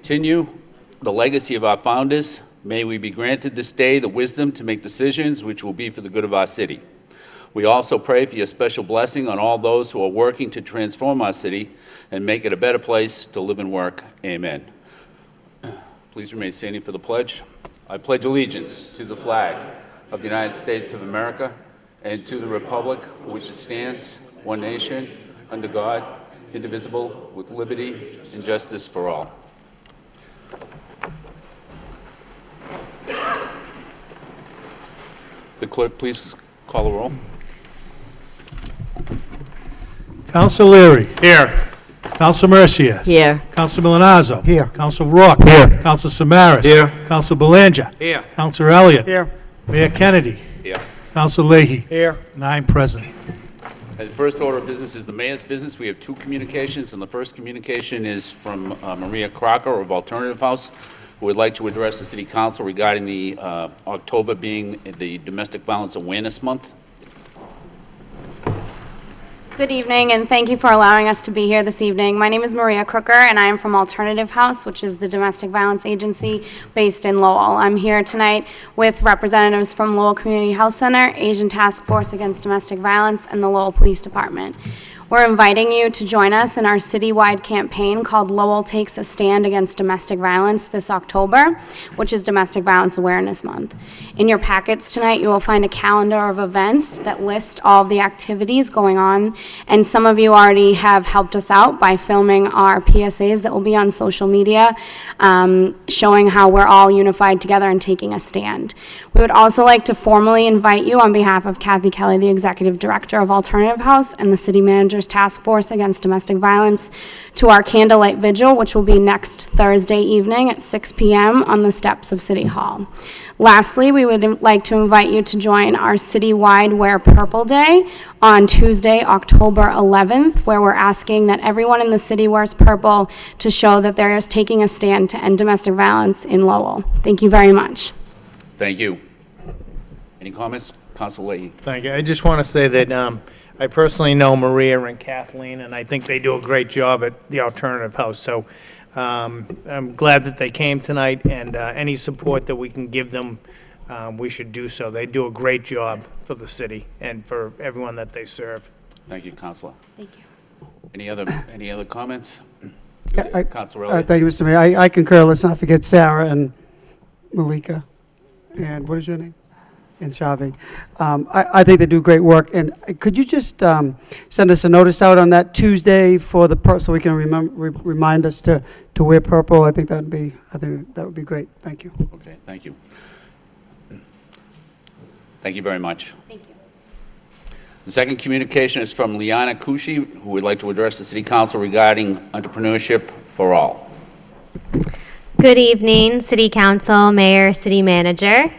continue the legacy of our founders, may we be granted this day the wisdom to make decisions which will be for the good of our city. We also pray for your special blessing on all those who are working to transform our city and make it a better place to live and work. Amen. Please remain standing for the pledge. I pledge allegiance to the flag of the United States of America and to the republic for which it stands, one nation, under God, indivisible, with liberty and justice for all. The clerk, please call the roll. Counsel Leary. Here. Counsel Mercia. Here. Counsel Milanazzo. Here. Counsel Rourke. Here. Counsel Samaras. Here. Counsel Belanger. Here. Counsel Elliott. Here. Mayor Kennedy. Here. Counsel Leahy. Here. 9 present. The first order of business is the mayor's business. We have 2 communications, and the first communication is from Maria Crocker of Alternative House, who would like to address the City Council regarding the October being the Domestic Violence Awareness Month. Good evening, and thank you for allowing us to be here this evening. My name is Maria Crooker, and I am from Alternative House, which is the domestic violence agency based in Lowell. I'm here tonight with representatives from Lowell Community Health Center, Asian Task Force Against Domestic Violence, and the Lowell Police Department. We're inviting you to join us in our citywide campaign called Lowell Takes a Stand Against Domestic Violence this October, which is Domestic Violence Awareness Month. In your packets tonight, you will find a calendar of events that list all of the activities going on, and some of you already have helped us out by filming our PSAs that will be on social media, showing how we're all unified together and taking a stand. We would also like to formally invite you on behalf of Kathy Kelly, the Executive Director of Alternative House, and the City Manager's Task Force Against Domestic Violence, to our Candlelight Vigil, which will be next Thursday evening at 6 p.m. on the steps of City Hall. Lastly, we would like to invite you to join our citywide Wear Purple Day on Tuesday, October 11th, where we're asking that everyone in the city wears purple to show that they're taking a stand to end domestic violence in Lowell. Thank you very much. Thank you. Any comments? Council Leahy. Thank you. I just want to say that I personally know Maria and Kathleen, and I think they do a great job at the Alternative House. So I'm glad that they came tonight, and any support that we can give them, we should do so. They do a great job for the city and for everyone that they serve. Thank you, Councilor. Thank you. Any other comments? Councilor Thank Elliott. you, Mr. Mayor. I concur. Let's not forget Sarah and Malika. And what is your name? And Chavi. I think they do great work. And could you just send us a notice out on that Tuesday for the so we can remind us to wear purple? I think that would be great. Thank you. Okay, thank you. Thank you very much. Thank you. The second communication is from Liana Kushi, who would like to address the City Council regarding entrepreneurship for all. Good evening, City Council, Mayor, City Manager.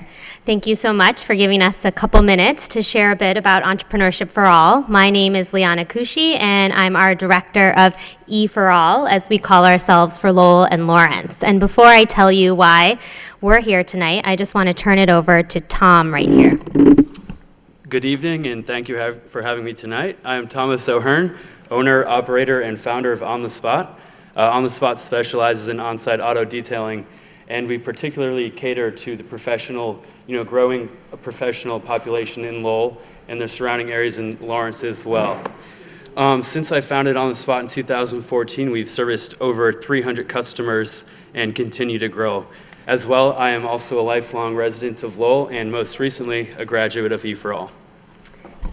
Thank you so much for giving us a couple minutes to share a bit about Entrepreneurship for All. My name is Liana Kushi, and I'm our Director of E for All, as we call ourselves for Lowell and Lawrence. And before I tell you why we're here tonight, I just want to turn it over to Tom right here. Good evening, and thank you for having me tonight. I am Thomas O'Hearn, owner, operator, and founder of On the Spot. On the Spot specializes in on-site auto detailing, and we particularly cater to the professional, growing professional population in Lowell and the surrounding areas in Lawrence as well. Since I founded On the Spot in 2014, we've serviced over 300 customers and continue to grow. As well, I am also a lifelong resident of Lowell and most recently a graduate of E for All.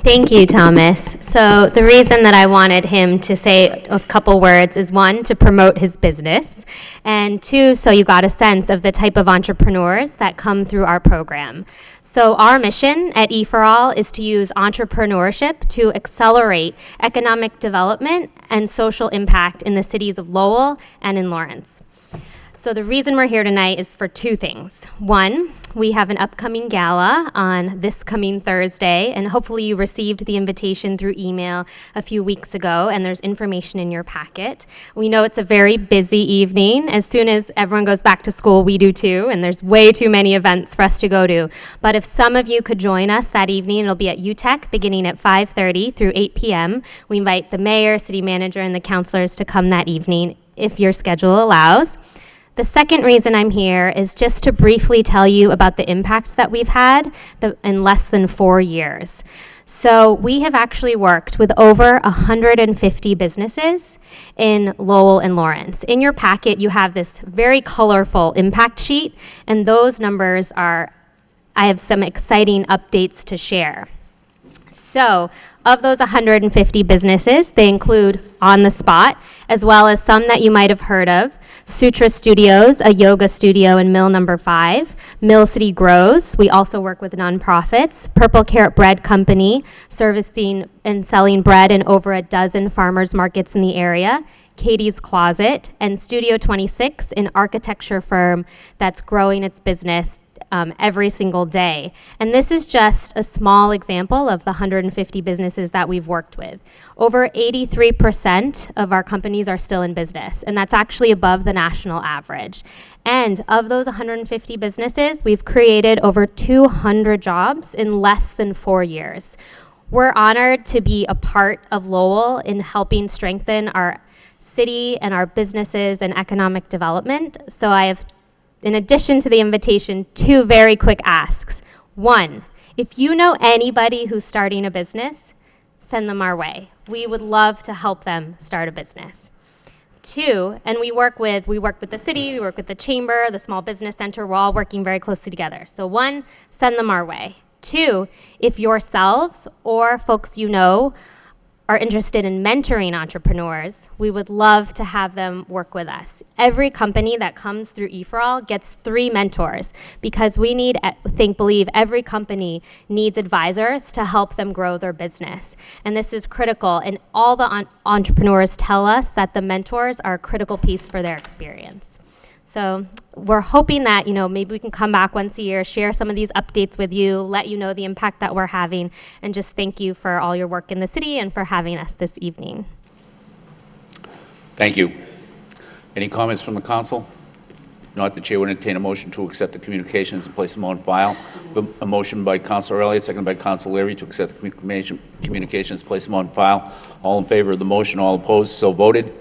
Thank you, Thomas. So the reason that I wanted him to say a couple words is, 1, to promote his business, and 2, so you got a sense of the type of entrepreneurs that come through our program. So our mission at E for All is to use entrepreneurship to accelerate economic development and social impact in the cities of Lowell and in Lawrence. So the reason we're here tonight is for 2 things. 1, we have an upcoming gala on this coming Thursday, and hopefully you received the invitation through email a few weeks ago, and there's information in your packet. We know it's a very busy evening. As soon as everyone goes back to school, we do too, and there's way too many events for us to go to. But if some of you could join us that evening, it'll be at UTEC beginning at 5:30 through 8 p.m. We invite the mayor, city manager, and the councilors to come that evening if your schedule allows. The second reason I'm here is just to briefly tell you about the impact that we've had in less than 4 years. So we have actually worked with over 150 businesses in Lowell and Lawrence. In your packet, you have this very colorful impact sheet, and those numbers are, I have some exciting updates to share. So, of those 150 businesses, they include On the Spot, as well as some that you might have heard of. Sutra Studios, a yoga studio in Mill Number 5. Mill City Grows. We also work with nonprofits. Purple Carrot Bread Company, servicing and selling bread in over a dozen farmers markets in the area. Katie's Closet, and Studio 26, an architecture firm that's growing its business every single day. And this is just a small example of the 150 businesses that we've worked with. Over 83% of our companies are still in business, and that's actually above the national average. And of those 150 businesses, we've created over 200 jobs in less than 4 years. We're honored to be a part of Lowell in helping strengthen our city and our businesses and economic development. So I have, in addition to the invitation, 2 very quick asks. 1, if you know anybody who's starting a business, send them our way. We would love to help them start a business. 2, and we work with the city, we work with the chamber, the small business center, we're all working very closely together. So 1, send them our way. 2, if yourselves or folks you know are interested in mentoring entrepreneurs, we would love to have them work with us. Every company that comes through E4All gets 3 mentors, because we believe every company needs advisors to help them grow their business. And this is critical, and all the entrepreneurs tell us that the mentors are a critical piece for their experience. So we're hoping that, maybe we can come back once a year, share some of these updates with you, let you know the impact that we're having, and just thank you for all your work in the city and for having us this evening. Thank you. Any comments from the council? If not, the chair would entertain a motion to accept the communications and place them on file. A motion by Councilor Elliott, seconded by Councilor Leary, to accept the communications, place them on file. All in favor of the motion, all opposed, so voted.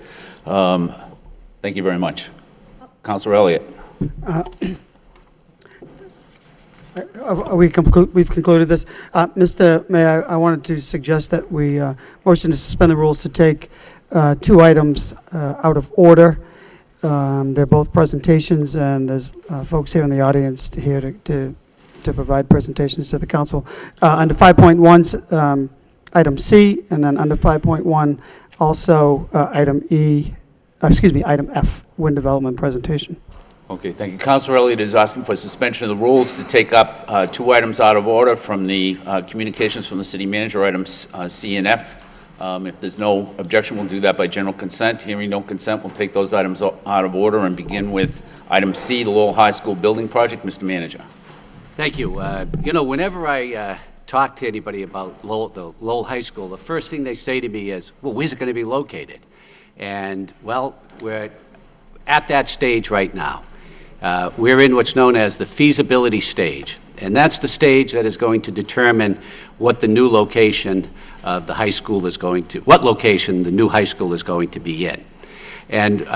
Thank you very much. Councilor Elliott. We've concluded this. Mr. Mayor, I wanted to suggest that we motion to suspend the rules to take 2 items out of order. They're both presentations, and there's folks here in the audience here to provide presentations to the council. Under 5.1, item C, and then under 5.1, also item F, wind development presentation. Okay, thank you. Councilor Elliott is asking for suspension of the rules to take up 2 items out of order from the communications from the city manager, items C and F. If there's no objection, we'll do that by general consent. Hearing no consent, we'll take those items out of order and begin with item C, the Lowell High School building project. Mr. Manager. Thank you. Whenever I talk to anybody about the Lowell High School, the first thing they say to me is, well, where's it going to be located? And, well, we're at that stage right now. We're in what's known as the feasibility stage, and that's the stage that is going to determine what the new location of the high school is what location the new high school is going to be in. And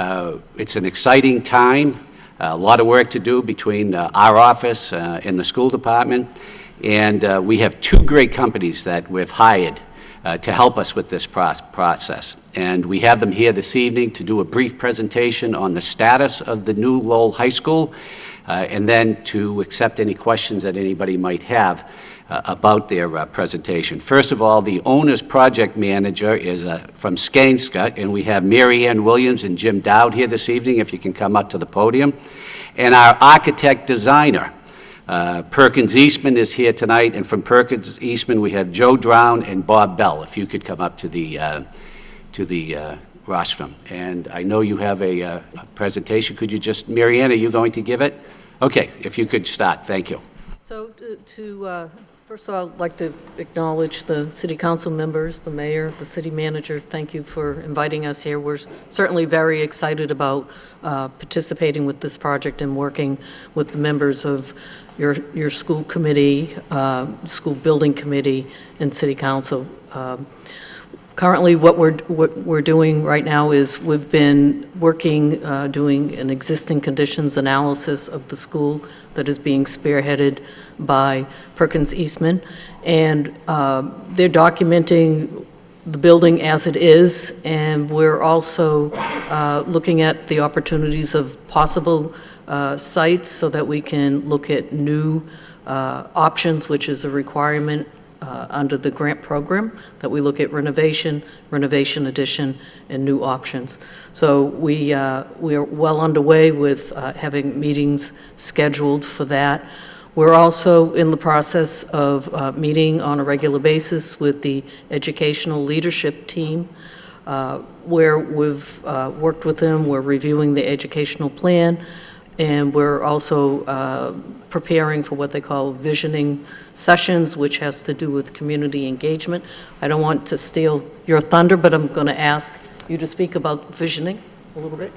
it's an exciting time, a lot of work to do between our office and the school department, and we have 2 great companies that we've hired to help us with this process. And we have them here this evening to do a brief presentation on the status of the new Lowell High School, and then to accept any questions that anybody might have about their presentation. First of all, the owner's project manager is from Skanska, and we have Mary Ann Williams and Jim Dowd here this evening, if you can come up to the podium. And our architect designer, Perkins Eastman, is here tonight, and from Perkins Eastman we have Joe Drown and Bob Bell. If you could come up to the rostrum. And I know you have a presentation. Could you just, Mary Ann, are you going to give it? Okay, if you could start. Thank you. So first of all, I'd like to acknowledge the city council members, the mayor, the city manager. Thank you for inviting us here. We're certainly very excited about participating with this project and working with the members of your school committee, school building committee, and city council. Currently, what we're doing right now is we've been working, doing an existing conditions analysis of the school that is being spearheaded by Perkins Eastman, and they're documenting the building as it is, and we're also looking at the opportunities of possible sites so that we can look at new options, which is a requirement under the grant program, that we look at renovation, renovation addition, and new options. So we are well underway with having meetings scheduled for that. We're also in the process of meeting on a regular basis with the educational leadership team, where we've worked with them. We're reviewing the educational plan, and we're also preparing for what they call visioning sessions, which has to do with community engagement. I don't want to steal your thunder, but I'm going to ask you to speak about visioning a little bit.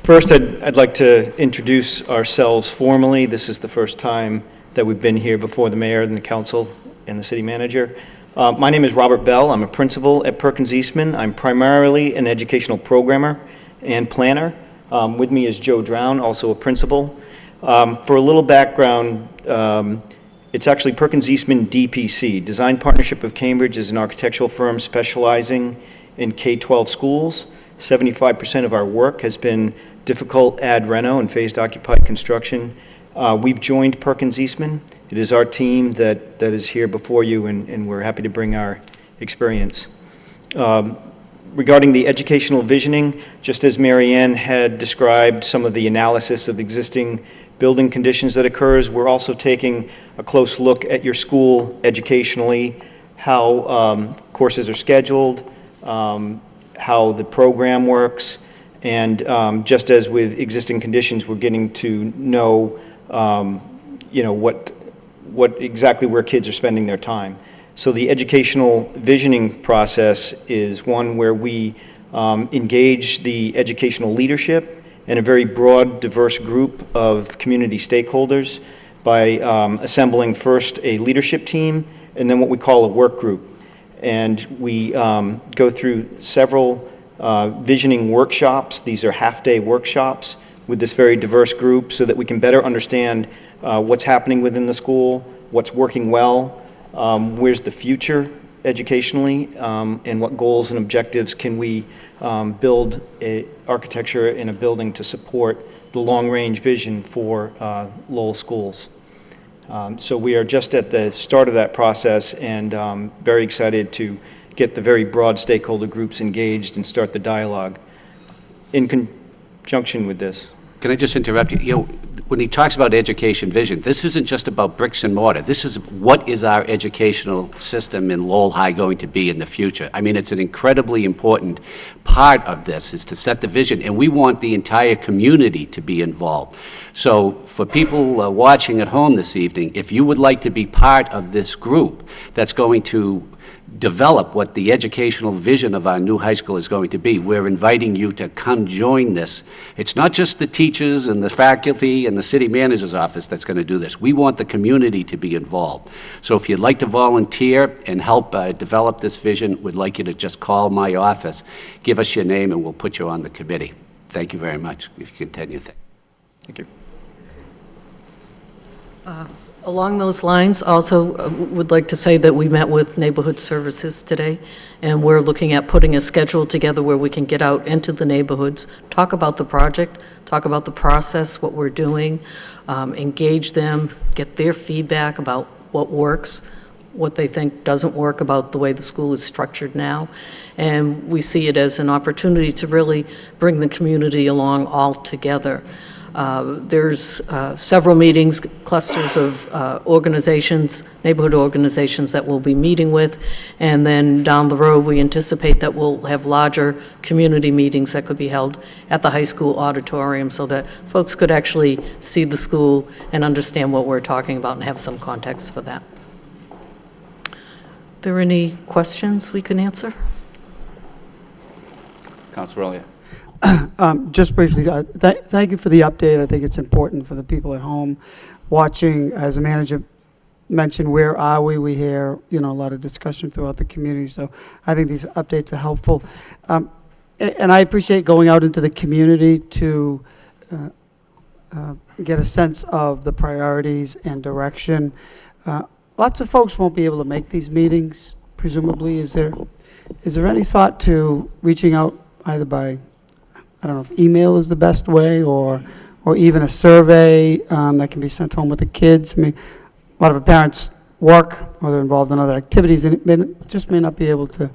First, I'd like to introduce ourselves formally. This is the first time that we've been here before the mayor and the council and the city manager. My name is Robert Bell. I'm a principal at Perkins Eastman. I'm primarily an educational programmer and planner. With me is Joe Drown, also a principal. For a little background, it's actually Perkins Eastman DPC. Design Partnership of Cambridge is an architectural firm specializing in K-12 schools. 75% of our work has been difficult ad reno and phased occupied construction. We've joined Perkins Eastman. It is our team that is here before you, and we're happy to bring our experience. Regarding the educational visioning, just as Mary Ann had described some of the analysis of existing building conditions that occurs, we're also taking a close look at your school educationally, how courses are scheduled, how the program works, and just as with existing conditions, we're getting to know, what exactly where kids are spending their time. So the educational visioning process is one where we engage the educational leadership and a very broad, diverse group of community stakeholders by assembling first a leadership team and then what we call a work group. And we go through several visioning workshops. These are half-day workshops with this very diverse group so that we can better understand what's happening within the school, what's working well, where's the future educationally, and what goals and objectives can we build a architecture in a building to support the long-range vision for Lowell schools. So we are just at the start of that process, and very excited to get the very broad stakeholder groups engaged and start the dialogue in conjunction with this. Can I just interrupt you? When he talks about education vision, this isn't just about bricks and mortar. This is what is our educational system in Lowell High going to be in the future. I mean, it's an incredibly important part of this is to set the vision, and we want the entire community to be involved. So for people watching at home this evening, if you would like to be part of this group that's going to develop what the educational vision of our new high school is going to be, we're inviting you to come join this. It's not just the teachers and the faculty and the city manager's office that's going to do this. We want the community to be involved. So if you'd like to volunteer and help develop this vision, we'd like you to just call my office, give us your name, and we'll put you on the committee. Thank you very much. If you continue. Thank you. Along those lines, also would like to say that we met with Neighborhood Services today, and we're looking at putting a schedule together where we can get out into the neighborhoods, talk about the project, talk about the process, what we're doing, engage them, get their feedback about what works, what they think doesn't work about the way the school is structured now. And we see it as an opportunity to really bring the community along all together. There's several meetings, clusters of organizations, neighborhood organizations that we'll be meeting with, and then down the road, we anticipate that we'll have larger community meetings that could be held at the high school auditorium so that folks could actually see the school and understand what we're talking about and have some context for that. Are there any questions we can answer? Councilor Elliott. Just briefly, thank you for the update. I think it's important for the people at home watching. As a manager, mention where are we. We hear, a lot of discussion throughout the community, so I think these updates are helpful. And I appreciate going out into the community to get a sense of the priorities and direction. Lots of folks won't be able to make these meetings, presumably. Is there any thought to reaching out either by, I don't know if email is the best way, or even a survey that can be sent home with the kids? I mean, a lot of the parents work or they're involved in other activities, and it just may not be able to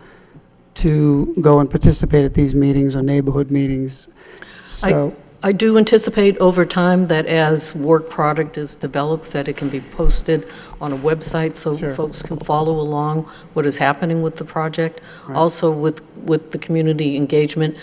go and participate at these meetings or neighborhood meetings. So I do anticipate over time that as work product is developed, that it can be posted on a website so Sure. folks can follow along what is happening with the project. Right. Also with the community engagement,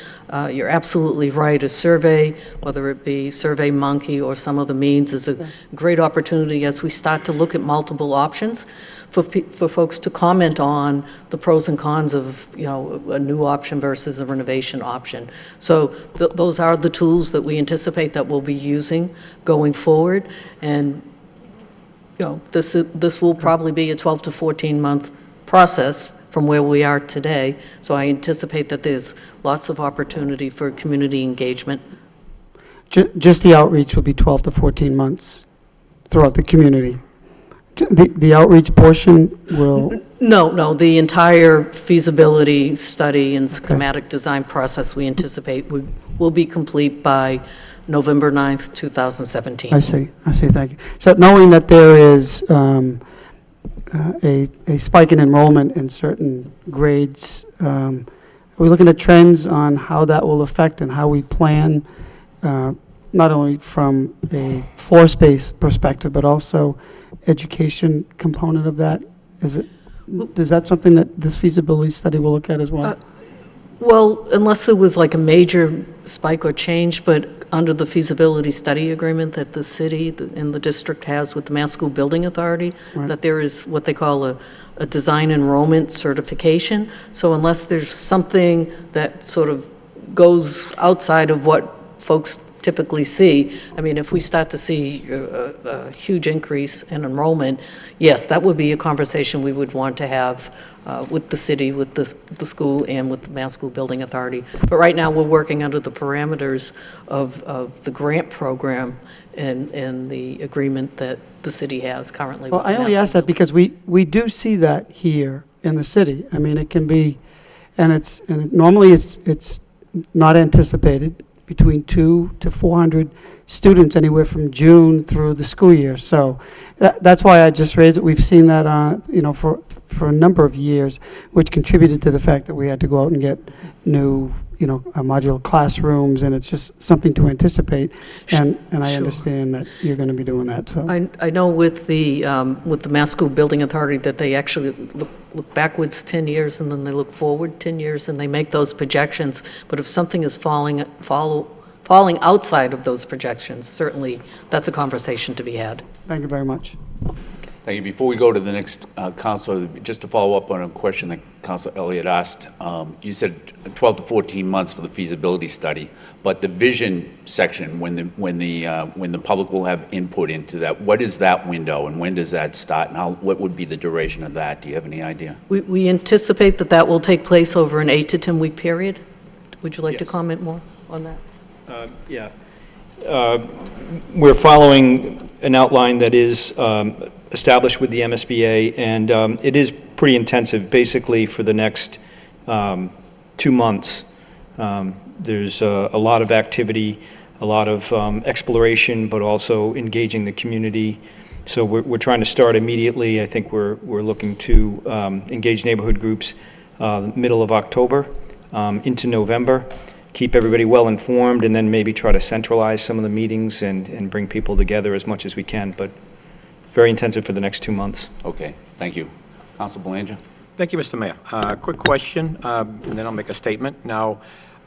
you're absolutely right. A survey, whether it be SurveyMonkey or some of the means, is a great opportunity as we start to look at multiple options for folks to comment on the pros and cons of, a new option versus a renovation option. So those are the tools that we anticipate that we'll be using going forward. And, this will probably be a 12 to 14-month process from where we are today. So I anticipate that there's lots of opportunity for community engagement. just the outreach will be 12 to 14 months throughout the community. The outreach portion will... No, the entire feasibility study and schematic design process we anticipate will be complete by November 9th, 2017. I see, thank you. So knowing that there is a spike in enrollment in certain grades, are we looking at trends on how that will affect and how we plan, not only from a floor space perspective, but also education component of that? Is that something that this feasibility study will look at as well? Well, unless there was like a major spike or change, but under the feasibility study agreement that the city and the district has with the Mass School Building Authority, Right. that there is what they call a design enrollment certification. So unless there's something that sort of goes outside of what folks typically see, I mean, if we start to see a huge increase in enrollment, yes, that would be a conversation we would want to have with the city, with the school, and with the Mass School Building Authority. But right now, we're working under the parameters of the grant program and the agreement that the city has currently. Well, with the I only Mass ask School that because we do see that here in the city. I mean, it can be, normally it's not anticipated, between 200 to 400 students anywhere from June through the school year. So that's why I just raised it. We've seen that, for a number of years, which contributed to the fact that we had to go out and get new, modular classrooms, and it's just something to anticipate. And I Sure. understand that you're going to be doing that. So I know with the Mass School Building Authority that they actually look backwards 10 years and then they look forward 10 years and they make those projections. But if something is falling outside of those projections, certainly that's a conversation to be had. thank you very much. Thank you. Before we go to the next counselor, just to follow up on a question that Councilor Elliott asked, you said 12 to 14 months for the feasibility study, but the vision section, when the public will have input into that, what is that window and when does that start, and what would be the duration of that? Do you have any idea? We anticipate that will take place over an 8 to 10 week period. Would you like to Yes. comment more on that? Yeah. We're following an outline that is established with the MSBA, and it is pretty intensive. Basically, for the next 2 months, there's a lot of activity, a lot of exploration, but also engaging the community. So we're trying to start immediately. I think we're looking to engage neighborhood groups middle of October into November. Keep everybody well informed, and then maybe try to centralize some of the meetings and bring people together as much as we can, but very intensive for the next 2 months. Okay, thank you. Councilor Belanger? Thank you, Mr. Mayor. Quick question, and then I'll make a statement. Now,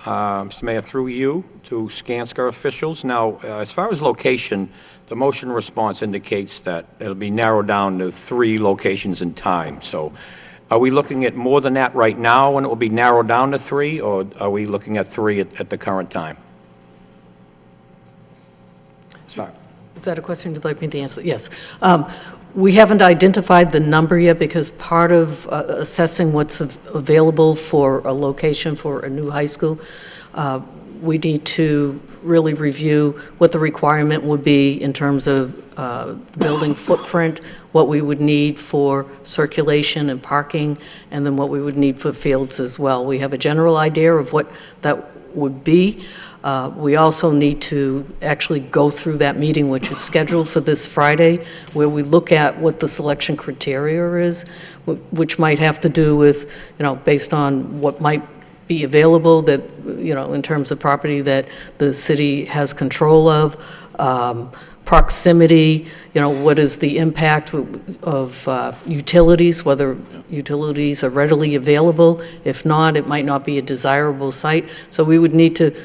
Mr. Mayor, through you to Skanska officials. Now, as far as location, the motion response indicates that it'll be narrowed down to 3 locations in time. So are we looking at more than that right now, and it will be narrowed down to 3, or are we looking at 3 at the current time? Sorry. Is that a question you'd like me to answer? Yes. We haven't identified the number yet because part of assessing what's available for a location for a new high school, we need to really review what the requirement would be in terms of building footprint, what we would need for circulation and parking, and then what we would need for fields as well. We have a general idea of what that would be. We also need to actually go through that meeting, which is scheduled for this Friday, where we look at what the selection criteria is, which might have to do with, based on what might be available that, in terms of property that the city has control of, proximity, what is the impact of utilities, whether utilities are readily available. If not, it might not be a desirable site. So we would need to,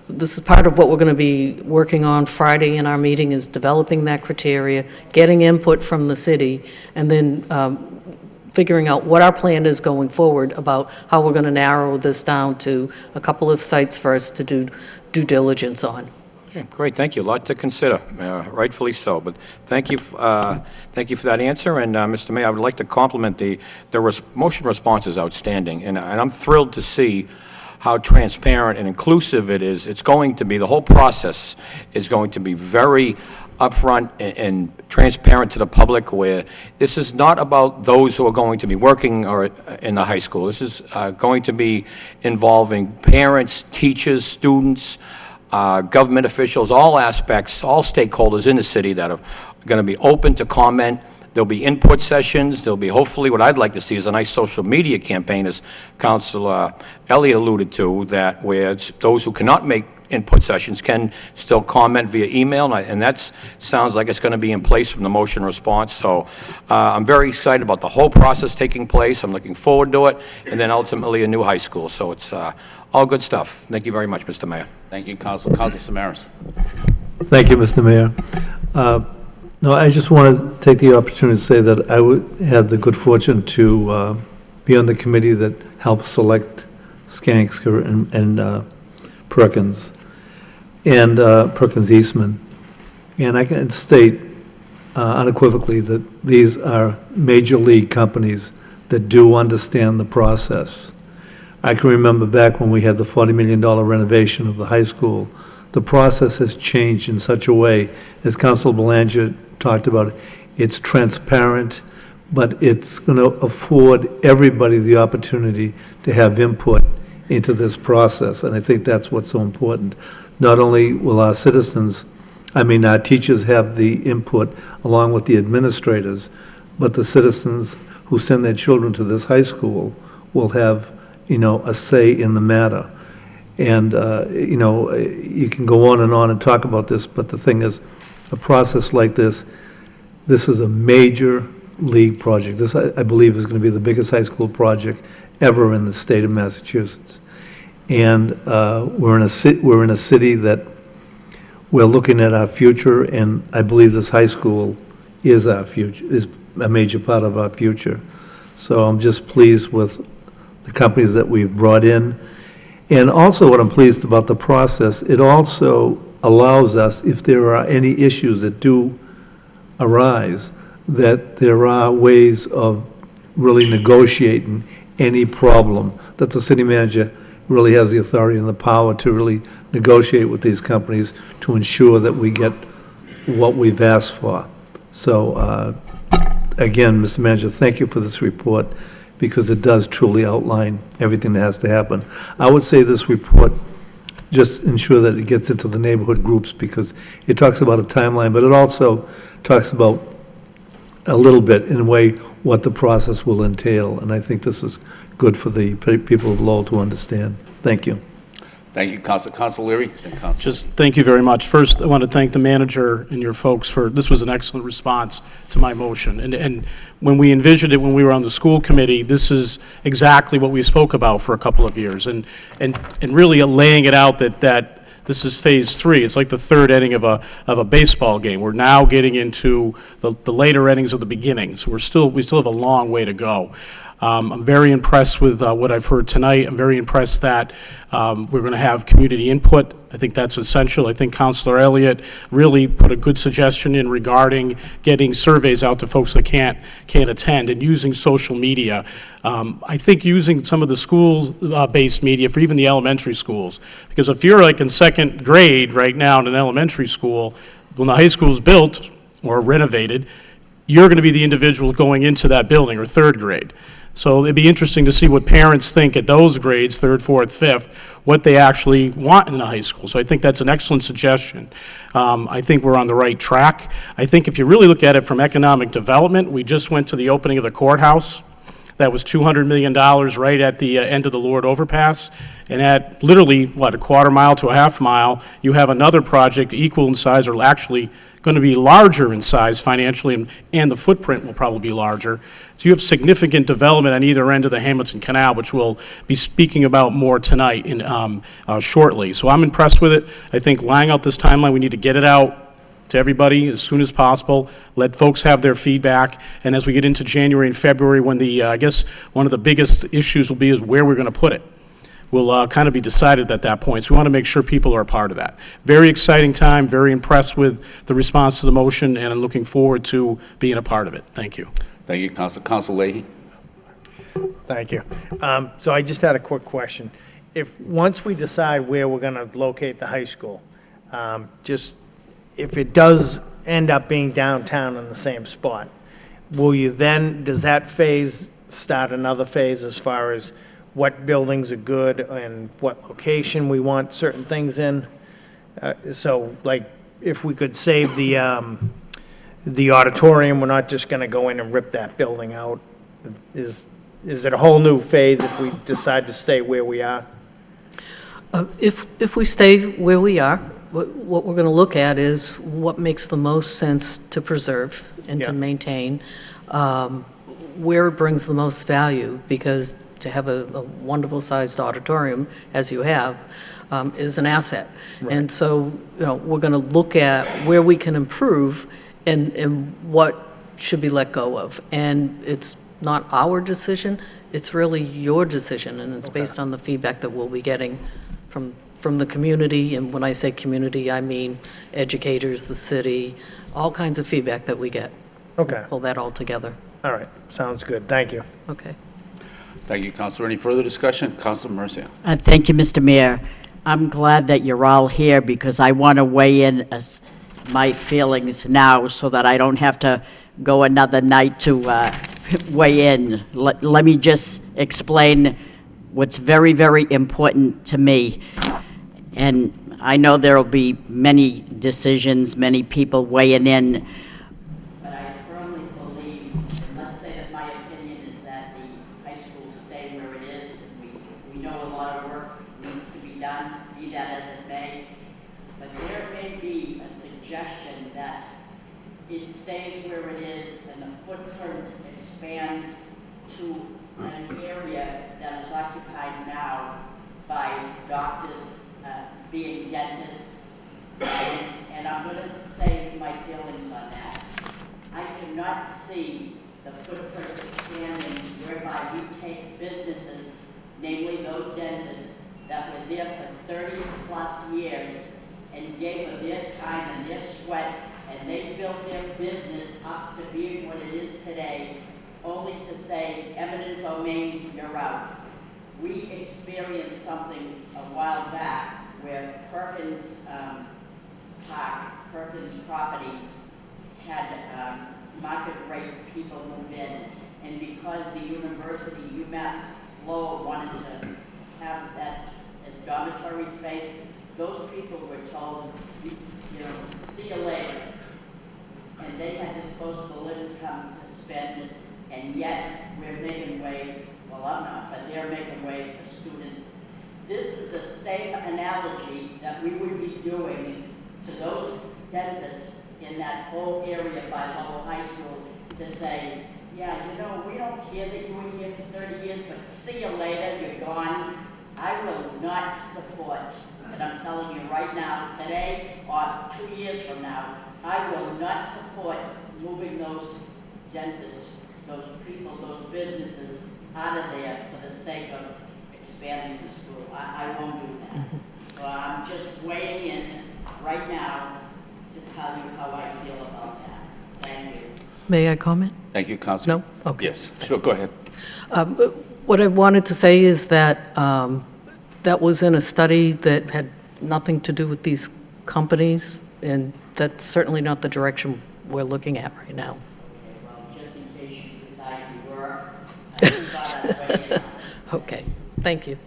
this is part of what we're going to be working on Friday in our meeting, is developing that criteria, getting input from the city, and then figuring out what our plan is going forward about how we're going to narrow this down to a couple of sites for us to do due diligence on. Okay, great, thank you. A lot to consider, rightfully so. But thank you for that answer. And Mr. Mayor, I would like to compliment the motion response is outstanding, and I'm thrilled to see how transparent and inclusive it is. It's going to be, the whole process is going to be very upfront and transparent to the public, where this is not about those who are going to be working or in the high school. This is going to be involving parents, teachers, students, government officials, all aspects, all stakeholders in the city that are going to be open to comment. There'll be input sessions. There'll be, hopefully, what I'd like to see is a nice social media campaign, as Councilor Elliott alluded to, that where those who cannot make input sessions can still comment via email, and that sounds like it's going to be in place from the motion response. So I'm very excited about the whole process taking place. I'm looking forward to it, and then ultimately a new high school. So it's all good stuff. Thank you very much, Mr. Mayor. Thank you, Council Samaras. Thank you, Mr. Mayor. No, I just want to take the opportunity to say that I had the good fortune to be on the committee that helped select Skanska and Perkins and Perkins Eastman. And I can state unequivocally that these are major league companies that do understand the process. I can remember back when we had the $40 million renovation of the high school, the process has changed in such a way, as Councilor Belanger talked about, it's transparent, but it's going to afford everybody the opportunity to have input into this process, and I think that's what's so important. Not only will our citizens, our teachers have the input along with the administrators, but the citizens who send their children to this high school will have, a say in the matter. And, you can go on and talk about this, but the thing is, a process like this is a major league project. This, I believe, is going to be the biggest high school project ever in the state of Massachusetts. And we're in a city that we're looking at our future, and I believe this high school is our future, is a major part of our future. So I'm just pleased with the companies that we've brought in. And also what I'm pleased about the process, it also allows us, if there are any issues that do arise, that there are ways of really negotiating any problem, that the city manager really has the authority and the power to really negotiate with these companies to ensure that we get what we've asked for. So, again, Mr. Manager, thank you for this report, because it does truly outline everything that has to happen. I would say this report, just ensure that it gets into the neighborhood groups, because it talks about a timeline, but it also talks about a little bit, in a way, what the process will entail. And I think this is good for the people of Lowell to understand. Thank you. Thank you, Council. Council Leary. Just thank you very much. First, I want to thank the manager and your folks for, this was an excellent response to my motion. And when we envisioned it, when we were on the school committee, this is exactly what we spoke about for a couple of years. And really laying it out that this is phase 3. It's like the third inning of a baseball game. We're now getting into the later innings of the beginning. So we still have a long way to go. I'm very impressed with what I've heard tonight. I'm very impressed that we're going to have community input. I think that's essential. I think Councilor Elliott really put a good suggestion in regarding getting surveys out to folks that can't attend and using social media. I think using some of the school-based media for even the elementary schools, because if you're like in second grade right now in an elementary school, when the high school is built or renovated, you're going to be the individual going into that building, or third grade. So it'd be interesting to see what parents think at those grades, third, fourth, fifth, what they actually want in the high school. So I think that's an excellent suggestion. I think we're on the right track. I think if you really look at it from economic development, we just went to the opening of the courthouse. That was $200 million right at the end of the Lord Overpass. And at literally, what, a quarter mile to a half mile, you have another project equal in size, or actually going to be larger in size financially, and the footprint will probably be larger. So you have significant development on either end of the Hamilton Canal, which we'll be speaking about more tonight shortly. So I'm impressed with it. I think laying out this timeline, we need to get it out to everybody as soon as possible, let folks have their feedback, and as we get into January and February, when I guess one of the biggest issues will be is where we're going to put it. Will kind of be decided at that point. So we want to make sure people are a part of that. Very exciting time, very impressed with the response to the motion, and I'm looking forward to being a part of it. Thank you. Thank you, Council. Council Leahy. Thank you. So I just had a quick question. Once we decide where we're going to locate the high school, just if it does end up being downtown in the same spot, does that phase start another phase as far as what buildings are good and what location we want certain things in? So, like, if we could save the auditorium, we're not just going to go in and rip that building out. Is it a whole new phase if we decide to stay where we are? If we stay where we are, what we're going to look at is what makes the most sense to preserve and to maintain, where it brings the most value, because to have a wonderful-sized auditorium, as you have, is an asset. Right. And so, we're going to look at where we can improve and what should be let go of. And it's not our decision, it's really your decision, and it's based on the feedback that we'll be getting from the community. And when I say community, I mean educators, the city, all kinds of feedback that we get. Okay. We'll pull that all together. All right, sounds good. Thank you. Okay. Thank you, Councilor. Any further discussion? Councilor Mercia. Thank you, Mr. Mayor. I'm glad that you're all here because I want to weigh in my feelings now so that I don't have to go another night to weigh in. Let me just explain what's very, very important to me. And I know there will be many decisions, many people weighing in. But I firmly believe, let's say that my opinion is that the high schools stay where it is. We know a lot of work needs to be done, be that as it may. But there may be a suggestion that it stays where it is and the footprint expands to an area that is occupied now by doctors, being dentists, and I'm going to say my feelings on that. I cannot see the footprint expanding whereby we take businesses, namely those dentists that were there for 30-plus years and gave of their time and their sweat, and they built their business up to being what it is today, only to say, eminent domain, you're out. We experienced something a while back where Perkins property had market rate people move in, and because the university, UMass Lowell, wanted to have that as dormitory space, those people were told, see you later. And they had disposable income to spend, and yet we're making way, well, I'm not, but they're making way for students. This is the same analogy that we would be doing to those dentists in that whole area by Lowell High School to say, yeah, we don't care that you were here for 30 years, but see you later, you're gone. I will not support, and I'm telling you right now, today or 2 years from now, I will not support moving those dentists, those people, those businesses out of there for the sake of expanding the school. I won't do that. So I'm just weighing in right now to tell you how I feel about that. Thank you. May I comment? Thank you, Councilor. No? Okay. Yes, sure, go ahead. What I wanted to say is that that was in a study that had nothing to do with these companies, and that's certainly not the direction we're looking at right now. Well, just in case you decide you were, I just thought I'd weigh in on it. Okay, thank you.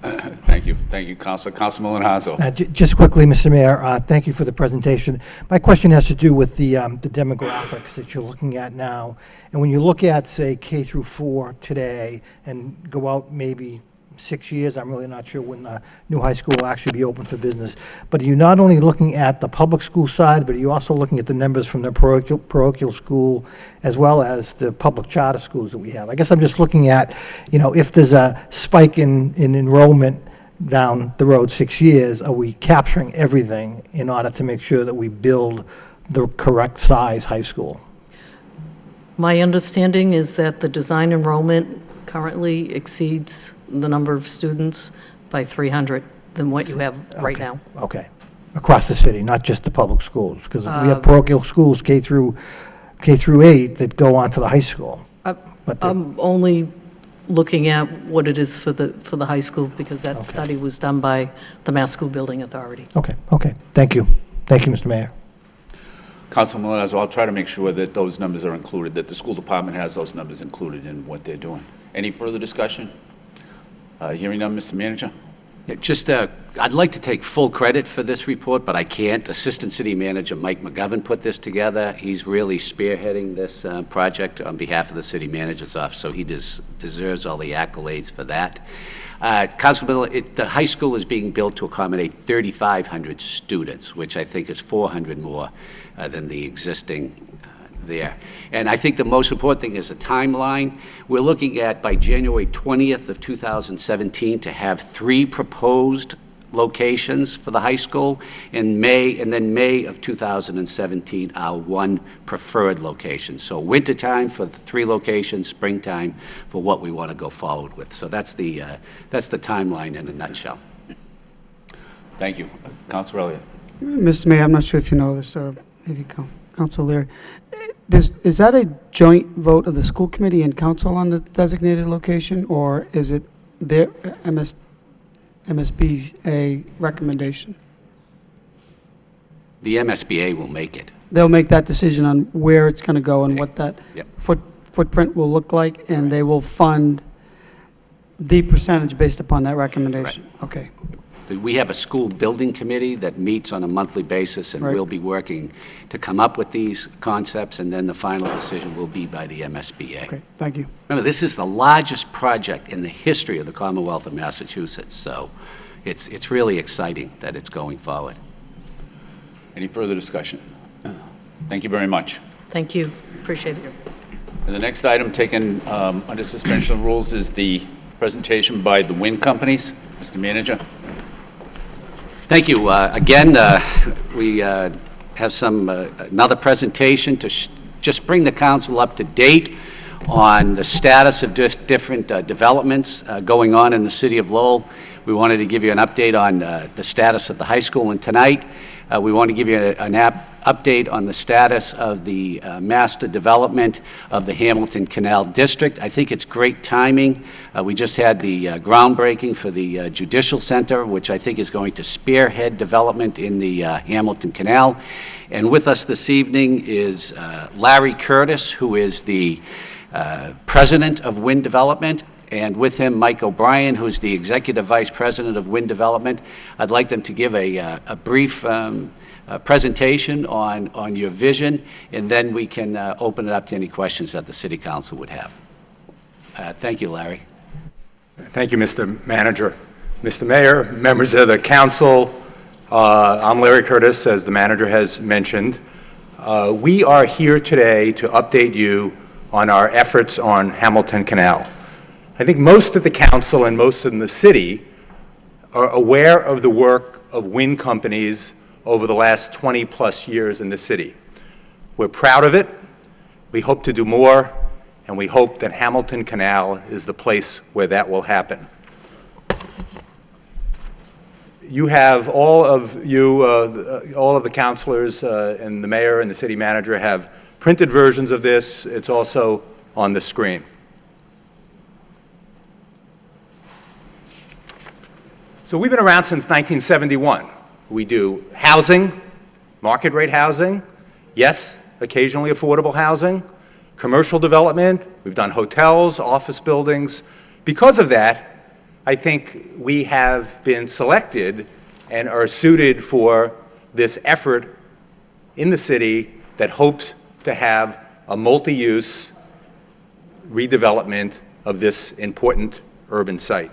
Thank you, Councilor. Councilor Milonazo. Just quickly, Mr. Mayor, thank you for the presentation. My question has to do with the demographics that you're looking at now. And when you look at, say, K through 4 today and go out maybe 6 years, I'm really not sure when the new high school will actually be open for business. But are you not only looking at the public school side, but are you also looking at the numbers from the parochial school as well as the public charter schools that we have? I guess I'm just looking at, if there's a spike in enrollment down the road 6 years, are we capturing everything in order to make sure that we build the correct size high school? My understanding is that the design enrollment currently exceeds the number of students by 300 than what you have right now. Okay. Across the city, not just the public schools, because we have parochial schools K through 8 that go on to the high school. I'm only looking at what it is for the high school, because that study was done by the Mass School Building Authority. Okay. Thank you, Mr. Mayor. Councilor Milonazo, I'll try to make sure that those numbers are included, that the school department has those numbers included in what they're doing. Any further discussion? Hearing none, Mr. Manager. Yeah, I'd like to take full credit for this report, but I can't. Assistant City Manager Mike McGovern put this together. He's really spearheading this project on behalf of the City Manager's Office, so he deserves all the accolades for that. Councilman, the high school is being built to accommodate 3,500 students, which I think is 400 more than the existing there. And I think the most important thing is the timeline. We're looking at, by January 20th of 2017, to have 3 proposed locations for the high school, and then May of 2017, our 1 preferred location. So wintertime for 3 locations, springtime for what we want to go forward with. So that's the timeline in a nutshell. Thank you. Councilor Elliott. Mr. Mayor, I'm not sure if you know this, or maybe Council Leary. Is that a joint vote of the school committee and council on the designated location, or is it their MSB's a recommendation? The MSBA will make it. They'll make that decision on where it's going to go and what that Yep. footprint will look like, and they will fund the percentage based upon that recommendation? Okay. We have a school building committee that meets on a monthly basis, and Right. we'll be working to come up with these concepts, and then the final decision will be by the MSBA. Okay, thank you. Remember, this is the largest project in the history of the Commonwealth of Massachusetts, so it's really exciting that it's going forward. Any further discussion? Thank you very much. Thank you, appreciate it. And the next item taken under suspension of rules is the presentation by the wind companies. Mr. Manager. Thank you. Again, we have another presentation to just bring the council up to date on the status of different developments going on in the city of Lowell. We wanted to give you an update on the status of the high school, and tonight we want to give you an update on the status of the master development of the Hamilton Canal District. I think it's great timing. We just had the groundbreaking for the Judicial Center, which I think is going to spearhead development in the Hamilton Canal. And with us this evening is Larry Curtis, who is the president of Wind Development, and with him Mike O'Brien, who's the executive vice president of Wind Development. I'd like them to give a brief presentation on your vision, and then we can open it up to any questions that the City Council would have. Thank you, Larry. Thank you, Mr. Manager. Mr. Mayor, members of the council, I'm Larry Curtis, as the manager has mentioned. We are here today to update you on our efforts on Hamilton Canal. I think most of the council and most of the city are aware of the work of wind companies over the last 20-plus years in the city. We're proud of it. We hope to do more, and we hope that Hamilton Canal is the place where that will happen. You have, all of the councilors and the mayor and the city manager have printed versions of this. It's also on the screen. So we've been around since 1971. We do housing, market rate housing, yes, occasionally affordable housing, commercial development, we've done hotels, office buildings. Because of that, I think we have been selected and are suited for this effort in the city that hopes to have a multi-use redevelopment of this important urban site.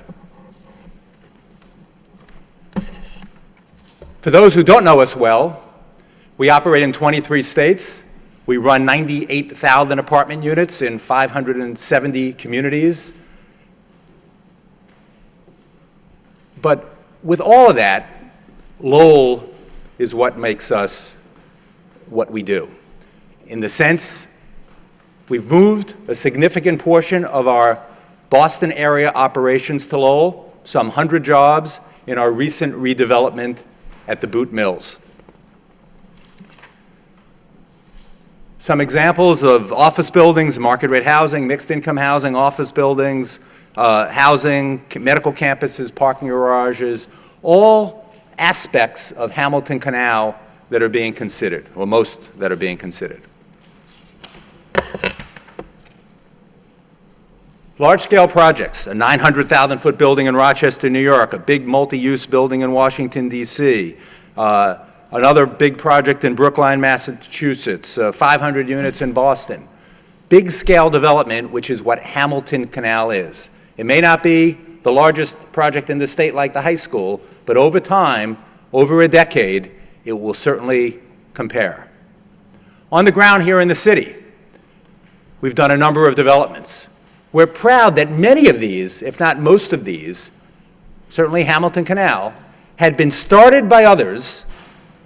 For those who don't know us well, we operate in 23 states. We run 98,000 apartment units in 570 communities. But with all of that, Lowell is what makes us what we do. In the sense, we've moved a significant portion of our Boston area operations to Lowell, some 100 jobs in our recent redevelopment at the Boot Mills. Some examples of office buildings, market rate housing, mixed income housing, office buildings, housing, medical campuses, parking garages, all aspects of Hamilton Canal that are being considered, or most that are being considered. Large-scale projects, a 900,000-foot building in Rochester, New York, a big multi-use building in Washington, D.C., another big project in Brookline, Massachusetts, 500 units in Boston. Big-scale development, which is what Hamilton Canal is. It may not be the largest project in the state like the high school, but over time, over a decade, it will certainly compare. On the ground here in the city, we've done a number of developments. We're proud that many of these, if not most of these, certainly Hamilton Canal, had been started by others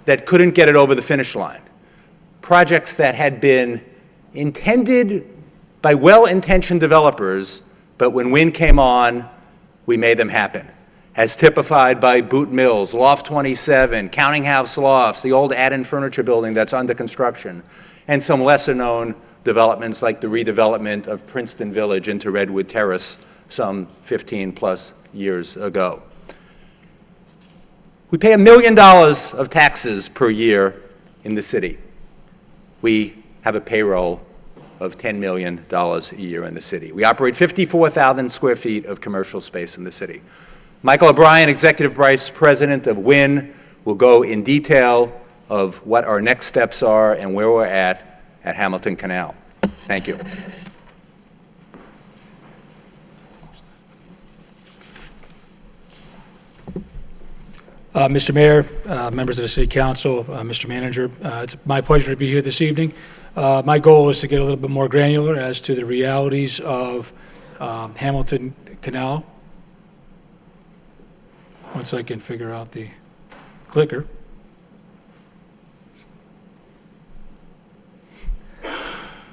that couldn't get it over the finish line. Projects that had been intended by well-intentioned developers, but when wind came on, we made them happen. As typified by Boot Mills, Loft 27, Counting House Lofts, the old Adden Furniture Building that's under construction, and some lesser-known developments like the redevelopment of Princeton Village into Redwood Terrace some 15-plus years ago. We pay $1 million of taxes per year in the city. We have a payroll of $10 million a year in the city. We operate 54,000 square feet of commercial space in the city. Michael O'Brien, Executive Vice President of WIN, will go in detail of what our next steps are and where we're at Hamilton Canal. Thank you. Mr. Mayor, members of the City Council, Mr. Manager, it's my pleasure to be here this evening. My goal is to get a little bit more granular as to the realities of Hamilton Canal. Once I can figure out the clicker.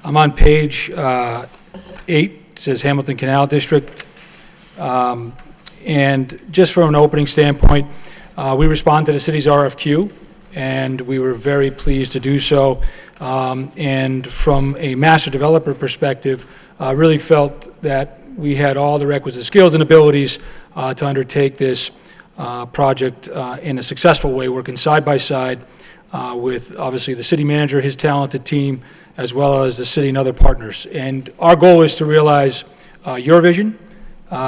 I'm on page 8. It says Hamilton Canal District. And just from an opening standpoint, we responded to the city's RFQ, and we were very pleased to do so. And from a master developer perspective, really felt that we had all the requisite skills and abilities to undertake this project in a successful way, working side by side with obviously the city manager, his talented team, as well as the city and other partners. And our goal is to realize your vision,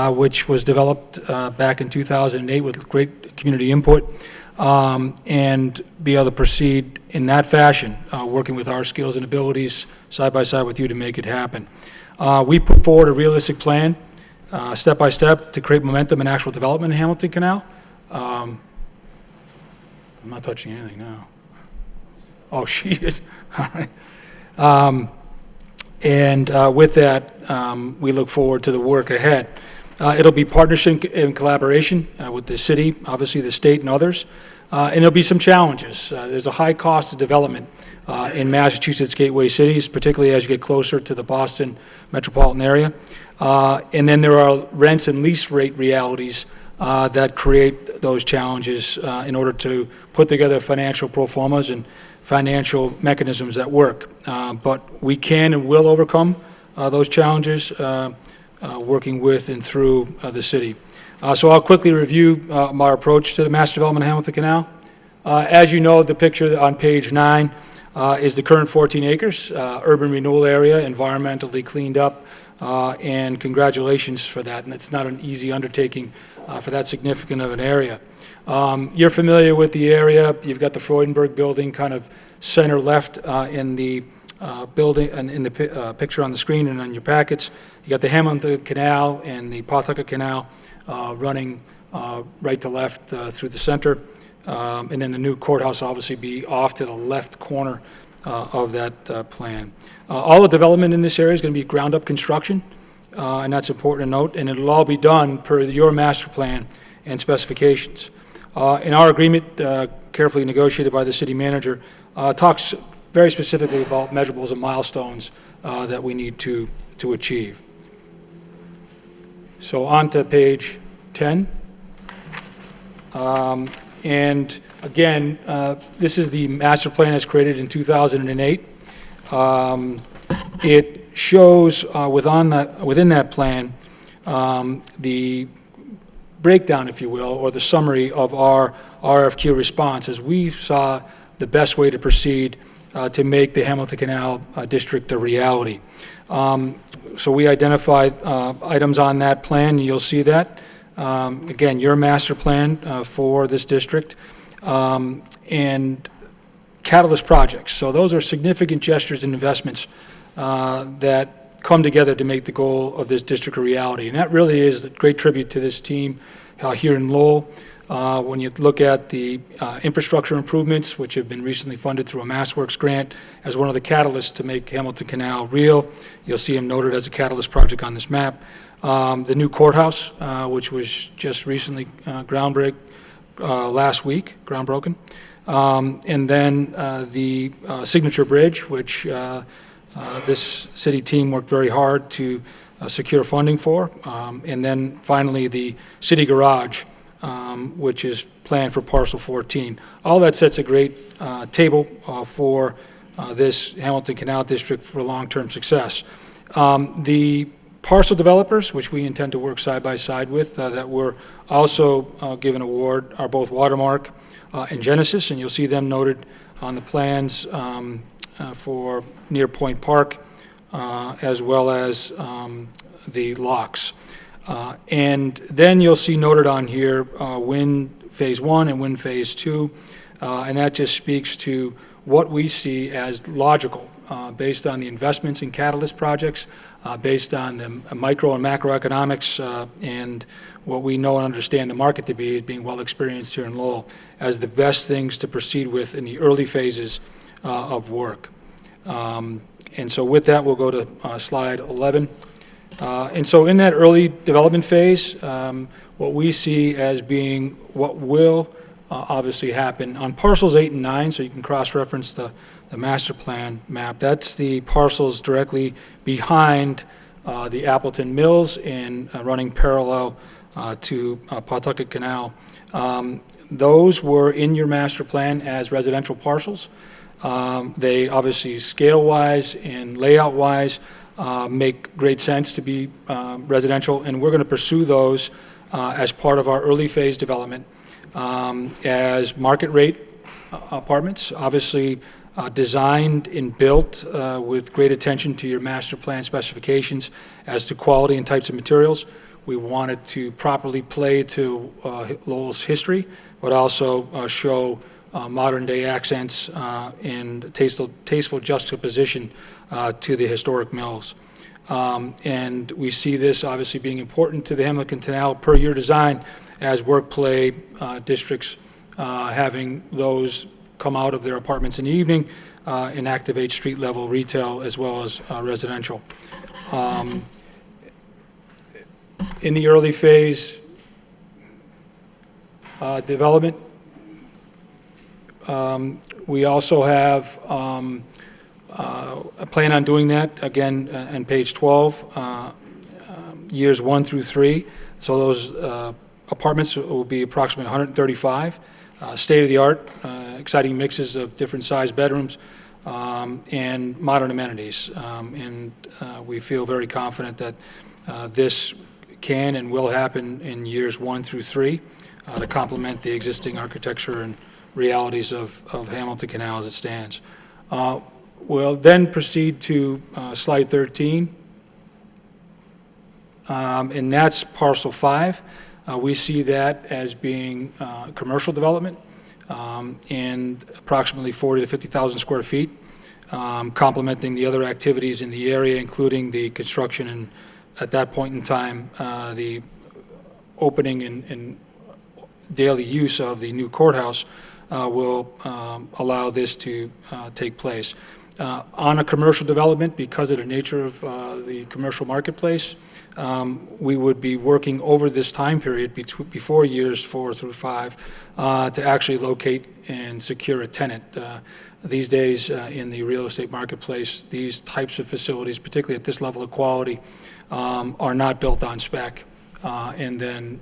which was developed back in 2008 with great community input, and be able to proceed in that fashion, working with our skills and abilities side by side with you to make it happen. We put forward a realistic plan, step by step, to create momentum and actual development in Hamilton Canal. I'm not touching anything now. Oh, she is. All right. With that, we look forward to the work ahead. It'll be partnership and collaboration with the city, obviously the state and others. And there'll be some challenges. There's a high cost of development in Massachusetts gateway cities, particularly as you get closer to the Boston metropolitan area. And then there are rents and lease rate realities that create those challenges in order to put together financial pro formas and financial mechanisms that work. But we can and will overcome those challenges working with and through the city. So I'll quickly review my approach to the master development of Hamilton Canal. As you know, the picture on page 9 is the current 14 acres, urban renewal area, environmentally cleaned up, and congratulations for that. And it's not an easy undertaking for that significant of an area. You're familiar with the area. You've got the Freudenberg building kind of center left in the building and in the picture on the screen and on your packets. You got the Hamilton Canal and the Pawtucket Canal running right to left through the center. And then the new courthouse obviously be off to the left corner of that plan. All the development in this area is going to be ground-up construction, and that's important to note, and it'll all be done per your master plan and specifications. In our agreement, carefully negotiated by the city manager, talks very specifically about measurables and milestones that we need to achieve. So on to page 10. And again, this is the master plan as created in 2008. It shows within that plan the breakdown, if you will, or the summary of our RFQ response as we saw the best way to proceed to make the Hamilton Canal District a reality. So we identified items on that plan. You'll see that. Again, your master plan for this district, and catalyst projects. So those are significant gestures and investments that come together to make the goal of this district a reality. And that really is a great tribute to this team here in Lowell. When you look at the infrastructure improvements, which have been recently funded through a MassWorks grant as one of the catalysts to make Hamilton Canal real, you'll see them noted as a catalyst project on this map. The new courthouse, which was just recently last week, groundbroken. And then the Signature Bridge, which this city team worked very hard to secure funding for. And then finally, the city garage, which is planned for parcel 14. All that sets a great table for this Hamilton Canal District for long-term success. The parcel developers, which we intend to work side by side with, that were also given award, are both Watermark and Genesis, and you'll see them noted on the plans for near Point Park, as well as the locks. And then you'll see noted on here Wind Phase 1 and Wind Phase 2, and that just speaks to what we see as logical based on the investments in catalyst projects, based on the micro and macroeconomics, and what we know and understand the market to be as being well experienced here in Lowell as the best things to proceed with in the early phases of work. And so with that, we'll go to slide 11. And so in that early development phase, what we see as being what will obviously happen on parcels 8 and 9, so you can cross-reference the master plan map. That's the parcels directly behind the Appleton Mills and running parallel to Pawtucket Canal. Those were in your master plan as residential parcels. They obviously scale-wise and layout-wise make great sense to be residential, and we're going to pursue those as part of our early phase development as market rate apartments, obviously designed and built with great attention to your master plan specifications as to quality and types of materials. We wanted to properly play to Lowell's history, but also show modern-day accents and tasteful juxtaposition to the historic mills. And we see this obviously being important to the Hamilton Canal per your design as work-play districts having those come out of their apartments in the evening and activate street-level retail as well as residential. In the early phase development, We also have a plan on doing that, again, on page 12, years 1 through 3. So those apartments will be approximately 135, state-of-the-art, exciting mixes of different size bedrooms, and modern amenities. We feel very confident that this can and will happen in years 1 through 3 to complement the existing architecture and realities of Hamilton Canal as it stands. We'll then proceed to slide 13, and that's parcel 5. We see that as being commercial development and approximately 40 to 50,000 square feet, complementing the other activities in the area, including the construction and, at that point in time, the opening and daily use of the new courthouse will allow this to take place. On a commercial development, because of the nature of the commercial marketplace, we would be working over this time period before years 4 through 5 to actually locate and secure a tenant. These days in the real estate marketplace, these types of facilities, particularly at this level of quality, are not built on spec and then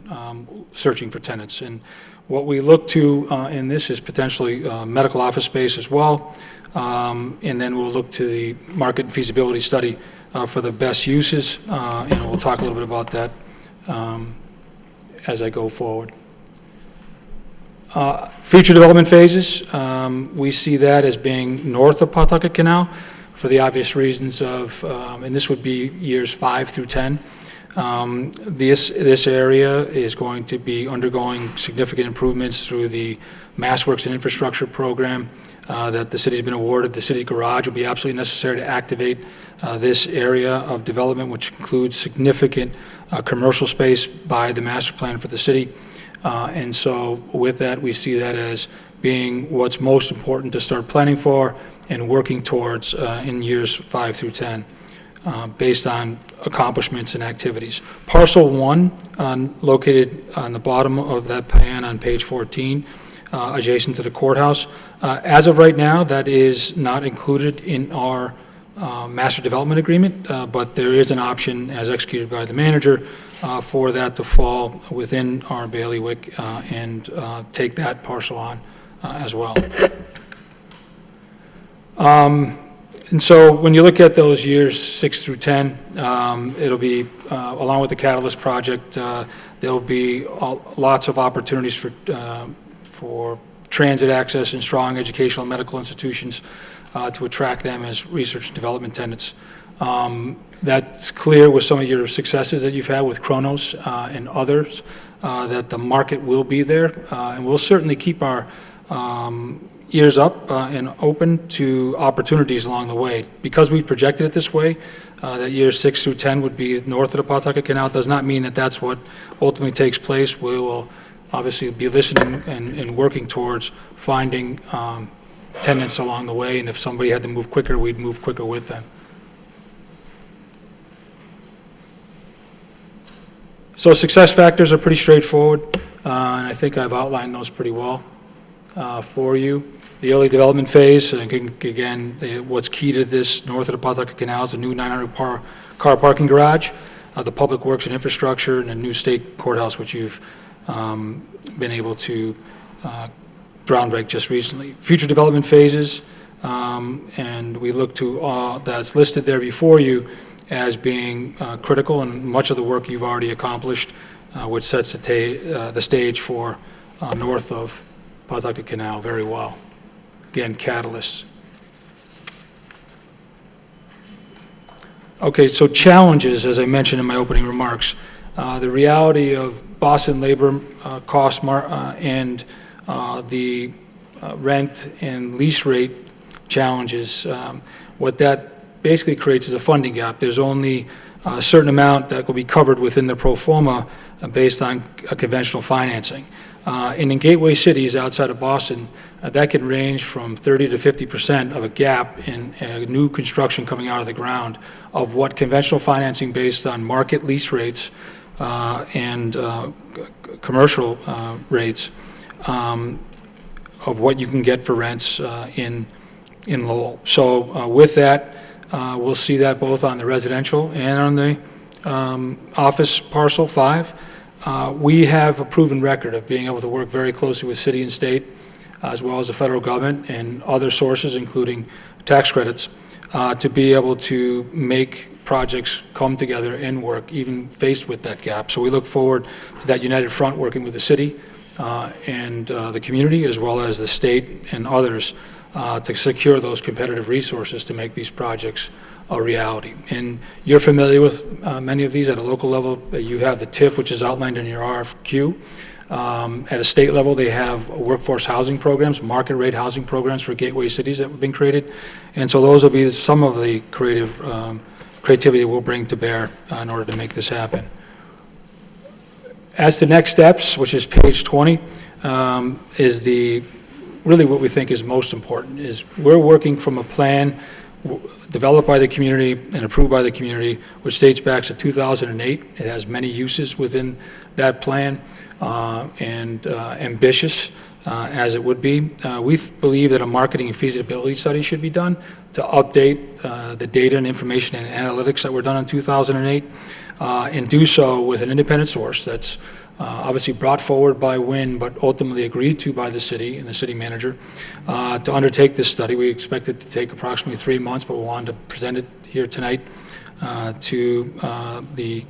searching for tenants. And what we look to in this is potentially medical office space as well, and then we'll look to the market feasibility study for the best uses, and we'll talk a little bit about that as I go forward. Future development phases, we see that as being north of Pawtucket Canal for the obvious reasons of, and this would be years 5 through 10. This area is going to be undergoing significant improvements through the Mass Works and Infrastructure Program that the city's been awarded. The city's garage will be absolutely necessary to activate this area of development, which includes significant commercial space by the master plan for the city. And so with that, we see that as being what's most important to start planning for and working towards in years 5 through 10. Based on accomplishments and activities. Parcel 1, located on the bottom of that plan on page 14, adjacent to the courthouse. As of right now, that is not included in our master development agreement, but there is an option as executed by the manager for that to fall within our bailiwick and take that parcel on as well. And so when you look at those years 6 through 10, it'll be, along with the Catalyst project, there'll be lots of opportunities for transit access and strong educational and medical institutions to attract them as research and development tenants. That's clear with some of your successes that you've had with Kronos and others, that the market will be there. And we'll certainly keep our ears up and open to opportunities along the way. Because we've projected it this way, that years 6 through 10 would be north of the Pawtucket Canal, does not mean that that's what ultimately takes place. We will obviously be listening and working towards finding tenants along the way, and if somebody had to move quicker, we'd move quicker with them. So success factors are pretty straightforward, and I think I've outlined those pretty well for you. The early development phase, again, what's key to this north of the Pawtucket Canal is a new 900-car parking garage, the public works and infrastructure, and a new state courthouse, which you've been able to ground break just recently. Future development phases, and we look to that's listed there before you as being critical, and much of the work you've already accomplished, which sets the stage for north of Pawtucket Canal very well. Again, catalysts. Okay, so challenges, as I mentioned in my opening remarks. The reality of Boston labor cost and the rent and lease rate challenges. What that basically creates is a funding gap. There's only a certain amount that will be covered within the pro forma based on conventional financing. And in gateway cities outside of Boston, that can range from 30 to 50% of a gap in new construction coming out of the ground of what conventional financing based on market lease rates and commercial rates of what you can get for rents in Lowell. So with that, we'll see that both on the residential and on the office parcel 5. We have a proven record of being able to work very closely with city and state, as well as the federal government and other sources, including tax credits, to be able to make projects come together and work, even faced with that gap. So we look forward to that united front working with the city and the community, as well as the state and others, to secure those competitive resources to make these projects a reality. And you're familiar with many of these at a local level. You have the TIF, which is outlined in your RFQ. At a state level, they have workforce housing programs, market rate housing programs for gateway cities that have been created. And so those will be some of the creativity we'll bring to bear in order to make this happen. As to next steps, which is page 20, is really what we think is most important, is we're working from a plan developed by the community and approved by the community, which dates back to 2008. It has many uses within that plan, and ambitious as it would be. We believe that a marketing and feasibility study should be done to update the data and information and analytics that were done in 2008, and do so with an independent source that's obviously brought forward by WIN, but ultimately agreed to by the city and the city manager to undertake this study. We expect it to take approximately 3 months, but we wanted to present it here tonight to the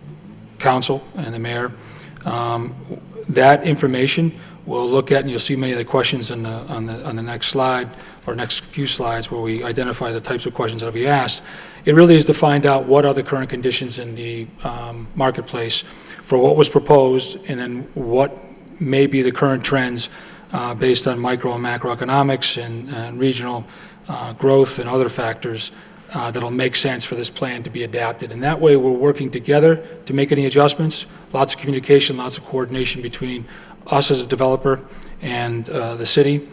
council and the mayor. That information we'll look at, and you'll see many of the questions on the next slide, or next few slides, where we identify the types of questions that will be asked. It really is to find out what are the current conditions in the marketplace for what was proposed, and then what may be the current trends based on micro and macroeconomics and regional growth and other factors that'll make sense for this plan to be adapted. And that way, we're working together to make any adjustments. Lots of communication, lots of coordination between us as a developer and the city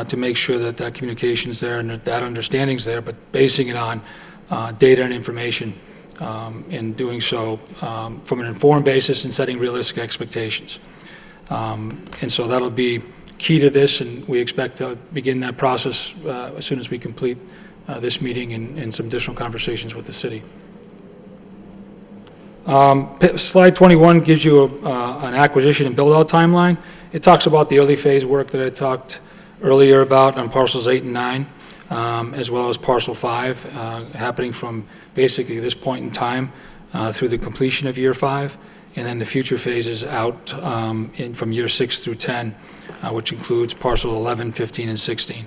to make sure that that communication is there and that understanding is there, but basing it on data and information, and doing so from an informed basis and setting realistic expectations. And so that'll be key to this, and we expect to begin that process as soon as we complete this meeting and some additional conversations with the city. Slide 21 gives you an acquisition and build-out timeline. It talks about the early phase work that I talked earlier about on parcels 8 and 9, as well as parcel 5, happening from basically this point in time through the completion of year 5, and then the future phases out from year 6 through 10, which includes parcel 11, 15, and 16.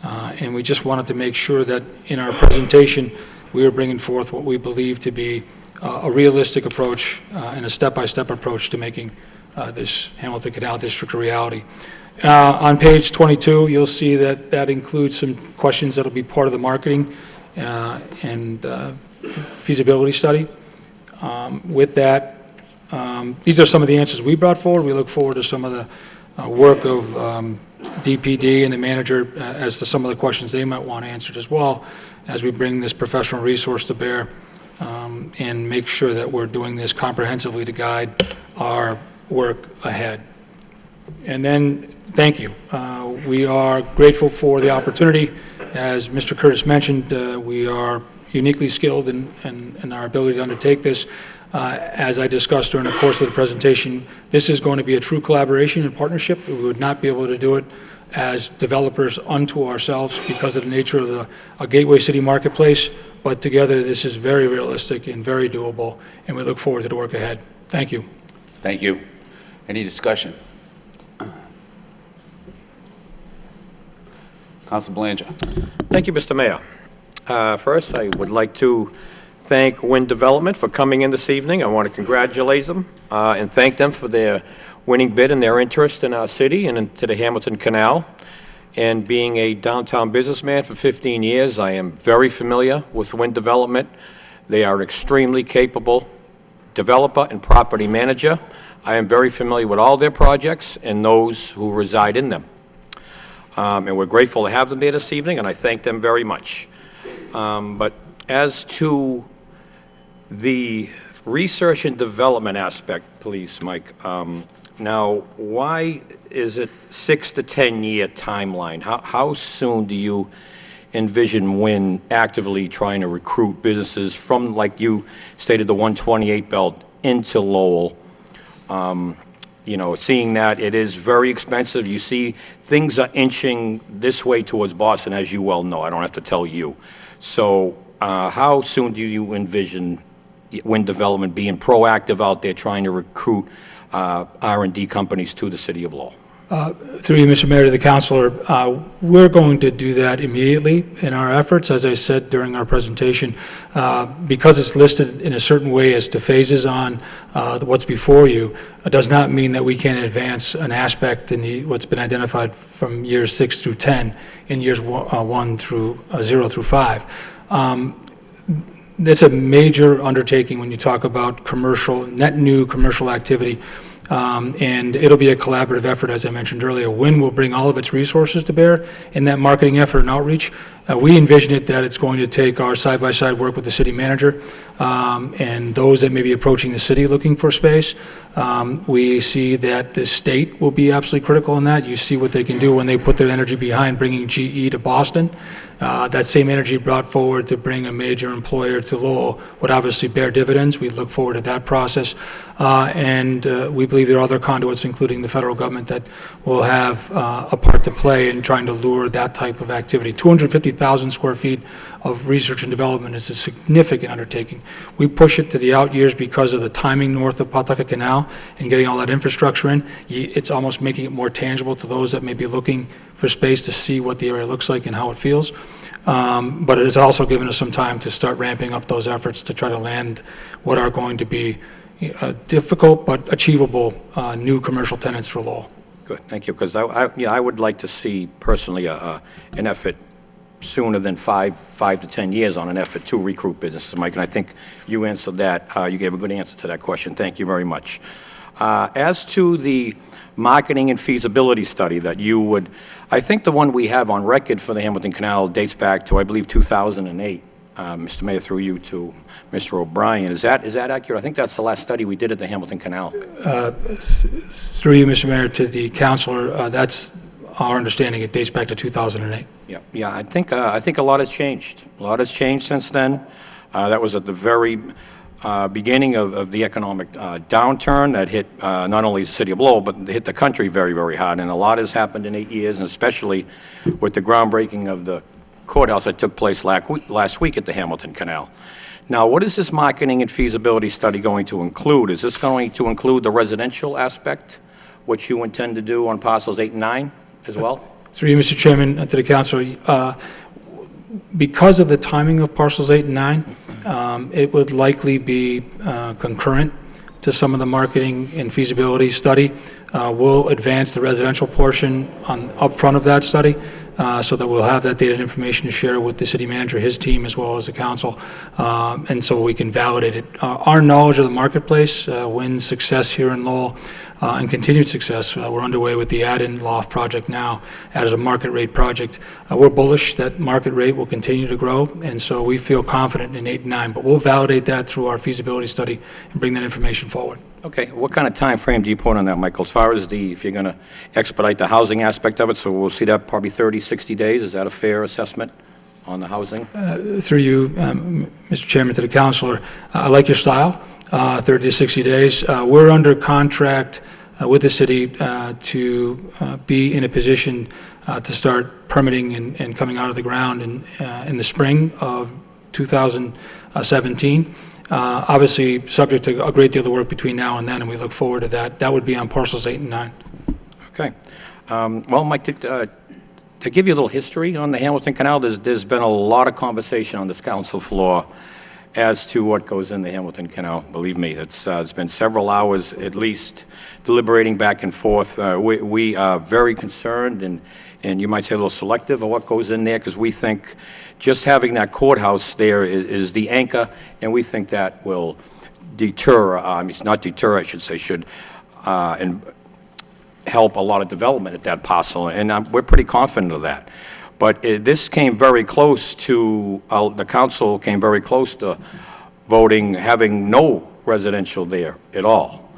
And we just wanted to make sure that in our presentation, we were bringing forth what we believe to be a realistic approach and a step-by-step approach to making this Hamilton Canal District a reality. On page 22, you'll see that that includes some questions that will be part of the marketing and feasibility study. With that, these are some of the answers we brought forward. We look forward to some of the work of DPD and the manager as to some of the questions they might want answered as well, as we bring this professional resource to bear and make sure that we're doing this comprehensively to guide our work ahead. And then, thank you. We are grateful for the opportunity. As Mr. Curtis mentioned, we are uniquely skilled in our ability to undertake this. As I discussed during the course of the presentation, this is going to be a true collaboration and partnership. We would not be able to do it as developers unto ourselves because of the nature of a gateway city marketplace, but together this is very realistic and very doable, and we look forward to the work ahead. Thank you. Thank you. Any discussion? Council Belanger. Thank you, Mr. Mayor. First, I would like to thank Wind Development for coming in this evening. I want to congratulate them and thank them for their winning bid and their interest in our city and into the Hamilton Canal. And being a downtown businessman for 15 years, I am very familiar with Wind Development. They are an extremely capable developer and property manager. I am very familiar with all their projects and those who reside in them. And we're grateful to have them here this evening, and I thank them very much. But as to the research and development aspect, please, Mike, now, why is it 6 to 10 year timeline? How soon do you envision Wynn actively trying to recruit businesses from, like you stated, the 128 belt into Lowell? You know, seeing that it is very expensive, you see things are inching this way towards Boston, as you well know. I don't have to tell you. So how soon do you envision Wynn Development being proactive out there trying to recruit R&D companies to the city of Lowell? Through you, Mr. Mayor, to the councilor, we're going to do that immediately in our efforts. As I said during our presentation, because it's listed in a certain way as to phases on what's before you, it does not mean that we can't advance an aspect in what's been identified from years 6 through 10 in years 0 through 5. That's a major undertaking when you talk about net new commercial activity. And it'll be a collaborative effort, as I mentioned earlier. Wynn will bring all of its resources to bear in that marketing effort and outreach. We envision it that it's going to take our side-by-side work with the city manager and those that may be approaching the city looking for space. We see that the state will be absolutely critical in that. You see what they can do when they put their energy behind bringing GE to Boston. That same energy brought forward to bring a major employer to Lowell would obviously bear dividends. We look forward to that process. And we believe there are other conduits, including the federal government, that will have a part to play in trying to lure that type of activity. 250,000 square feet of research and development is a significant undertaking. We push it to the out years because of the timing north of Pawtucket Canal and getting all that infrastructure in. It's almost making it more tangible to those that may be looking for space to see what the area looks like and how it feels. But it has also given us some time to start ramping up those efforts to try to land what are going to be difficult but achievable new commercial tenants for Lowell. Good, thank you. Because I would like to see personally an effort sooner than 5 to 10 years on an effort to recruit businesses, Mike. And I think you answered that. You gave a good answer to that question. Thank you very much. As to the marketing and feasibility study that you would, I think the one we have on record for the Hamilton Canal dates back to, I believe, 2008. Mr. Mayor, through you to Mr. O'Brien. Is that accurate? I think that's the last study we did at the Hamilton Canal. Through you, Mr. Mayor, to the councilor, that's our understanding. It dates back to 2008. Yeah. I think a lot has changed. A lot has changed since then. That was at the very beginning of the economic downturn that hit not only the city of Lowell, but hit the country very, very hard. And a lot has happened in 8 years, and especially with the groundbreaking of the courthouse that took place last week at the Hamilton Canal. Now, what is this marketing and feasibility study going to include? Is this going to include the residential aspect, which you intend to do on parcels 8 and 9 as well? Through you, Mr. Chairman, to the councilor, because of the timing of parcels 8 and 9, it would likely be concurrent to some of the marketing and feasibility study. We'll advance the residential portion up front of that study so that we'll have that data and information to share with the city manager, his team, as well as the council, and so we can validate it. Our knowledge of the marketplace, Wynn's success here in Lowell, and continued success. We're underway with the add-in loft project now as a market rate project. We're bullish that market rate will continue to grow, and so we feel confident in 8 and 9, but we'll validate that through our feasibility study and bring that information forward. Okay, what kind of time frame do you put on that, Michael, as far as if you're going to expedite the housing aspect of it? So we'll see that probably 30, 60 days. Is that a fair assessment on the housing? Through you, Mr. Chairman, to the councilor, I like your style, 30 to 60 days. We're under contract with the city to be in a position to start permitting and coming out of the ground in the spring of 2017. Obviously, subject to a great deal of work between now and then, and we look forward to that. That would be on parcels 8 and 9. Okay. Well, Mike, to give you a little history on the Hamilton Canal, there's been a lot of conversation on this council floor as to what goes in the Hamilton Canal. Believe me, it's been several hours at least deliberating back and forth. We are very concerned and you might say a little selective of what goes in there, because we think just having that courthouse there is the anchor, and we think that will deter, not deter, I should say, should and help a lot of development at that parcel, and we're pretty confident of that. But this came very close to, the council came very close to voting, having no residential there at all.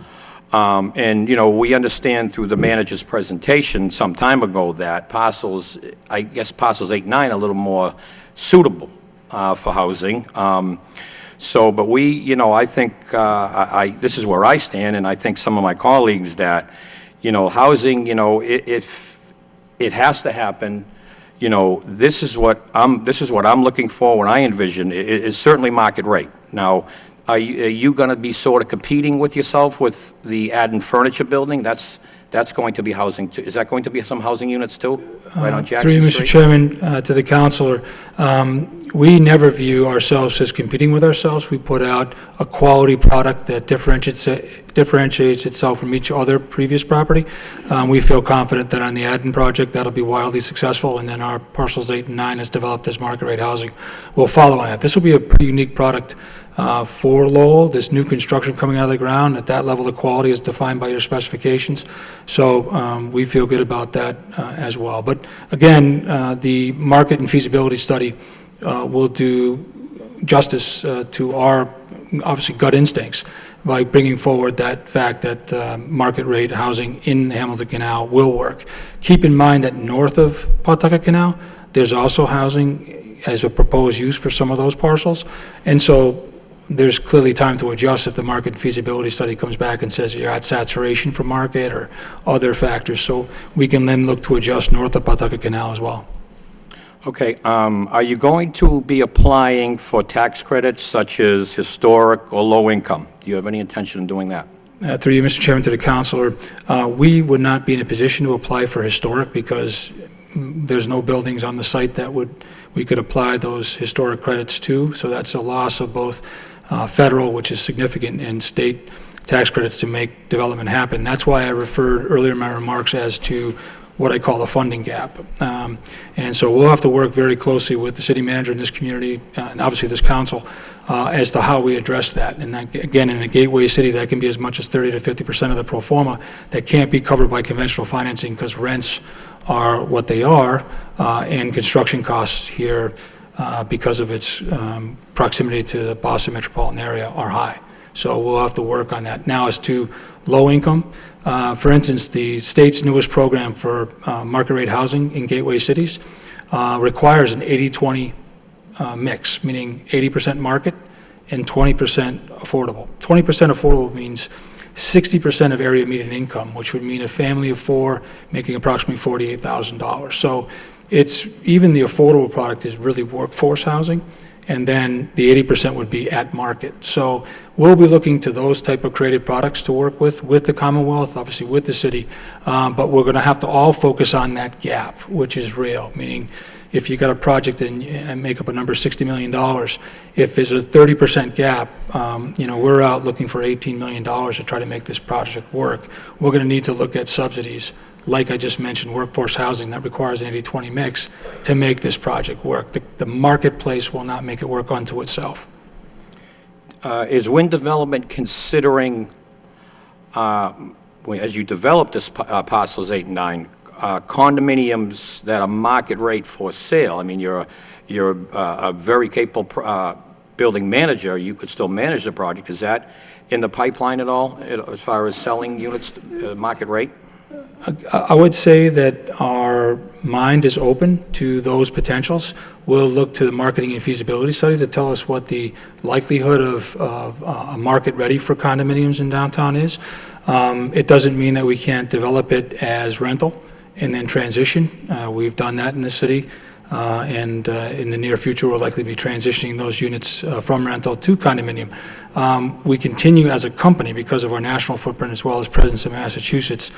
And, you know, we understand through the manager's presentation some time ago that parcels, I guess parcels 8 and 9 are a little more suitable for housing. So, but we, you know, I think, this is where I stand, and I think some of my colleagues that, you know, housing, you know, if it has to happen, you know, this is what I'm looking for when I envision, is certainly market rate. Now, are you going to be sort of competing with yourself with the add-in furniture building? That's going to be housing too. Is that going to be some housing units too, right on Jackson Through you, Street? Mr. Chairman, to the councilor, we never view ourselves as competing with ourselves. We put out a quality product that differentiates itself from each other previous property. We feel confident that on the Adden project, that'll be wildly successful, and then our parcels 8 and 9 is developed as market rate housing. We'll follow on that. This will be a pretty unique product for Lowell. This new construction coming out of the ground at that level of quality is defined by your specifications. So we feel good about that as well. But again, the market and feasibility study will do justice to our, obviously, gut instincts by bringing forward that fact that market rate housing in the Hamilton Canal will work. Keep in mind that north of Pawtucket Canal, there's also housing as a proposed use for some of those parcels. And so there's clearly time to adjust if the market feasibility study comes back and says you're at saturation for market or other factors. So we can then look to adjust north of Pawtucket Canal as well. Okay, are you going to be applying for tax credits such as historic or low income? Do you have any intention of doing that? Through you, Mr. Chairman, to the councilor, we would not be in a position to apply for historic because there's no buildings on the site that we could apply those historic credits to. So that's a loss of both federal, which is significant, and state tax credits to make development happen. That's why I referred earlier in my remarks as to what I call a funding gap. And so we'll have to work very closely with the city manager in this community, and obviously this council, as to how we address that. And again, in a gateway city, that can be as much as 30 to 50% of the pro forma that can't be covered by conventional financing because rents are what they are, and construction costs here, because of its proximity to the Boston metropolitan area, are high. So we'll have to work on that. Now, as to low income, for instance, the state's newest program for market rate housing in gateway cities requires an 80-20 mix, meaning 80% market and 20% affordable. 20% affordable means 60% of area median income, which would mean a family of 4 making approximately $48,000. So it's, even the affordable product is really workforce housing, and then the 80% would be at market. So we'll be looking to those type of creative products to work with the Commonwealth, obviously with the city, but we're going to have to all focus on that gap, which is real, meaning if you got a project and make up a number $60 million, if there's a 30% gap, you know, we're out looking for $18 million to try to make this project work. We're going to need to look at subsidies, like I just mentioned, workforce housing that requires an 80-20 mix to make this project work. The marketplace will not make it work unto itself. Is wind development considering, as you develop this parcels 8 and 9, condominiums that are market rate for sale? I mean, you're a very capable building manager. You could still manage the project. Is that in the pipeline at all, as far as selling units market rate? I would say that our mind is open to those potentials. We'll look to the marketing and feasibility study to tell us what the likelihood of a market ready for condominiums in downtown is. It doesn't mean that we can't develop it as rental and then transition. We've done that in the city, and in the near future we'll likely be transitioning those units from rental to condominium. We continue as a company, because of our national footprint as well as presence in Massachusetts,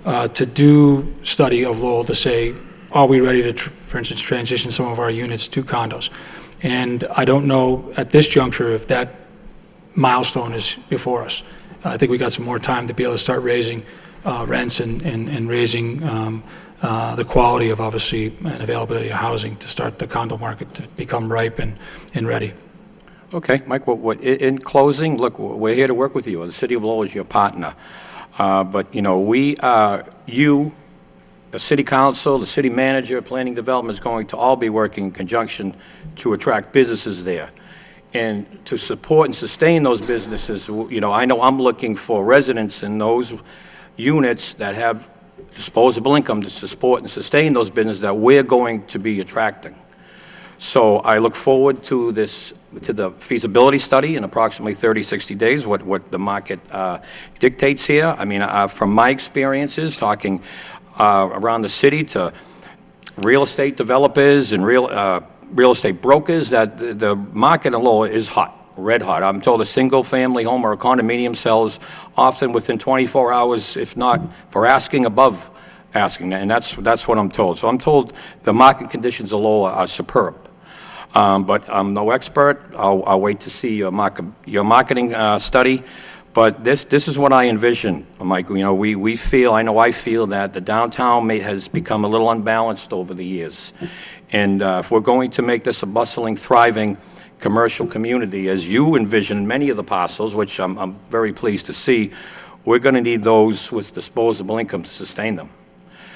to do study of Lowell to say, are we ready to, for instance, transition some of our units to condos? And I don't know at this juncture if that milestone is before us. I think we got some more time to be able to start raising rents and raising the quality of, obviously, and availability of housing to start the condo market to become ripe and ready. Okay, Mike, in closing, look, we're here to work with you. The City of Lowell is your partner. But, you know, you, the City Council, the City Manager, Planning Development is going to all be working in conjunction to attract businesses there. And to support and sustain those businesses, I know I'm looking for residents in those units that have disposable income to support and sustain those businesses that we're going to be attracting. So I look forward to the feasibility study in approximately 30, 60 days, what the market dictates here. I mean, from my experiences, talking around the city to real estate developers and real estate brokers, that the market in Lowell is hot, red hot. I'm told a single-family home or a condominium sells often within 24 hours, if not for asking, above asking, and that's what I'm told. So I'm told the market conditions in Lowell are superb. But I'm no expert. I'll wait to see your marketing study. But this is what I envision, Michael. I feel that the downtown has become a little unbalanced over the years. And if we're going to make this a bustling, thriving commercial community, as you envision many of the parcels, which I'm very pleased to see, we're going to need those with disposable income to sustain them.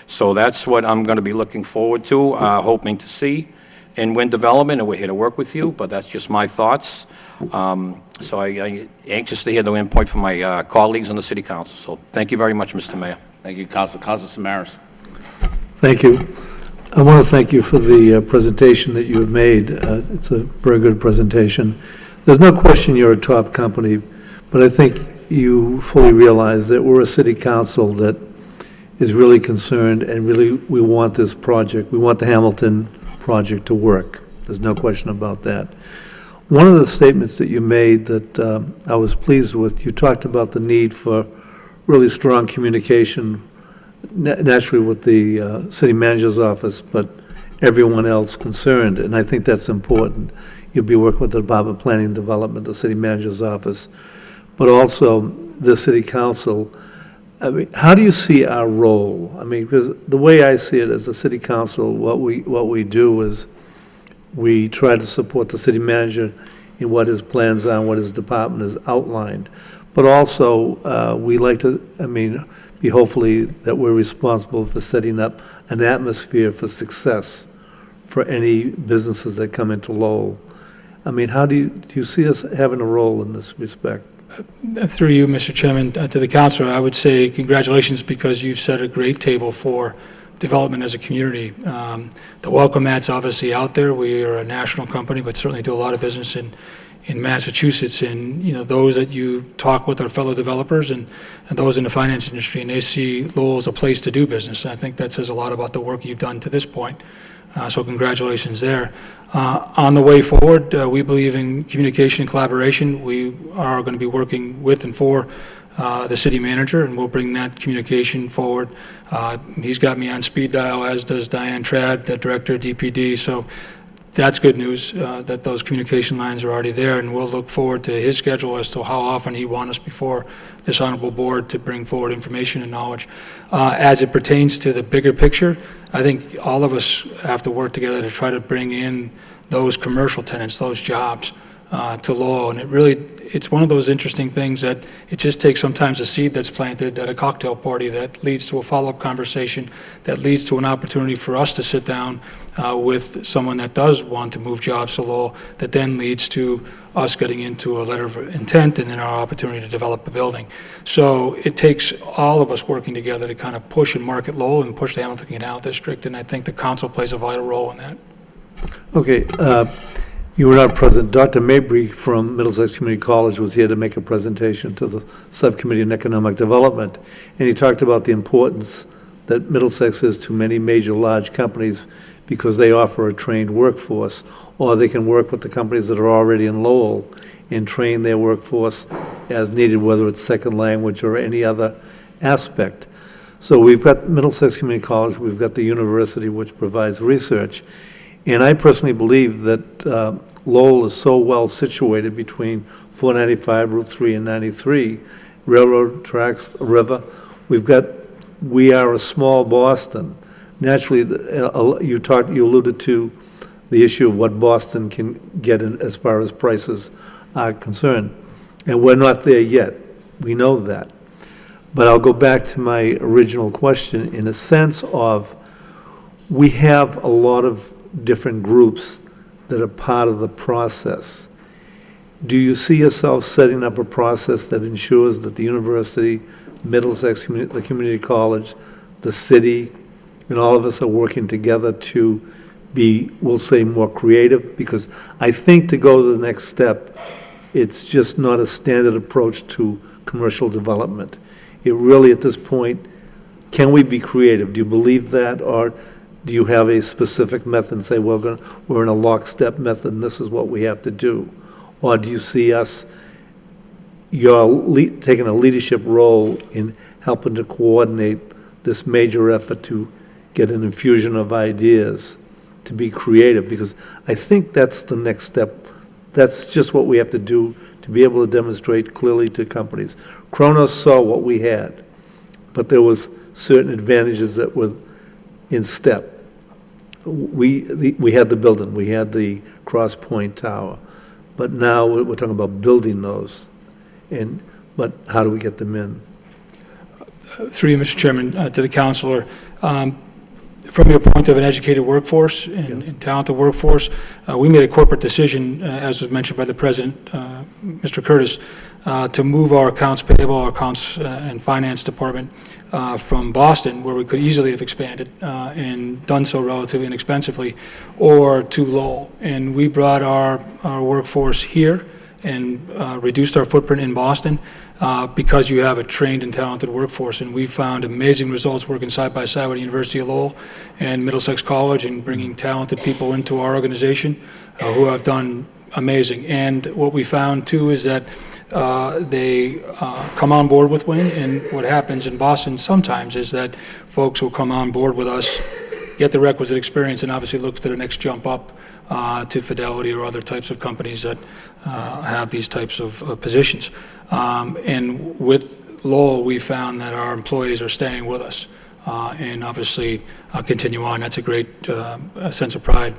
So that's what I'm going to be looking forward to, hoping to see in Wind Development, and we're here to work with you, but that's just my thoughts. So I'm anxious to hear the input from my colleagues on the City Council. So thank you very much, Mr. Mayor. Thank you, Councilor Samaras. Thank you. I want to thank you for the presentation that you have made. It's a very good presentation. There's no question you're a top company, but I think you fully realize that we're a city council that is really concerned, and really we want this project. We want the Hamilton project to work. There's no question about that. One of the statements that you made that I was pleased with, you talked about the need for really strong communication, naturally with the city manager's office, but everyone else concerned, and I think that's important. You'll be working with the Department of Planning and Development, the city manager's office, but also the city council. I mean, how do you see our role? I mean, because the way I see it as a city council, what we do is we try to support the city manager in what his plans are and what his department has outlined. But also, we like to, be hopefully that we're responsible for setting up an atmosphere for success for any businesses that come into Lowell. I mean, how do you see us having a role in this respect? Through you, Mr. Chairman, to the councilor, I would say congratulations, because you've set a great table for development as a community. The welcome mat's obviously out there. We are a national company, but certainly do a lot of business in Massachusetts. And those that you talk with are fellow developers and those in the finance industry, and they see Lowell as a place to do business. And I think that says a lot about the work you've done to this point. So congratulations there. On the way forward, we believe in communication and collaboration. We are going to be working with and for the city manager, and we'll bring that communication forward. He's got me on speed dial, as does Diane Trad, the director of DPD. So that's good news that those communication lines are already there, and we'll look forward to his schedule as to how often he wants us before this honorable board to bring forward information and knowledge. As it pertains to the bigger picture, I think all of us have to work together to try to bring in those commercial tenants, those jobs to Lowell. And it's one of those interesting things that it just takes sometimes a seed that's planted at a cocktail party that leads to a follow-up conversation, that leads to an opportunity for us to sit down with someone that does want to move jobs to Lowell, that then leads to us getting into a letter of intent and then our opportunity to develop a building. So it takes all of us working together to kind of push and market Lowell and push the Hamilton Canal District, and I think the council plays a vital role in that. Okay. You were not present. Dr. Mabry from Middlesex Community College was here to make a presentation to the Subcommittee on Economic Development, and he talked about the importance that Middlesex is to many major large companies because they offer a trained workforce, or they can work with the companies that are already in Lowell and train their workforce as needed, whether it's second language or any other aspect. So we've got Middlesex Community College, we've got the university, which provides research. And I personally believe that Lowell is so well situated between 495, Route 3, and 93, railroad tracks, a river. We are a small Boston. Naturally, you alluded to the issue of what Boston can get in as far as prices are concerned. And we're not there yet. We know that. But I'll go back to my original question in a sense of we have a lot of different groups that are part of the process. do you see yourself setting up a process that ensures that the university, Middlesex, the community college, the city, and all of us are working together to be, we'll say, more creative? Because I think to go to the next step, it's just not a standard approach to commercial development. It really, at this point, can we be creative? Do you believe that? Or do you have a specific method and say, well, we're in a lockstep method and this is what we have to do? Or do you see us, taking a leadership role in helping to coordinate this major effort to get an infusion of ideas, to be creative? Because I think that's the next step. That's just what we have to do to be able to demonstrate clearly to companies. Kronos saw what we had, but there was certain advantages that were in step. We had the building, we had the Cross Point Tower, but now we're talking about building those. But how do we get them in? Through you, Mr. Chairman, to the councilor, from your point of an educated workforce and talented workforce, we made a corporate decision, as was mentioned by the president, Mr. Curtis, to move our accounts payable, our accounts and finance department from Boston, where we could easily have expanded and done so relatively inexpensively, or to Lowell. And we brought our workforce here and reduced our footprint in Boston because you have a trained and talented workforce. And we found amazing results working side by side with the University of Lowell and Middlesex College and bringing talented people into our organization who have done amazing. And what we found too is that they come on board with Wing, and what happens in Boston sometimes is that folks will come on board with us, get the requisite experience, and obviously look to the next jump up to Fidelity or other types of companies that have these types of positions. And with Lowell, we found that our employees are staying with us and obviously continue on. That's a great sense of pride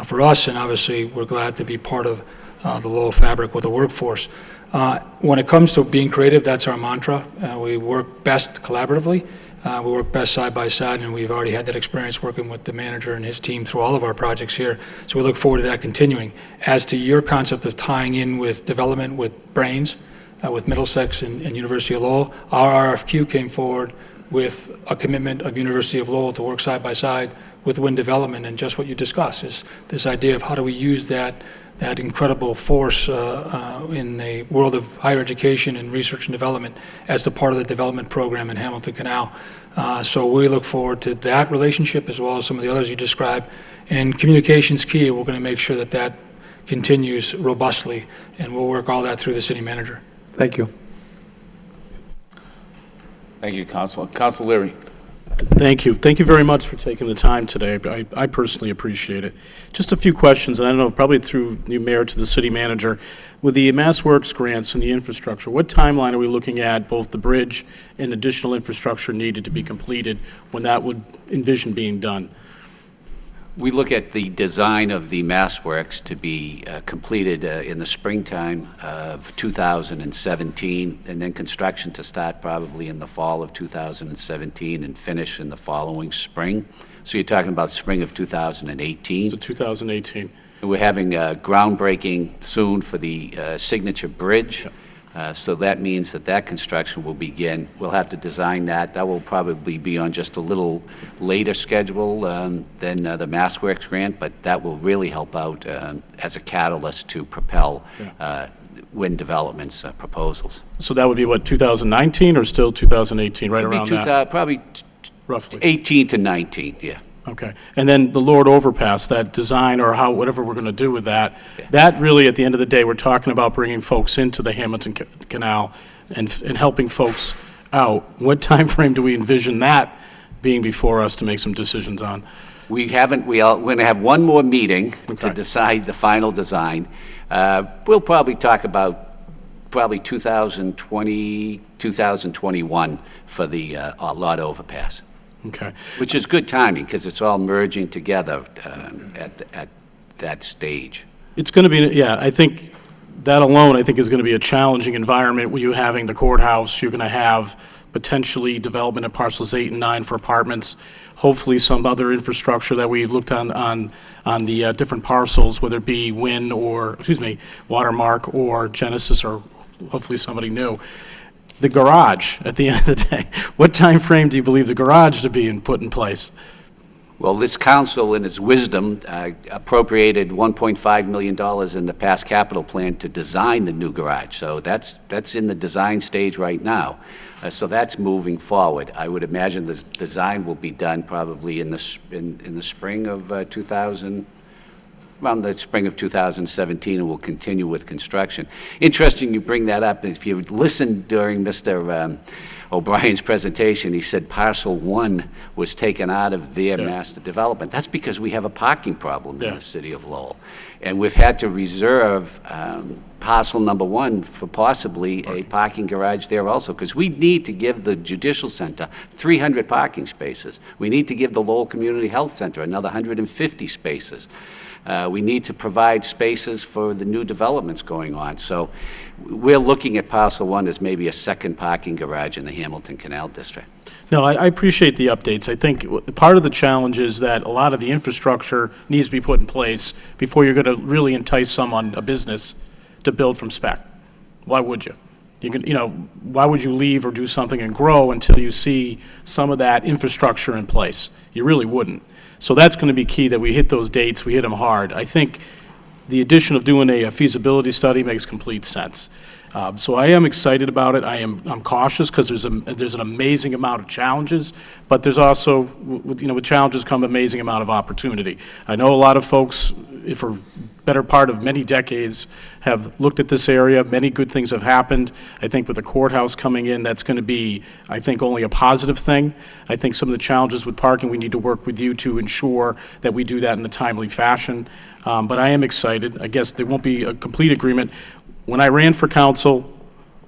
for us, and obviously we're glad to be part of the Lowell fabric with the workforce. When it comes to being creative, that's our mantra. We work best collaboratively. We work best side by side, and we've already had that experience working with the manager and his team through all of our projects here. So we look forward to that continuing. As to your concept of tying in with development with brains, with Middlesex and University of Lowell, our RFQ came forward with a commitment of University of Lowell to work side by side with wind development, and just what you discussed is this idea of how do we use that incredible force in the world of higher education and research and development as the part of the development program in Hamilton Canal. So we look forward to that relationship as well as some of the others you described. And communication's key. We're going to make sure that that continues robustly, and we'll work all that through the city manager. Thank you. Thank you, Councilor. Councilor Leary. Thank you. Thank you very much for taking the time today. I personally appreciate it. Just a few questions, and I don't know, probably through you, Mayor, to the city manager. With the Mass Works grants and the infrastructure, what timeline are we looking at, both the bridge and additional infrastructure needed to be completed, when that would envision being done? We look at the design of the MassWorks to be completed in the springtime of 2017, and then construction to start probably in the fall of 2017 and finish in the following spring. So you're talking about spring of 2018. So 2018. And we're having groundbreaking soon for the Signature Bridge. So that means that construction will begin. We'll have to design that. That will probably be on just a little later schedule than the MassWorks grant, but that will really help out as a catalyst to propel wind development's proposals. So that would be, what, 2019 or still 2018, right around that? Probably roughly 18 to 19, yeah. Okay. And then the Lord Overpass, that design or whatever we're going to do with that, that really, at the end of the day, we're talking about bringing folks into the Hamilton Canal and helping folks out. What time frame do we envision that being before us to make some decisions on? We're going to have one more meeting to decide the final design. We'll probably talk about 2020, 2021 for the Lord Overpass. Okay. Which is good timing because it's all merging together at that stage. It's going to be, I think that alone, I think, is going to be a challenging environment where you're having the courthouse, you're going to have potentially development of parcels 8 and 9 for apartments, hopefully some other infrastructure that we looked on the different parcels, whether it be Wynn or, Watermark or Genesis, or hopefully somebody new. The garage, at the end of the day, what time frame do you believe the garage to be put in place? Well, this council, in its wisdom, appropriated $1.5 million in the past capital plan to design the new garage. So that's in the design stage right now. So that's moving forward. I would imagine this design will be done probably in the spring of around the spring of 2017, and will continue with construction. Interesting you bring that up. If you listened during Mr. O'Brien's presentation, he said parcel 1 was taken out of their master development. That's because we have a parking problem in the city of Lowell. And we've had to reserve parcel number 1 for possibly a parking garage there also, because we need to give the Judicial Center 300 parking spaces. We need to give the Lowell Community Health Center another 150 spaces. We need to provide spaces for the new developments going on. So we're looking at parcel 1 as maybe a second parking garage in the Hamilton Canal District. No, I appreciate the updates. I think part of the challenge is that a lot of the infrastructure needs to be put in place before you're going to really entice someone, a business, to build from spec. Why would you? Why would you leave or do something and grow until you see some of that infrastructure in place? You really wouldn't. So that's going to be key, that we hit those dates, we hit them hard. I think the addition of doing a feasibility study makes complete sense. So I am excited about it. I'm cautious because there's an amazing amount of challenges, but there's also, with challenges come amazing amount of opportunity. I know a lot of folks, for better part of many decades, have looked at this area. Many good things have happened. I think with the courthouse coming in, that's going to be, I think, only a positive thing. I think some of the challenges with parking, we need to work with you to ensure that we do that in a timely fashion. But I am excited. I guess there won't be a complete agreement. When I ran for council,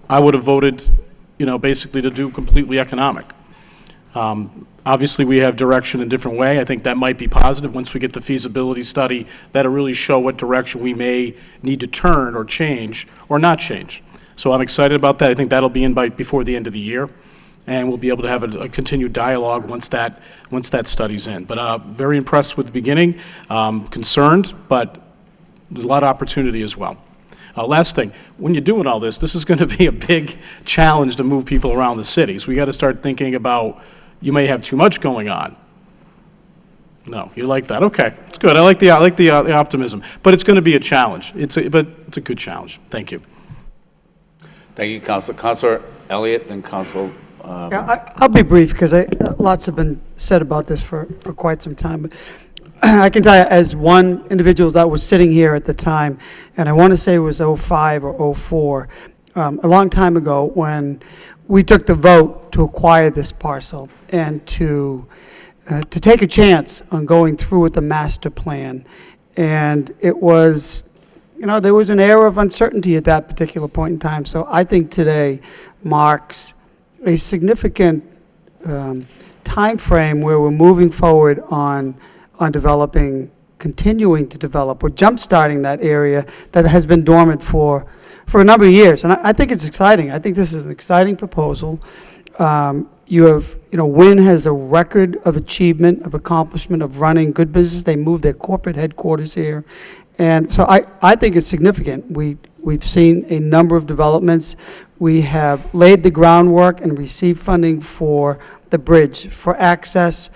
I would have voted, basically to do completely economic. Obviously, we have direction in a different way. I think that might be positive once we get the feasibility study. That'll really show what direction we may need to turn or change or not change. So I'm excited about that. I think that'll be in before the end of the year, and we'll be able to have a continued dialogue once that study's in. But very impressed with the beginning, concerned, but there's a lot of opportunity as well. Last thing, when you're doing all this, this is going to be a big challenge to move people around the city. So we got to start thinking about, you may have too much going on. No, you like that? Okay, it's good. I like the optimism, but it's going to be a challenge. But it's a good challenge. Thank you. Thank you, Councilor. Councilor Elliott, then Councilor. I'll be brief because lots have been said about this for quite some time. But I can tell you, as one individual that was sitting here at the time, and I want to say it was 05 or 04, a long time ago, when we took the vote to acquire this parcel and to take a chance on going through with the master plan. And it was, there was an air of uncertainty at that particular point in time. So I think today marks a significant time frame where we're moving forward on developing, continuing to develop. We're jump-starting that area that has been dormant for a number of years. And I think it's exciting. I think this is an exciting proposal. Wynn has a record of achievement, of accomplishment, of running good business. They moved their corporate headquarters here. And so I think it's significant. We've seen a number of developments. We have laid the groundwork and received funding for the bridge, for access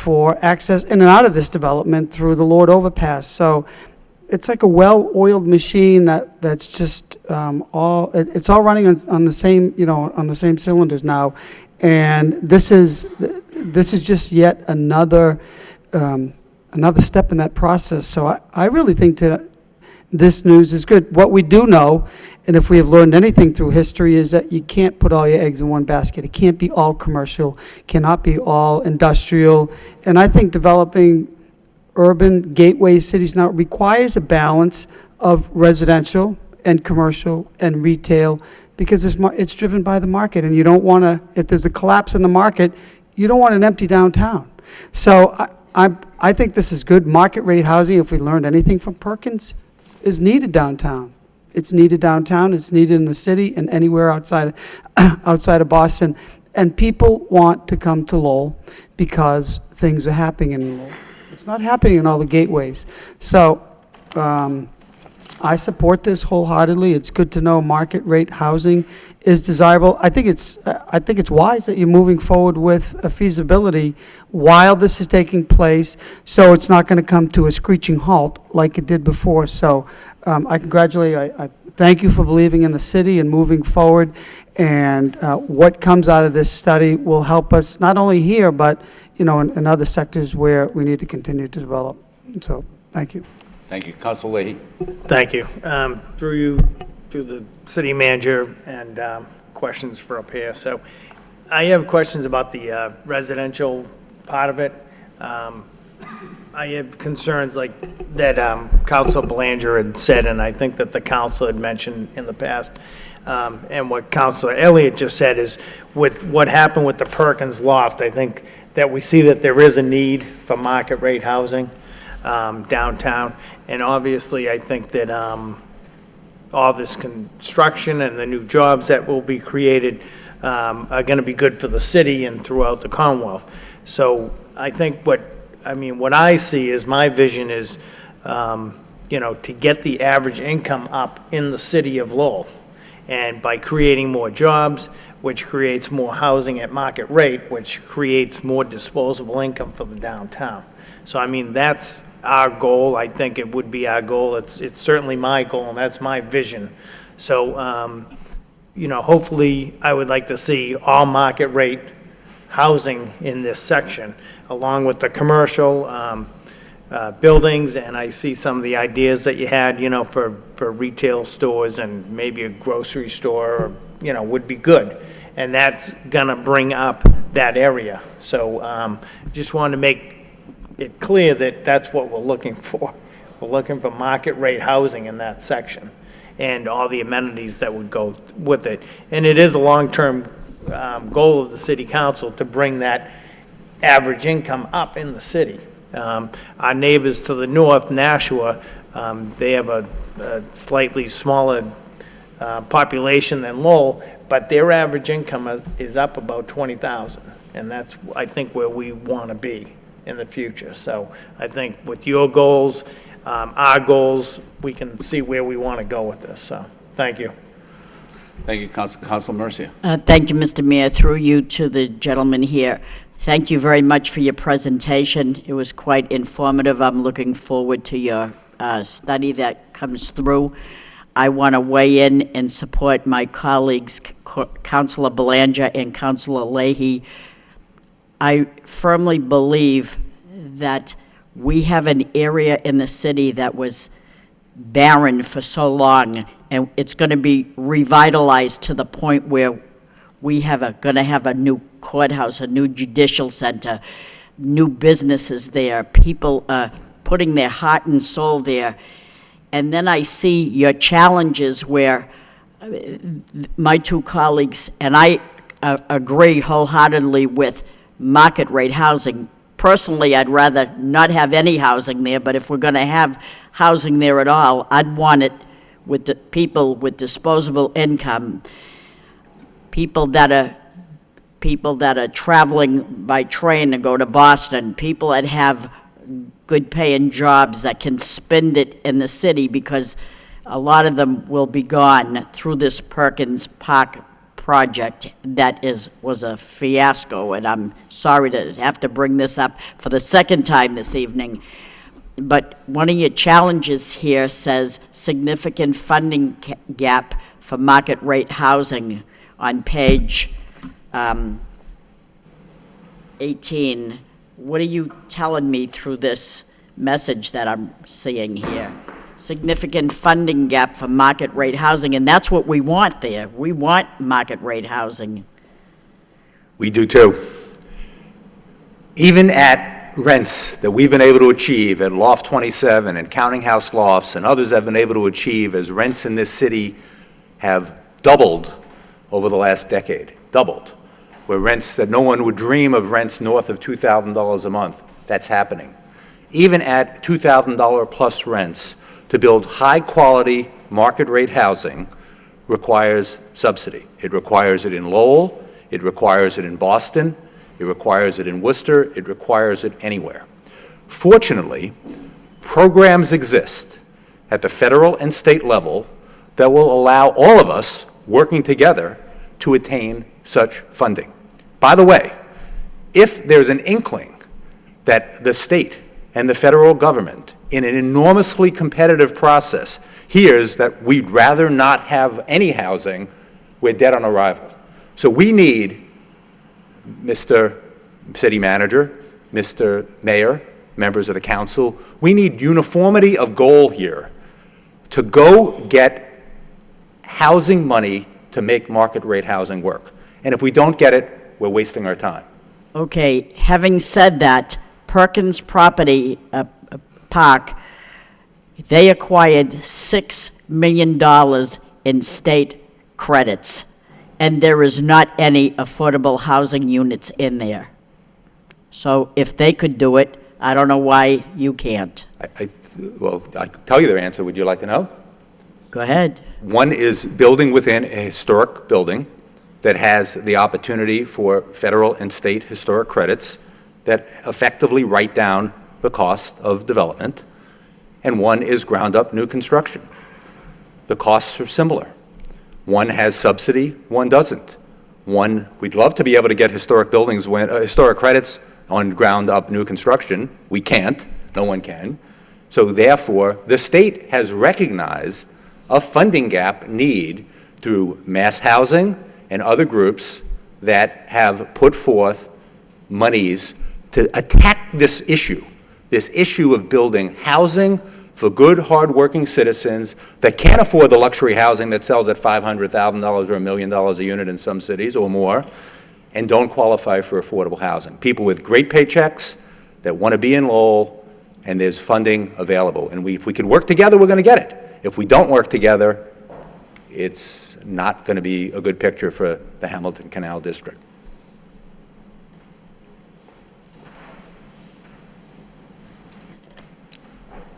in and out of this development through the Lord Overpass. So it's like a well-oiled machine that's just it's all running on the same cylinders now. And this is just yet another step in that process. So I really think that this news is good. What we do know, and if we have learned anything through history, is that you can't put all your eggs in one basket. It can't be all commercial, cannot be all industrial. And I think developing urban gateway cities now requires a balance of residential and commercial and retail, because it's driven by the market, and you don't want to, if there's a collapse in the market, you don't want an empty downtown. So I think this is good. Market rate housing, if we learned anything from Perkins, is needed downtown. It's needed downtown, it's needed in the city and anywhere outside of Boston. And people want to come to Lowell because things are happening in Lowell. It's not happening in all the gateways. So I support this wholeheartedly. It's good to know market rate housing is desirable. I think it's wise that you're moving forward with a feasibility while this is taking place, so it's not going to come to a screeching halt like it did before. So I congratulate you. I thank you for believing in the city and moving forward. And what comes out of this study will help us not only here, but in other sectors where we need to continue to develop. So thank you. Thank you. Council Leahy. Thank you. Through the city manager and questions for up here. So I have questions about the residential part of it. I have concerns like that Council Belanger had said, and I think that the council had mentioned in the past. And what Councilor Elliott just said is with what happened with the Perkins Loft, I think that we see that there is a need for market rate housing downtown. And obviously, I think that all this construction and the new jobs that will be created are going to be good for the city and throughout the Commonwealth. So I think what I see is my vision is, to get the average income up in the city of Lowell. And by creating more jobs, which creates more housing at market rate, which creates more disposable income for the downtown. So, that's our goal. I think it would be our goal. It's certainly my goal, and that's my vision. So, hopefully, I would like to see all market rate housing in this section, along with the commercial buildings, and I see some of the ideas that you had, for retail stores and maybe a grocery store, would be good. And that's gonna bring up that area. So just wanted to make it clear that that's what we're looking for. We're looking for market rate housing in that section and all the amenities that would go with it. And it is a long-term goal of the city council to bring that average income up in the city. Our neighbors to the north, Nashua, they have a slightly smaller population than Lowell, but their average income is up about $20,000, and that's, I think, where we want to be in the future. So I think with your goals, our goals, we can see where we want to go with this. So thank you. Thank you, Council Mercia. Thank you, Mr. Mayor. Through you to the gentleman here. Thank you very much for your presentation. It was quite informative. I'm looking forward to your study that comes through. I want to weigh in and support my colleagues, Councilor Belanger and Councilor Leahy. I firmly believe that we have an area in the city that was barren for so long, and it's going to be revitalized to the point where we going to have a new courthouse, a new judicial center, new businesses there, people putting their heart and soul there. And then I see your challenges where my two colleagues, and I agree wholeheartedly with market rate housing. Personally, I'd rather not have any housing there, but if we're going to have housing there at all, I'd want it with the people with disposable income, people that are traveling by train to go to Boston, people that have good paying jobs that can spend it in the city, because a lot of them will be gone through this Perkins Park project that was a fiasco, and I'm sorry to have to bring this up for the second time this evening. But one of your challenges here says significant funding gap for market rate housing on page 18. What are you telling me through this message that I'm seeing here? Significant funding gap for market rate housing, and that's what we want there. We want market rate housing. We do too. Even at rents that we've been able to achieve at Loft 27 and Counting House Lofts and others have been able to achieve, as rents in this city have doubled over the last decade, doubled. Where rents that no one would dream of, rents north of $2,000 a month, that's happening. Even at $2,000 plus rents, to build high-quality market rate housing requires subsidy. It requires it in Lowell, It requires it in Boston. It requires it in Worcester. It requires it anywhere. Fortunately, programs exist at the federal and state level that will allow all of us working together to attain such funding. By the way, if there's an inkling that the state and the federal government, in an enormously competitive process, hears that we'd rather not have any housing, we're dead on arrival. So we need, Mr. City Manager, Mr. Mayor, members of the council, we need uniformity of goal here to go get housing money to make market rate housing work. And if we don't get it, we're wasting our time. Okay, having said that, Perkins Property Park, they acquired $6 million in state credits, and there is not any affordable housing units in there. So if they could do it, I don't know why you can't. Well, I can tell you their answer. Would you like to know? Go ahead. One is building within a historic building that has the opportunity for federal and state historic credits that effectively write down the cost of development. And one is ground-up new construction. The costs are similar. One has subsidy, one doesn't. One, we'd love to be able to get historic buildings, historic credits on ground-up new construction. We can't. No one can. So therefore, the state has recognized a funding gap need through mass housing and other groups that have put forth monies to attack this issue of building housing for good, hard-working citizens that can't afford the luxury housing that sells at $500,000 or $1 million a unit in some cities or more, and don't qualify for affordable housing. People with great paychecks that want to be in Lowell, and there's funding available. And if we could work together, we're going to get it. If we don't work together, it's not going to be a good picture for the Hamilton Canal District.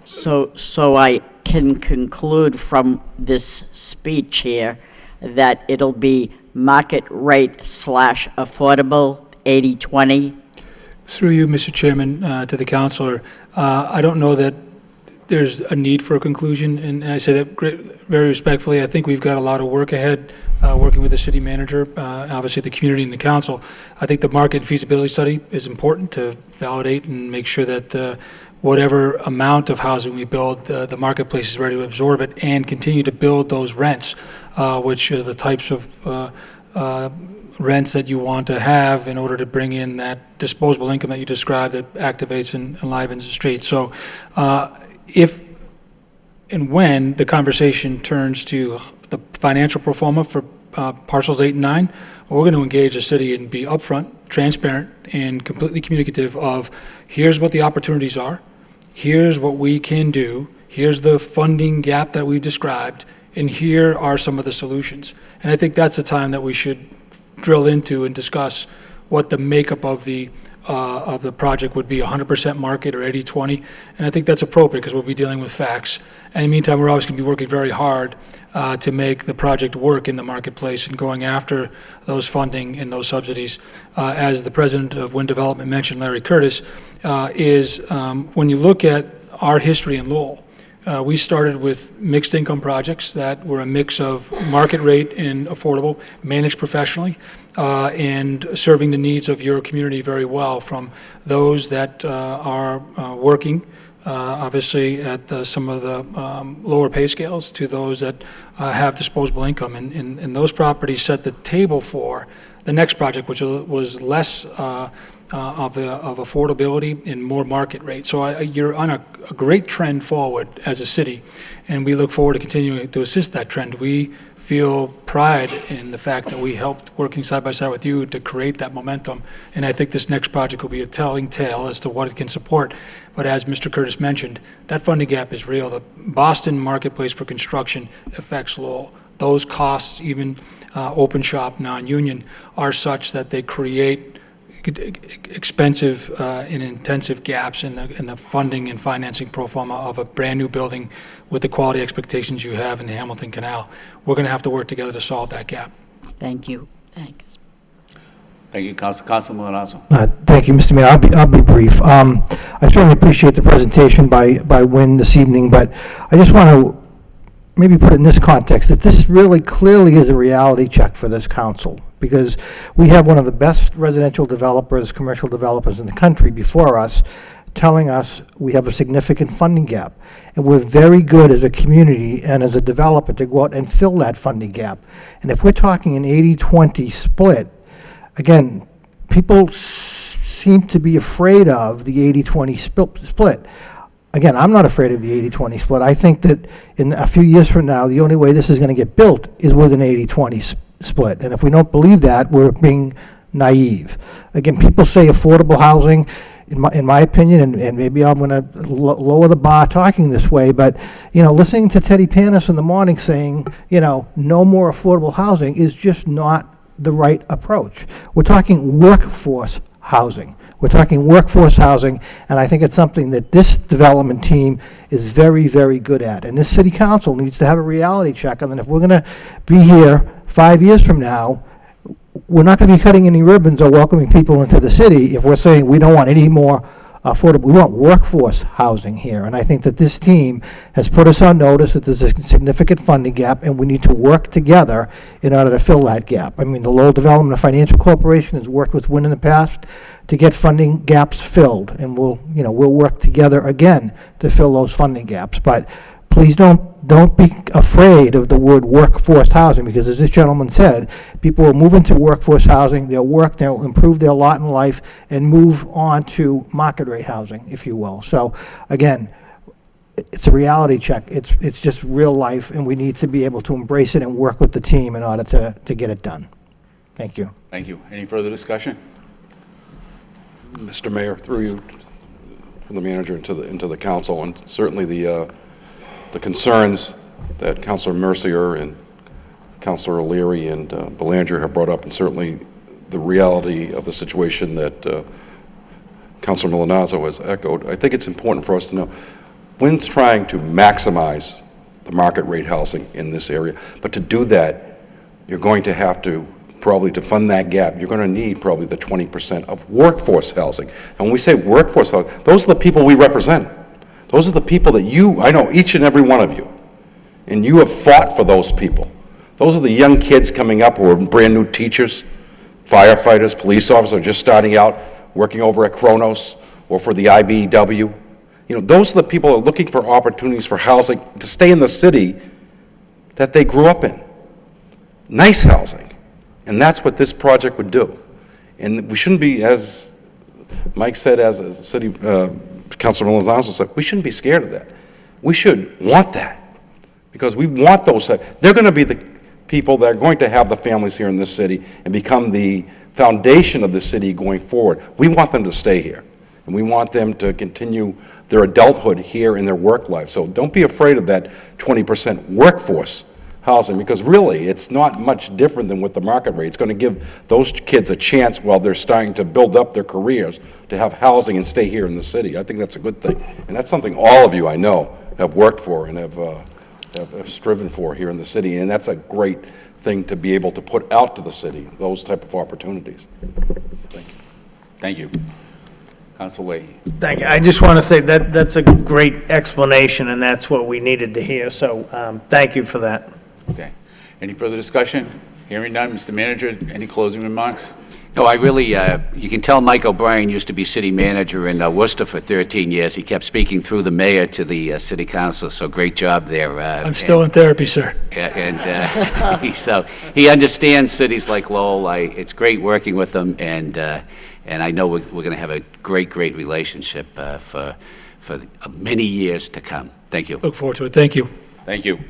So I can conclude from this speech here that it'll be market rate / affordable 80-20. Through you, Mr. Chairman, to the councilor, I don't know that there's a need for a conclusion, and I say that very respectfully. I think we've got a lot of work ahead, working with the city manager, obviously the community and the council. I think the market feasibility study is important to validate and make sure that whatever amount of housing we build, the marketplace is ready to absorb it and continue to build those rents, which are the types of rents that you want to have in order to bring in that disposable income that you described that activates and enlivens the street. So if and when the conversation turns to the financial pro forma for parcels 8 and 9, we're going to engage the city and be upfront, transparent, and completely communicative of here's what the opportunities are, here's what we can do, here's the funding gap that we described, and here are some of the solutions. And I think that's the time that we should drill into and discuss what the makeup of the project would be, 100% market or 80-20. And I think that's appropriate because we'll be dealing with facts. And in the meantime, we're always going to be working very hard to make the project work in the marketplace and going after those funding and those subsidies. As the president of Wind Development mentioned, Larry Curtis, when you look at our history in Lowell, we started with mixed income projects that were a mix of market rate and affordable, managed professionally, and serving the needs of your community very well, from those that are working, obviously at some of the lower pay scales, to those that have disposable income. And those properties set the table for the next project, which was less of affordability and more market rate. So you're on a great trend forward as a city, and we look forward to continuing to assist that trend. We feel pride in the fact that we helped, working side by side with you, to create that momentum. And I think this next project will be a telling tale as to what it can support. But as Mr. Curtis mentioned, that funding gap is real. The Boston marketplace for construction affects Lowell. Those costs, even open shop, non-union, are such that they create expensive and intensive gaps in the funding and financing pro forma of a brand new building with the quality expectations you have in the Hamilton Canal. We're going to have to work together to solve that gap. Thank you. Thanks. Thank you, Councilman Milanoso. Thank you, Mr. Mayor. I'll be brief. I certainly appreciate the presentation by Wynn this evening, but I just want to maybe put it in this context, that this really clearly is a reality check for this council, because we have one of the best residential developers, commercial developers in the country before us, telling us we have a significant funding gap. And we're very good as a community and as a developer to go out and fill that funding gap. And if we're talking an 80-20 split, again, people seem to be afraid of the 80-20 split. Again, I'm not afraid of the 80-20 split. I think that in a few years from now, the only way this is going to get built is with an 80-20 split. And if we don't believe that, we're being naive. Again, people say affordable housing, in my opinion, and maybe I'm going to lower the bar talking this way, but, listening to Teddy Panis in the morning saying, no more affordable housing is just not the right approach. We're talking workforce housing. We're talking workforce housing, and I think it's something that this development team is very, very good at. And this city council needs to have a reality check on that. If we're going to be here 5 years from now, we're not going to be cutting any ribbons or welcoming people into the city if we're saying we don't want any more affordable. We want workforce housing here. And I think that this team has put us on notice that there's a significant funding gap, and we need to work together in order to fill that gap. I mean, the Lowell Development and Financial Corporation has worked with Wynn in the past to get funding gaps filled, and we'll work together again to fill those funding gaps. But please don't be afraid of the word workforce housing, because as this gentleman said, people will move into workforce housing, they'll work, they'll improve their lot in life, and move on to market rate housing, if you will. So again, it's a reality check. It's just real life, and we need to be able to embrace it and work with the team in order to get it done. Thank you. Thank you. Any further discussion? Mr. Mayor, through you, from the manager into the council, and certainly the concerns that Councilor Mercier and Councilor O'Leary and Belanger have brought up, and certainly the reality of the situation that Councilor Milanoso has echoed. I think it's important for us to know Wynn's trying to maximize the market rate housing in this area, but to do that, you're going to have to probably, to fund that gap, you're going to need probably the 20% of workforce housing. And when we say workforce housing, those are the people we represent. Those are the people that I know each and every one of you, and you have fought for those people. Those are the young kids coming up who are brand new teachers, firefighters, police officers just starting out, working over at Kronos or for the IBEW. Those are the people that are looking for opportunities for housing to stay in the city that they grew up in. Nice housing. And that's what this project would do. And we shouldn't be, as Mike said, as a city, Councilor Milanoso said, we shouldn't be scared of that. We should want that, because we want those. They're going to be the people that are going to have the families here in this city and become the foundation of the city going forward. We want them to stay here, and we want them to continue their adulthood here in their work life. So don't be afraid of that 20% workforce housing, because really it's not much different than with the market rate. It's going to give those kids a chance while they're starting to build up their careers to have housing and stay here in the city. I think that's a good thing, and that's something all of you I know have worked for and have striven for here in the city, and that's a great thing to be able to put out to the city, those type of opportunities. Thank you. Thank you. Councilor Leahy. Thank you. I just want to say that that's a great explanation, and that's what we needed to hear, so thank you for that. Okay. Any further discussion? Hearing none. Mr. Manager, any closing remarks? No, I really, you can tell Mike O'Brien used to be city manager in Worcester for 13 years. He kept speaking through the mayor to the city council, so great job there. I'm still in therapy, sir. And so he understands cities like Lowell. It's great working with him, and I know we're going to have a great relationship for many years to come. Thank you. Look forward to it. Thank you. Thank you.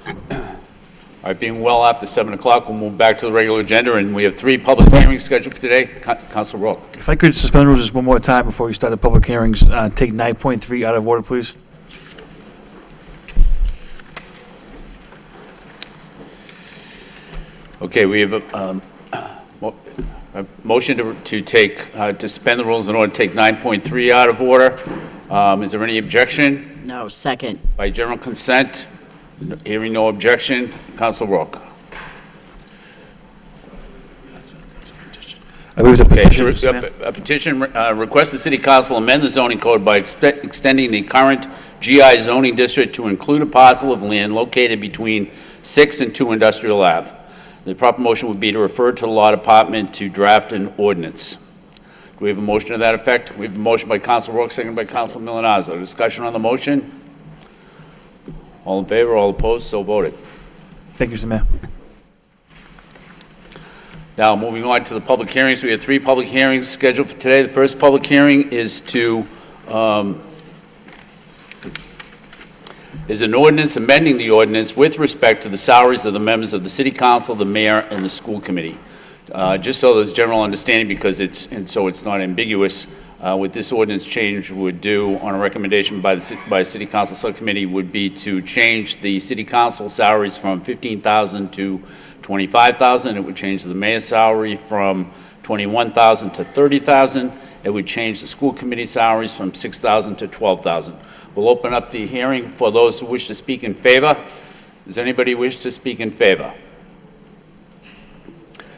All right, being well after 7 o'clock, we'll move back to the regular agenda, and we have 3 public hearings scheduled for today. Councilor Rourke. If I could suspend rules just one more time before we start the public hearings, take 9.3 out of order, please. Okay, we have a motion to suspend the rules in order to take 9.3 out of order. Is there any objection? No, second. By general consent, hearing no objection, Councilor Rourke. I move the Okay, petition. it's Mr. Mayor. a petition requests the city council amend the zoning code by extending the current GI zoning district to include a parcel of land located between 6 and 2 Industrial Ave. The proper motion would be to refer to the law department to draft an ordinance. Do we have a motion to that effect? We have a motion by Council Rourke, seconded by Council Milonazo. Discussion on the motion? All in favor, all opposed, so voted. Thank you, Mr. Mayor. Now, moving on to the public hearings, we have 3 public hearings scheduled for today. The first public hearing is an ordinance amending the ordinance with respect to the salaries of the members of the city council, the mayor, and the school committee. Just so there's general understanding, because it's not ambiguous, what this ordinance change would do on a recommendation by city council subcommittee would be to change the city council salaries from $15,000 to $25,000. It would change the mayor's salary from $21,000 to $30,000. It would change the school committee salaries from $6,000 to $12,000. We'll open up the hearing for those who wish to speak in favor. Does anybody wish to speak in favor?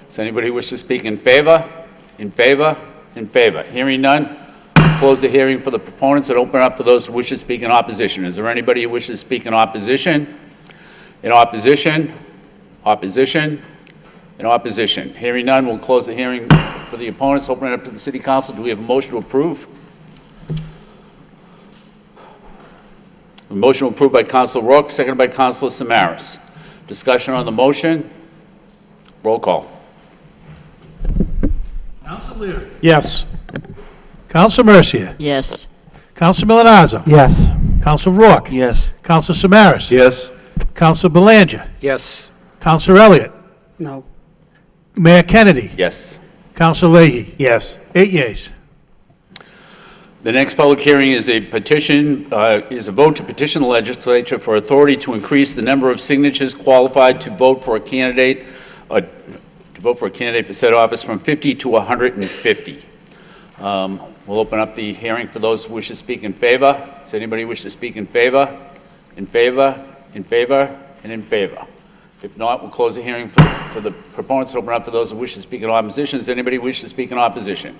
Does anybody wish to speak in favor? In favor? In favor? Hearing none, close the hearing for the proponents and open up to those who wish to speak in opposition. Is there anybody who wishes to speak in opposition? In opposition? Opposition? In opposition? Hearing none, we'll close the hearing for the opponents, open it up to the city council. Do we have a motion to approve? A motion approved by Council Rourke, seconded by Councilor Samaras. Discussion on the motion? Roll call. Council Leary? Yes. Council Mercia? Yes. Council Milonazo? Yes. Council Rourke? Yes. Council Samaras? Yes. Council Belanger? Yes. Council Elliott? No. Mayor Kennedy? Yes. Council Leahy? Yes. 8 yeas. The next public hearing is a petition, is a vote to petition the legislature for authority to increase the number of signatures qualified to vote for a candidate, for said office from 50 to 150. We'll open up the hearing for those who wish to speak in favor. Does anybody wish to speak in favor? In favor? In favor? And in favor? If not, we'll close the hearing for the proponents and open up for those who wish to speak in opposition. Does anybody wish to speak in opposition?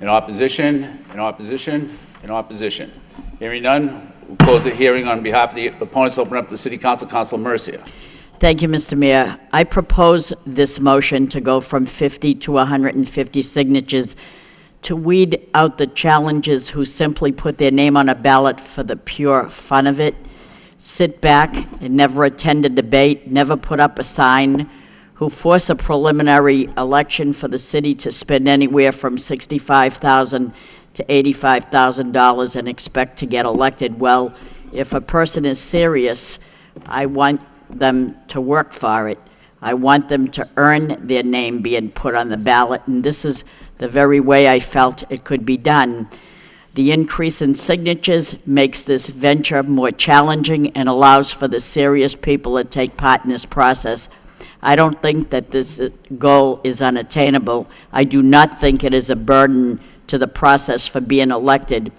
In opposition? In opposition? In opposition? Hearing none, we'll close the hearing on behalf of the opponents. Open up the City Council. Councilor Mercia. Thank you, Mr. Mayor. I propose this motion to go from 50 to 150 signatures to weed out the challengers who simply put their name on a ballot for the pure fun of it, sit back and never attend a debate, never put up a sign, who force a preliminary election for the city to spend anywhere from $65,000 to $85,000 and expect to get elected. Well, if a person is serious, I want them to work for it. I want them to earn their name being put on the ballot, and this is the very way I felt it could be done. The increase in signatures makes this venture more challenging and allows for the serious people to take part in this process. I don't think that this goal is unattainable. I do not think it is a burden to the process for being elected.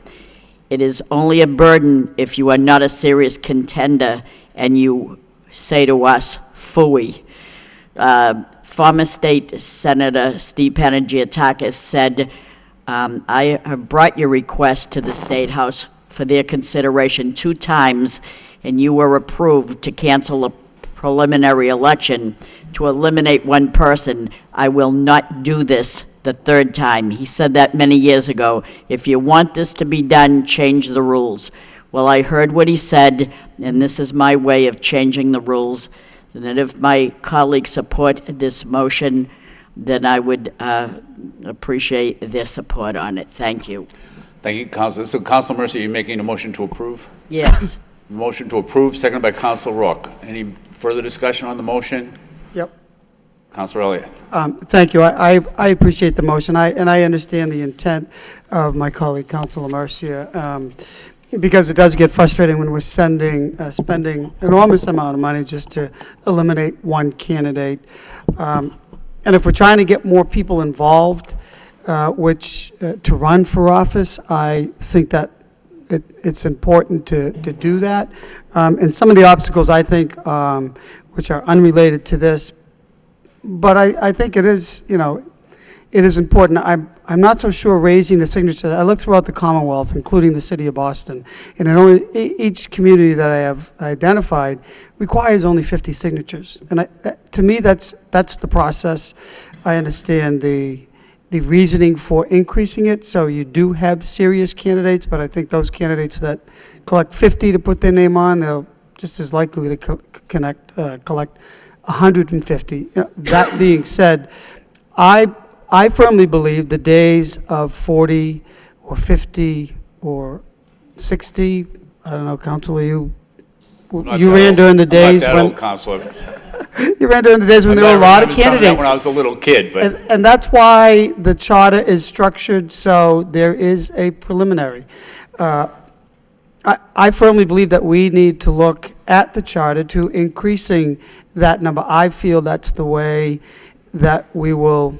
It is only a burden if you are not a serious contender and you say to us, phooey. Former State Senator Steve Panagiotakis said, I have brought your request to the State House for their consideration 2 times, and you were approved to cancel a preliminary election to eliminate one person. I will not do this the 3rd time. He said that many years ago. If you want this to be done, change the rules. Well, I heard what he said, and this is my way of changing the rules. And that if my colleagues support this motion, then I would appreciate their support on it. Thank you. Thank you, Councilor. So, Councilor Mercia, you're making a motion to approve? Yes. Motion to approve, seconded by Councilor Rourke. Any further discussion on the motion? Yep. Councilor Elliott. Thank you. I appreciate the motion, and I understand the intent of my colleague, Councilor Mercia, because it does get frustrating when we're spending an enormous amount of money just to eliminate one candidate. And if we're trying to get more people involved, to run for office, I think that it's important to do that. And some of the obstacles, I think, which are unrelated to this, but I think it is, it is important. I'm not so sure raising the signatures. I looked throughout the Commonwealth, including the city of Boston, and each community that I have identified requires only 50 signatures. And to me, that's the process. I understand the reasoning for increasing it, so you do have serious candidates, but I think those candidates that collect 50 to put their name on, they're just as likely to collect 150. That being said, I firmly believe the days of 40 or 50 or 60, I don't know, Councilor, you ran during the days I'm not that when... old, Counselor. You ran during the days when there were a lot of candidates. When I was a little kid, but And that's why the charter is structured so there is a preliminary. I firmly believe that we need to look at the charter to increasing that number. I feel that's the way that we will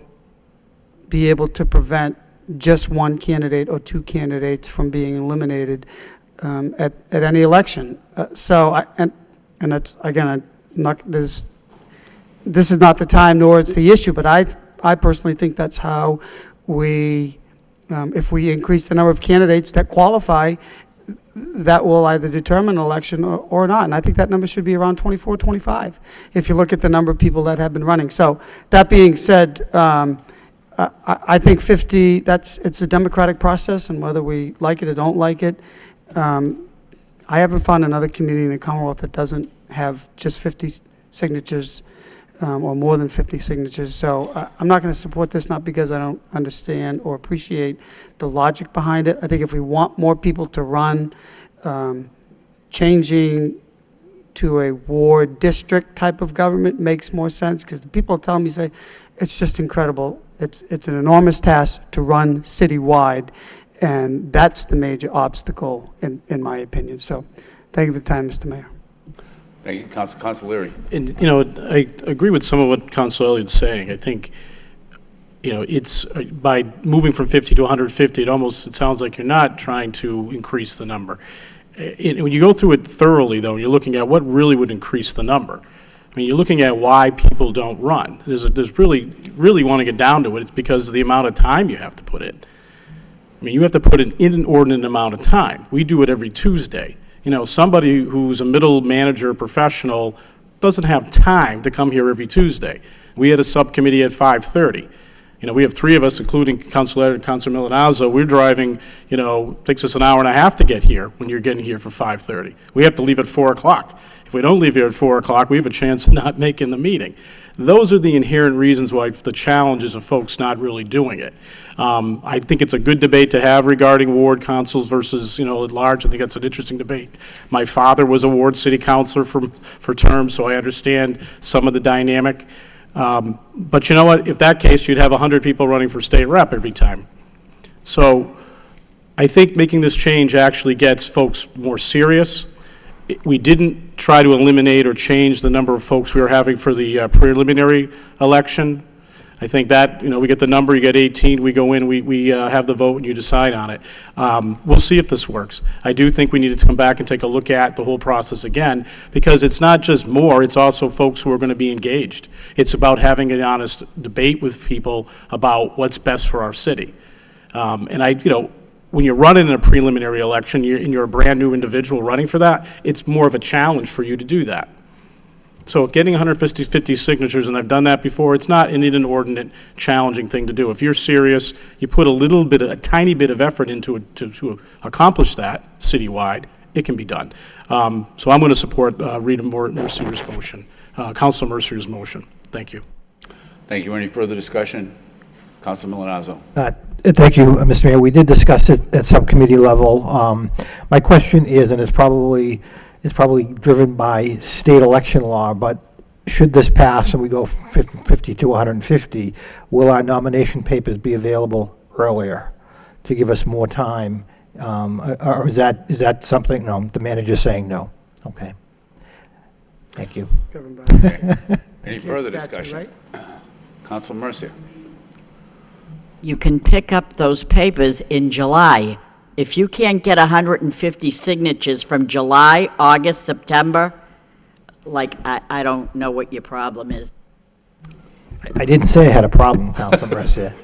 be able to prevent just one candidate or two candidates from being eliminated at any election. And that's, again, this is not the time nor it's the issue, but I personally think that's how we, if we increase the number of candidates that qualify, that will either determine an election or not. And I think that number should be around 24, 25, if you look at the number of people that have been running. So that being said, I think 50, it's a democratic process, and whether we like it or don't like it, I haven't found another community in the Commonwealth that doesn't have just 50 signatures or more than 50 signatures. So I'm not going to support this, not because I don't understand or appreciate the logic behind it. I think if we want more people to run, changing to a ward district type of government makes more sense, because the people tell me, say, it's just incredible. It's an enormous task to run citywide, and that's the major obstacle in my opinion. So thank you for the time, Mr. Mayor. thank you, Councilor Leary. And, I agree with some of what Councilor Elliott's saying. I think, it's by moving from 50 to 150, it sounds like you're not trying to increase the number. When you go through it thoroughly, though, and you're looking at what really would increase the number, I mean, you're looking at why people don't run. There's really want to get down to it, it's because of the amount of time you have to put in. I mean, you have to put in an inordinate amount of time. We do it every Tuesday. Somebody who's a middle manager professional doesn't have time to come here every Tuesday. We had a subcommittee at 5:30. We have three of us, including Councilor and Councilor Milanazzo. We're driving, takes us an hour and a half to get here when you're getting here for 5:30. We have to leave at 4 o'clock. If we don't leave here at 4 o'clock, we have a chance of not making the meeting. Those are the inherent reasons why the challenges of folks not really doing it. I think it's a good debate to have regarding ward councils versus, at large. I think that's an interesting debate. My father was a ward city councilor for terms, so I understand some of the dynamic. But you know what? If that case, you'd have 100 people running for state rep every time. So I think making this change actually gets folks more serious. We didn't try to eliminate or change the number of folks we were having for the preliminary election. I think that, we get the number, you get 18, we go in, we have the vote, and you decide on it. We'll see if this works. I do think we need to come back and take a look at the whole process again, because it's not just more, it's also folks who are going to be engaged. It's about having an honest debate with people about what's best for our city. When you're running in a preliminary election, you're a brand-new individual running for that, it's more of a challenge for you to do that. So getting 150 signatures, and I've done that before, it's not an inordinate, challenging thing to do. If you're serious, you put a tiny bit of effort into it to accomplish that citywide, it can be done. So I'm going to support Rita Mercier's motion, Councilor Mercier's motion. Thank you. Thank you. Any further discussion? Councilor Milanazzo. Thank you, Mr. Mayor. We did discuss it at subcommittee level. My question is, and it's probably driven by state election law, but should this pass and we go 50 to 150, will our nomination papers be available earlier to give us more time? Or is that something? No, the manager's saying no. Okay. Thank you. Okay. Any further discussion? Councilor Mercier. You can pick up those papers in July. If you can't get 150 signatures from July, August, September, I don't know what your problem is. I didn't say I had a problem, Councilor Mercier.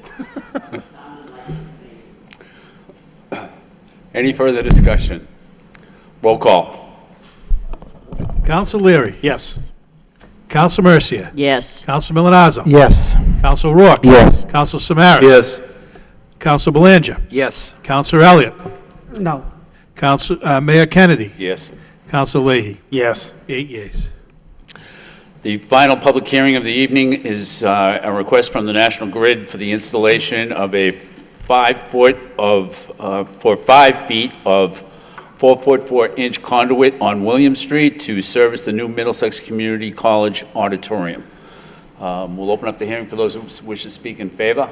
Any further discussion? Roll call. Counsel Leary. Yes. Counsel Mercia. Yes. Counsel Milonazo. Yes. Counsel Rourke. Yes. Counsel Samaras. Yes. Counsel Belanger. Yes. Counsel Elliott. No. Counsel, Mayor Kennedy. Yes. Counsel Leahy. Yes. 8 yeas. The final public hearing of the evening is a request from the National Grid for the installation of a 5 feet of 4-foot 4-inch conduit on William Street to service the new Middlesex Community College auditorium. We'll open up the hearing for those who wish to speak in favor.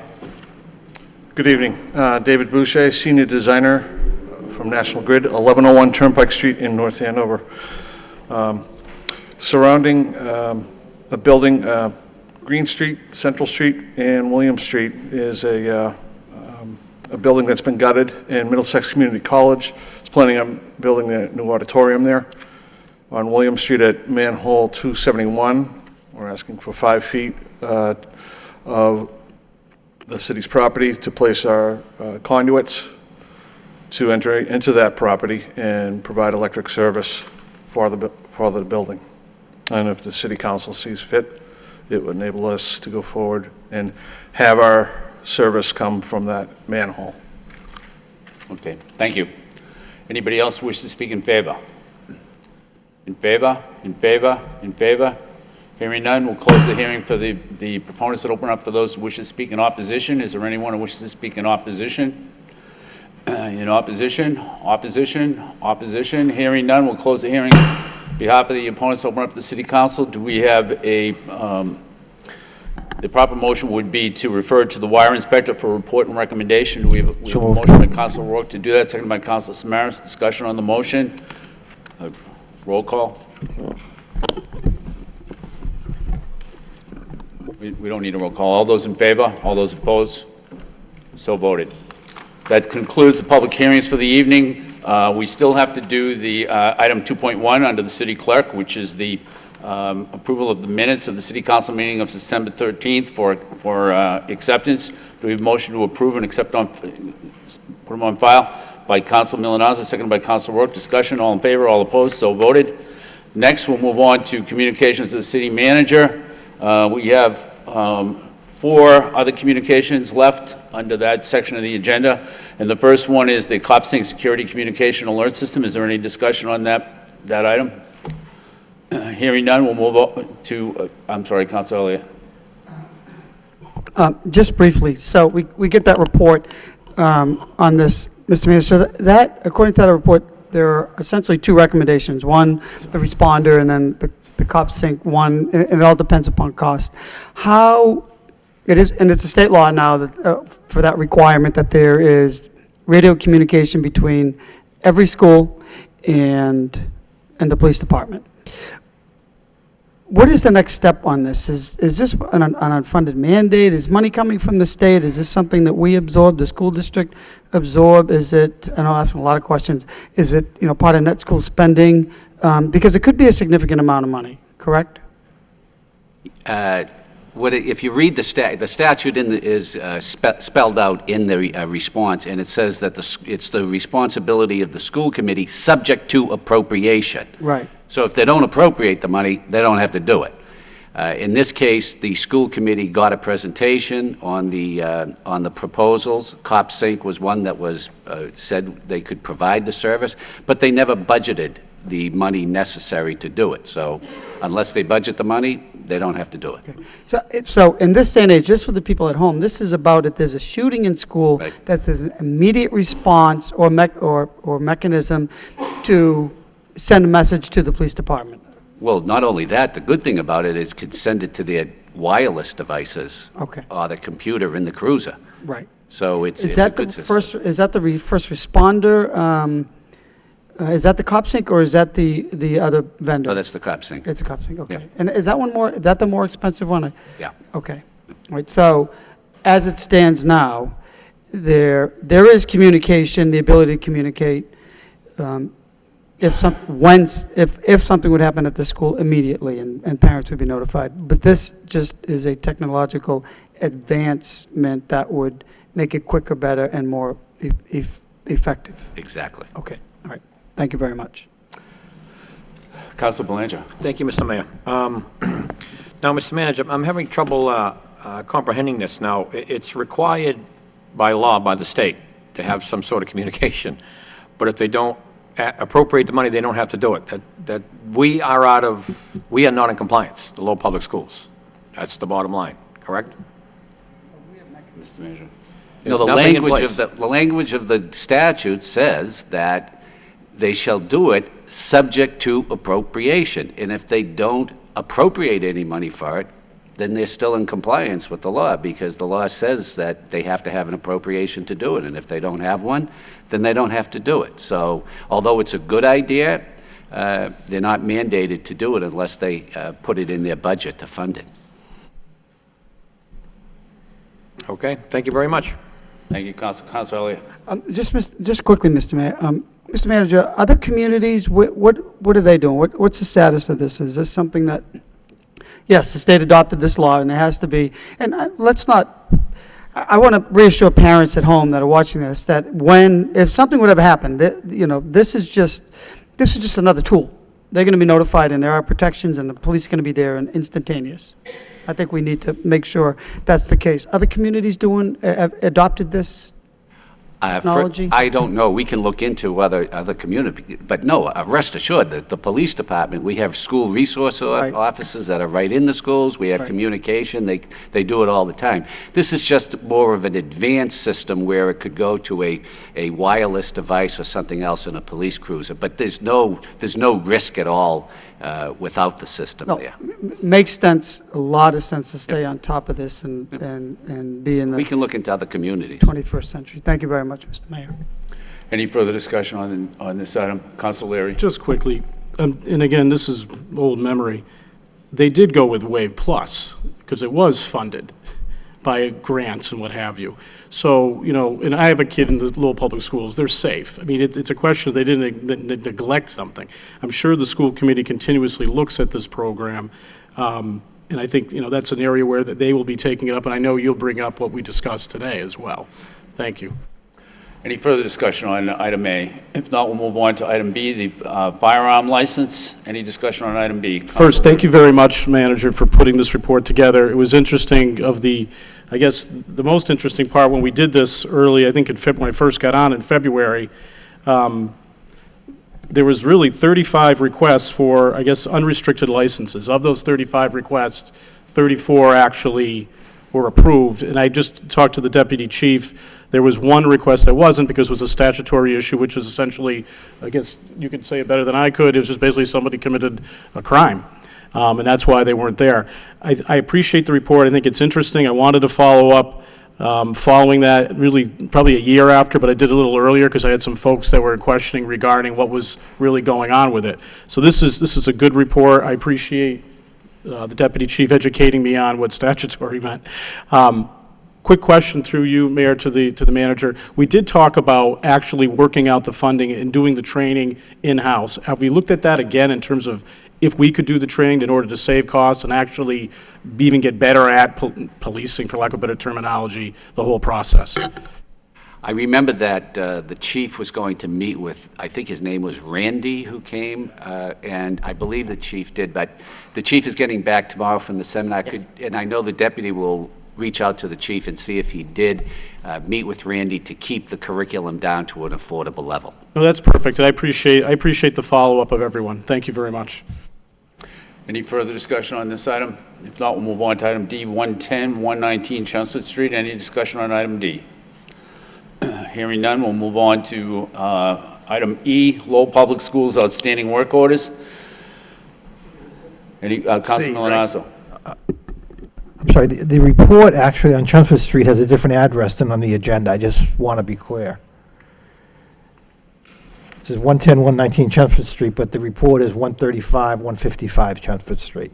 Good evening. David Boucher, Senior Designer from National Grid, 1101 Turnpike Street in North Andover. Surrounding a building, Green Street, Central Street, and William Street is a building that's been gutted, and Middlesex Community College is planning on building a new auditorium there. On William Street at manhole 271, we're asking for 5 feet of the city's property to place our conduits to enter into that property and provide electric service for the building. And if the city council sees fit, it would enable us to go forward and have our service come from that manhole. Okay, thank you. Anybody else wish to speak in favor? In favor? In favor? In favor? Hearing none, we'll close the hearing for the proponents and open up for those who wish to speak in opposition. Is there anyone who wishes to speak in opposition? In opposition? Opposition? Opposition? Hearing none, we'll close the hearing. On behalf of the opponents, open up the city council. Do we have a, the proper motion would be to refer to the wire inspector for report and recommendation. Do we have a motion by Council Rourke to do that? Second by Council Samaras. Discussion on the motion. Roll call. We don't need a roll call. All those in favor? All those opposed? So voted. That concludes the public hearings for the evening. We still have to do the item 2.1 under the city clerk, which is the approval of the minutes of the city council meeting of September 13th for acceptance. Do we have a motion to approve and accept on, put them on file by Council Milonazo, seconded by Council Rourke. Discussion, all in favor, all opposed, so voted. Next, we'll move on to communications of the city manager. We have 4 other communications left under that section of the agenda. And the first one is the COPSync Security Communication Alert System. Is there any discussion on that item? Hearing none, we'll move on to, I'm sorry, Councilor Elliott. Just briefly, so we get that report on this, Mr. Mayor. So that, according to that report, there are essentially 2 recommendations. One, the responder, and then the COPSync one, and it all depends upon cost. How it is, and it's a state law now that for that requirement that there is radio communication between every school and the police department. What is the next step on this? Is this an unfunded mandate? Is money coming from the state? Is this something that we absorb, the school district absorb? Is it, and I'll ask a lot of questions, is it, part of net school spending? Because it could be a significant amount of money, correct? If you read the statute is spelled out in the response, and it says that it's the responsibility of the school committee subject to appropriation. Right. So if they don't appropriate the money, they don't have to do it. In this case, the school committee got a presentation on the proposals. COPSync was one that was said they could provide the service, but they never budgeted the money necessary to do it. So unless they budget the money, they don't have to do it. Okay. So in this day and age, just for the people at home, this is about if there's a shooting in school, right, that's an immediate response or mechanism to send a message to the police department. Well, not only that, the good thing about it is it could send it to their wireless devices, okay, or the computer in the cruiser. Right. So it's a good system. Is that the first responder? Is that the COPSync or is that the other vendor? No, that's the COPSync. It's a COPSync, okay. Yeah. And is that one more? Is that the more expensive one? Yeah. Okay. All right. So, as it stands now, there is communication, the ability to communicate. If something would happen at the school immediately, and parents would be notified. But this just is a technological advancement that would make it quicker, better, and more effective. Exactly. Okay, all right. Thank you very much. Councilor Belanger. Thank you, Mr. Mayor. Now, Mr. Manager, I'm having trouble comprehending this now. It's required by law, by the state, to have some sort of communication. But if they don't appropriate the money, they don't have to do it. That we are not in compliance, the Lowell Public Schools. That's the bottom line, correct? Mr. Manager. No, the language of the statute says that they shall do it subject to appropriation. And if they don't appropriate any money for it, then they're still in compliance with the law, because the law says that they have to have an appropriation to do it. And if they don't have one, then they don't have to do it. So although it's a good idea, they're not mandated to do it unless they put it in their budget to fund it. Okay, thank you very much. Thank you, Councilor Elliott. Just quickly, Mr. Mayor. Mr. Manager, other communities, what are they doing? What's the status of this? Is this something that, yes, the state adopted this law, and there has to be, and let's not, I want to reassure parents at home that are watching this that if something would ever happen, this is just another tool. They're going to be notified, and there are protections, and the police are going to be there and instantaneous. I think we need to make sure that's the case. Other communities adopted this technology? I don't know. We can look into other community, but no, rest assured that the police department, we have school resource officers that are right in the schools. We have communication. They do it all the time. This is just more of an advanced system where it could go to a wireless device or something else in a police cruiser, but there's no risk at all without the system there. Makes sense, a lot of sense to stay on top of this and be in the We can look into other communities. 21st century. Thank you very much, Mr. Mayor. Any further discussion on this item? Councilor Leary. Just quickly, and again, this is old memory. They did go with Wave Plus because it was funded by grants and what have you. So, and I have a kid in the Lowell Public Schools. They're safe. I mean, it's a question of they didn't neglect something. I'm sure the school committee continuously looks at this program, and I think, that's an area where they will be taking it up, and I know you'll bring up what we discussed today as well. Thank you. Any further discussion on item A? If not, we'll move on to item B, the firearm license. Any discussion on item B? First, thank you very much, Manager, for putting this report together. It was interesting I guess the most interesting part when we did this early, I think when I first got on in February, there was really 35 requests for, I guess, unrestricted licenses. Of those 35 requests, 34 actually were approved. And I just talked to the deputy chief. There was one request that wasn't because it was a statutory issue, which is essentially, I guess you could say it better than I could, it was just basically somebody committed a crime. And that's why they weren't there. I appreciate the report. I think it's interesting. I wanted to follow up following that really probably a year after, but I did it a little earlier because I had some folks that were questioning regarding what was really going on with it. So this is a good report. I appreciate the deputy chief educating me on what statutory meant. Quick question through you, Mayor, to the manager. We did talk about actually working out the funding and doing the training in-house. Have we looked at that again in terms of if we could do the training in order to save costs and actually even get better at policing, for lack of better terminology, the whole process? I remember that the chief was going to meet with, I think his name was Randy, who came, and I believe the chief did, but the chief is getting back tomorrow from the seminar, Yes. and I know the deputy will reach out to the chief and see if he did meet with Randy to keep the curriculum down to an affordable level. No, that's perfect, and I appreciate the follow-up of everyone. Thank you very much. Any further discussion on this item? If not, we'll move on to item D, 110, 119 Chelmsford Street. Any discussion on item D? Hearing none, we'll move on to item E, Lowell Public Schools outstanding work orders. Any, Councilman Milanazzo? I'm sorry, the report actually on Chelmsford Street has a different address than on the agenda. I just want to be clear. It says 110, 119 Chelmsford Street, but the report is 135, 155 Chelmsford Street.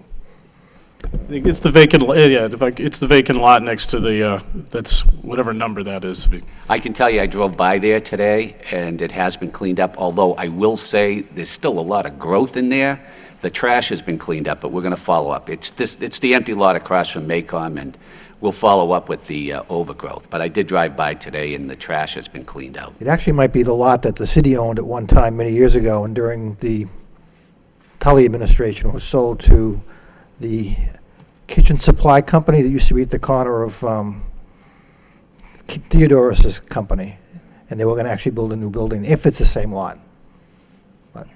I think it's the vacant, it's the vacant lot next to the, that's whatever number that is. I can tell you I drove by there today, and it has been cleaned up, although I will say there's still a lot of growth in there. The trash has been cleaned up, but we're going to follow up. It's the empty lot across from Maycom, and we'll follow up with the overgrowth. But I did drive by today, and the trash has been cleaned out. It actually might be the lot that the city owned at one time many years ago, and during the Tully administration was sold to the kitchen supply company that used to be at the corner of Theodorus's company, and they were going to actually build a new building, if it's the same lot. But,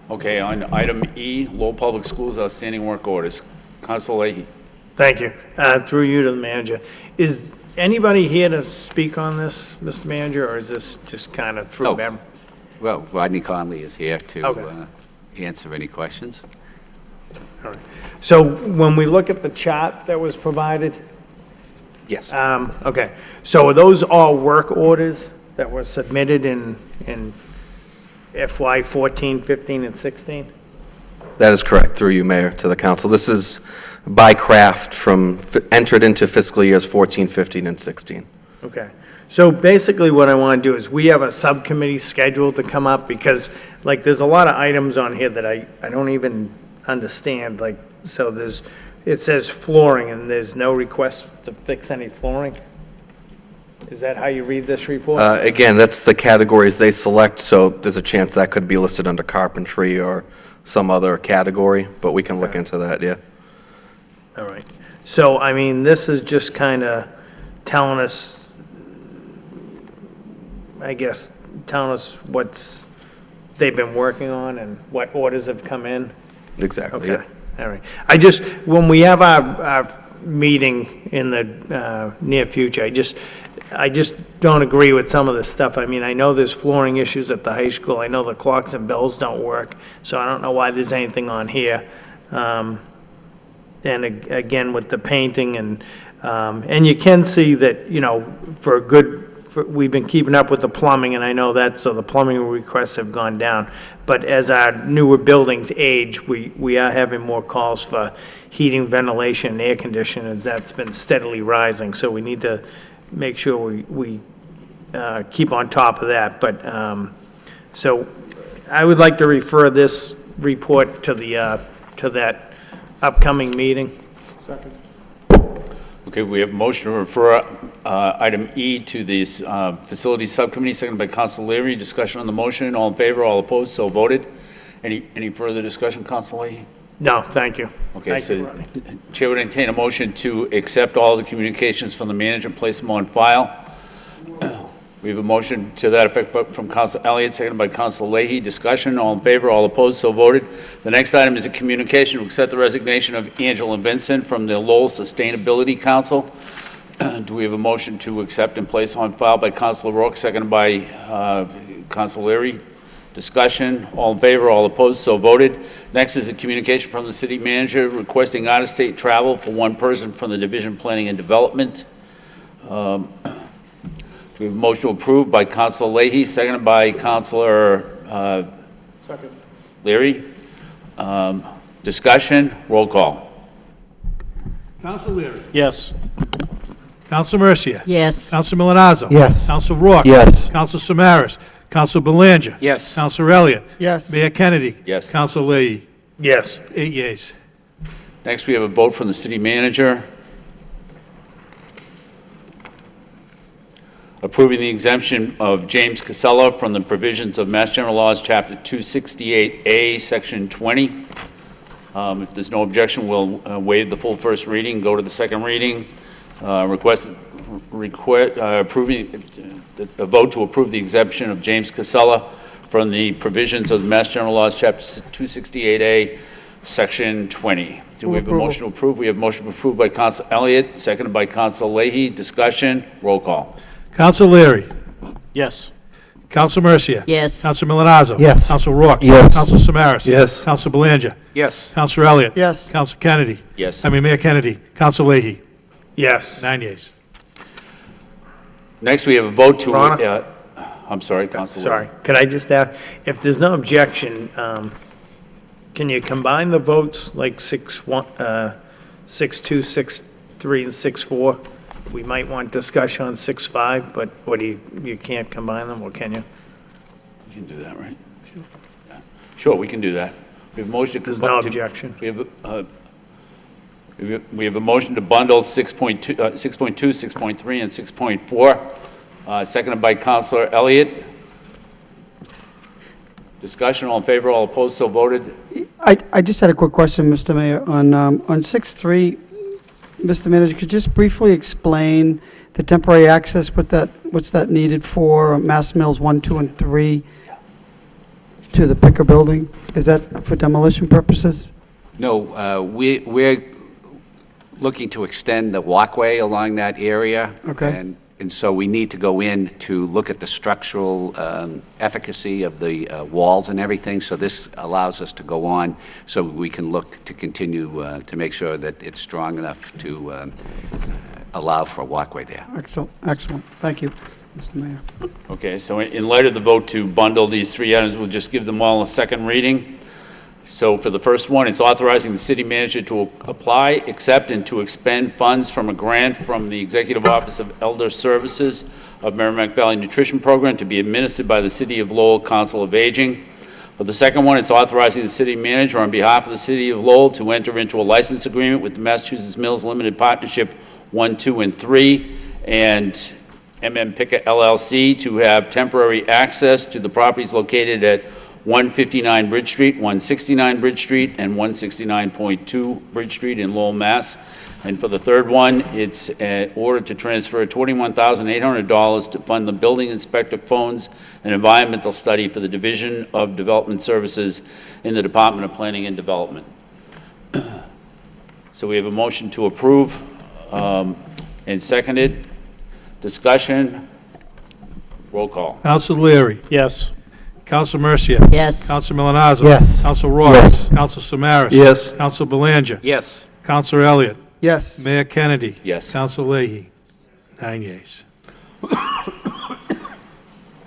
Okay, on item E, Lowell Public Schools outstanding work orders. Council Leahy. Thank you. Through you to the manager. Is anybody here to speak on this, Mr. Manager, or is this just kind of through them? Well, Rodney Conley is here to Okay. answer any questions. All right. So when we look at the chart that was provided, Yes. okay, so are those all work orders that were submitted in FY 14, 15, and 16? That is correct, through you, Mayor, to the council. This is by craft entered into fiscal years 14, 15, and 16. Okay. So basically what I want to do is we have a subcommittee scheduled to come up because like there's a lot of items on here that I don't even understand. Like, so it says flooring and there's no request to fix any flooring. Is that how you read this report? Again, that's the categories they select, so there's a chance that could be listed under carpentry or some other category, but we can look into that, yeah. All right. So, I mean, this is just kind of telling us, I guess, telling us what's they've been working on and what orders have come in? Exactly, Okay, all right. I just, when we have our meeting in the near future, I just don't agree with some of this stuff. I mean, I know there's flooring issues at the high school. I know the clocks and bells don't work, so I don't know why there's anything on here. And again, with the painting and you can see that, you know, we've been keeping up with the plumbing, and I know that, so the plumbing requests have gone down. But as our newer buildings age, we are having more calls for heating, ventilation, and air conditioning, and that's been steadily rising. So we need to make sure we keep on top of that. But, so I would like to refer this report to that upcoming meeting. Second. Okay, we have a motion to refer item E to the Facilities Subcommittee, seconded by Council Leary. Discussion on the motion. All in favor, all opposed, so voted. Any further discussion, Council Leahy? No, thank you. Okay, Thank you, so Rodney. Chair would entertain a motion to accept all the communications from the manager and place them on file. We have a motion to that effect from Council Elliott, seconded by Council Leahy. Discussion, all in favor, all opposed, so voted. The next item is a communication to accept the resignation of Angela Vincent from the Lowell Sustainability Council. Do we have a motion to accept and place on file by Council Rourke, seconded by Council Leary? Discussion, all in favor, all opposed, so voted. Next is a communication from the city manager requesting out-of-state travel for one person from the Division Planning and Development. We have a motion to approve by Councilor Leahy, seconded by Councilor Leary. Discussion, roll call. Council Leary. Yes. Council Mercia. Yes. Council Milonazo. Yes. Council Rourke. Yes. Council Samaras. Council Belanger. Yes. Council Elliott. Yes. Mayor Kennedy. Yes. Council Leahy. Yes. 8 yeas. Next, we have a vote from the city manager approving the exemption of James Casella from the provisions of Mass General Laws, Chapter 268A, Section 20. If there's no objection, we'll waive the full first reading, go to the second reading. Approving a vote to approve the exemption of James Casella from the provisions of the Mass General Laws, Chapter 268A, Section 20. Do we have a motion to approve? We have a motion to approve by Council Elliott, seconded by Council Leahy. Discussion, roll call. Council Leary. Yes. Council Mercia. Yes. Council Milonazo. Yes. Council Rourke. Yes. Council Samaras. Yes. Council Belanger. Yes. Council Elliott. Yes. Council Kennedy. Yes. Mayor Kennedy. Council Leahy. Yes. 9 yeas. Next, we have a vote to, Ronna? I'm sorry, Council. Sorry, could I just ask, if there's no objection, can you combine the votes like 6-1, 6-2, 6-3, and 6-4? We might want discussion on 6-5, but what do you can't combine them, or can you? We can do that, right? Sure, we can do that. We have a motion. There's no objection. We have We have a motion to bundle 6.2, 6.3, and 6.4, seconded by Councilor Elliott. Discussion, all in favor, all opposed, so voted. I just had a quick question, Mr. Mayor. On 6.3, Mr. Manager, could you just briefly explain the temporary access, what's that needed for, Mass Mills 1, 2, and 3 to the Picker Building? Is that for demolition purposes? No, we're looking to extend the walkway along that area. Okay. And so we need to go in to look at the structural efficacy of the walls and everything. So this allows us to go on so we can look to continue to make sure that it's strong enough to allow for a walkway there. Excellent, excellent. Thank you, Mr. Mayor. Okay, so in light of the vote to bundle these three items, we'll just give them all a second reading. So for the first one, it's authorizing the city manager to apply, accept, and to expend funds from a grant from the Executive Office of Elder Services of Merrimack Valley Nutrition Program to be administered by the City of Lowell Council of Aging. For the second one, it's authorizing the city manager on behalf of the City of Lowell to enter into a license agreement with the Massachusetts Mills Limited Partnership 1, 2, and 3, and MM Picker LLC to have temporary access to the properties located at 159 Bridge Street, 169 Bridge Street, and 169.2 Bridge Street in Lowell, Mass. And for the third one, it's an order to transfer $21,800 to fund the building inspector phones and environmental study for the Division of Development Services in the Department of Planning and Development. So we have a motion to approve and seconded. Discussion. Roll call. Council Leary. Yes. Council Mercia. Yes. Council Milonazo. Yes. Council Roy. Yes. Council Samaras. Yes. Council Belanger. Yes. Council Elliott. Yes. Mayor Kennedy. Yes. Council Leahy. 9 yeas.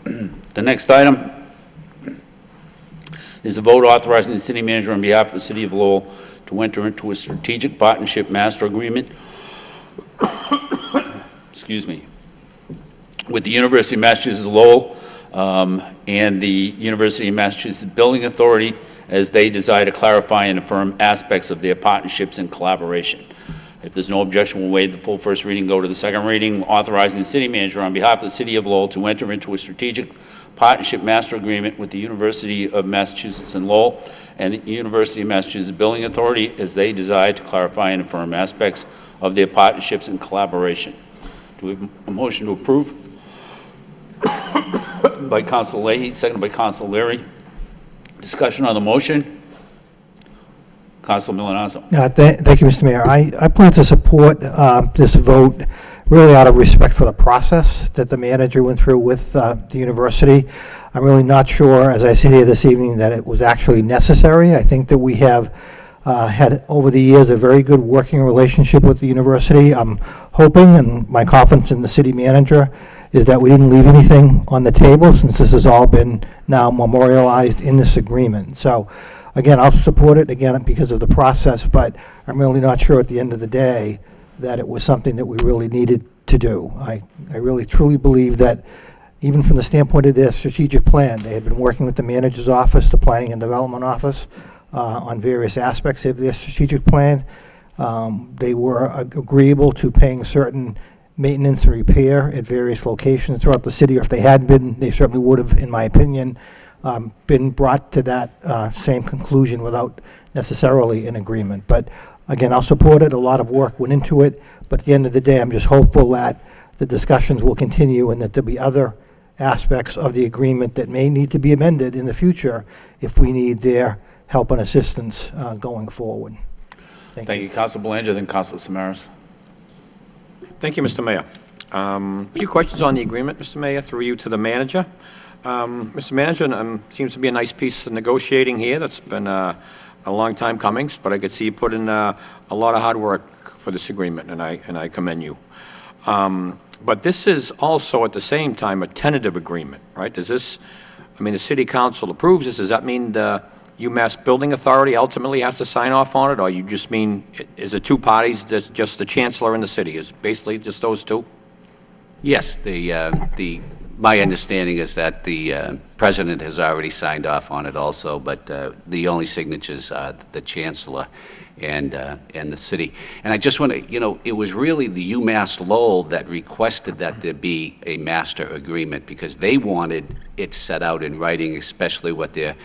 The next item is a vote authorizing the city manager on behalf of the City of Lowell to enter into a strategic partnership master agreement, excuse me, with the University of Massachusetts Lowell and the University of Massachusetts Building Authority as they desire to clarify and affirm aspects of their partnerships and collaboration. If there's no objection, we'll waive the full first reading, go to the second reading, authorizing the city manager on behalf of the City of Lowell to enter into a strategic partnership master agreement with the University of Massachusetts in Lowell and the University of Massachusetts Building Authority as they desire to clarify and affirm aspects of their partnerships and collaboration. Do we have a motion to approve? By Council Leahy, seconded by Council Leary. Discussion on the motion. Council Milonazo. Thank you, Mr. Mayor. I plan to support this vote really out of respect for the process that the manager went through with the university. I'm really not sure, as I sit here this evening, that it was actually necessary. I think that we have had over the years a very good working relationship with the university. I'm hoping, and my confidence in the city manager is that we didn't leave anything on the table since this has all been now memorialized in this agreement. So again, I'll support it again because of the process, but I'm really not sure at the end of the day that it was something that we really needed to do. I really truly believe that even from the standpoint of their strategic plan, they had been working with the manager's office, the planning and development office, on various aspects of their strategic plan. They were agreeable to paying certain maintenance and repair at various locations throughout the city. Or if they hadn't been, they certainly would have, in my opinion, been brought to that same conclusion without necessarily an agreement. But again, I'll support it. A lot of work went into it. But at the end of the day, I'm just hopeful that the discussions will continue and that there'll be other aspects of the agreement that may need to be amended in the future if we need their help and assistance going forward. Thank you. Council Belanger, then Council Samaras. Thank you, Mr. Mayor. A few questions on the agreement, Mr. Mayor, through you to the manager. Mr. Manager, seems to be a nice piece of negotiating here. That's been a long time coming, but I could see you put in a lot of hard work for this agreement, and I commend you. But this is also at the same time a tentative agreement, right? Does this, the city council approves this, does that mean the UMass Building Authority ultimately has to sign off on it, or you just mean, is it two parties, just the chancellor and the city, is basically just those two? Yes, my understanding is that the president has already signed off on it also, but the only signatures are the chancellor. and the city. And I just want to, it was really the UMass Lowell that requested that there be a master agreement because they wanted it set out in writing, especially what their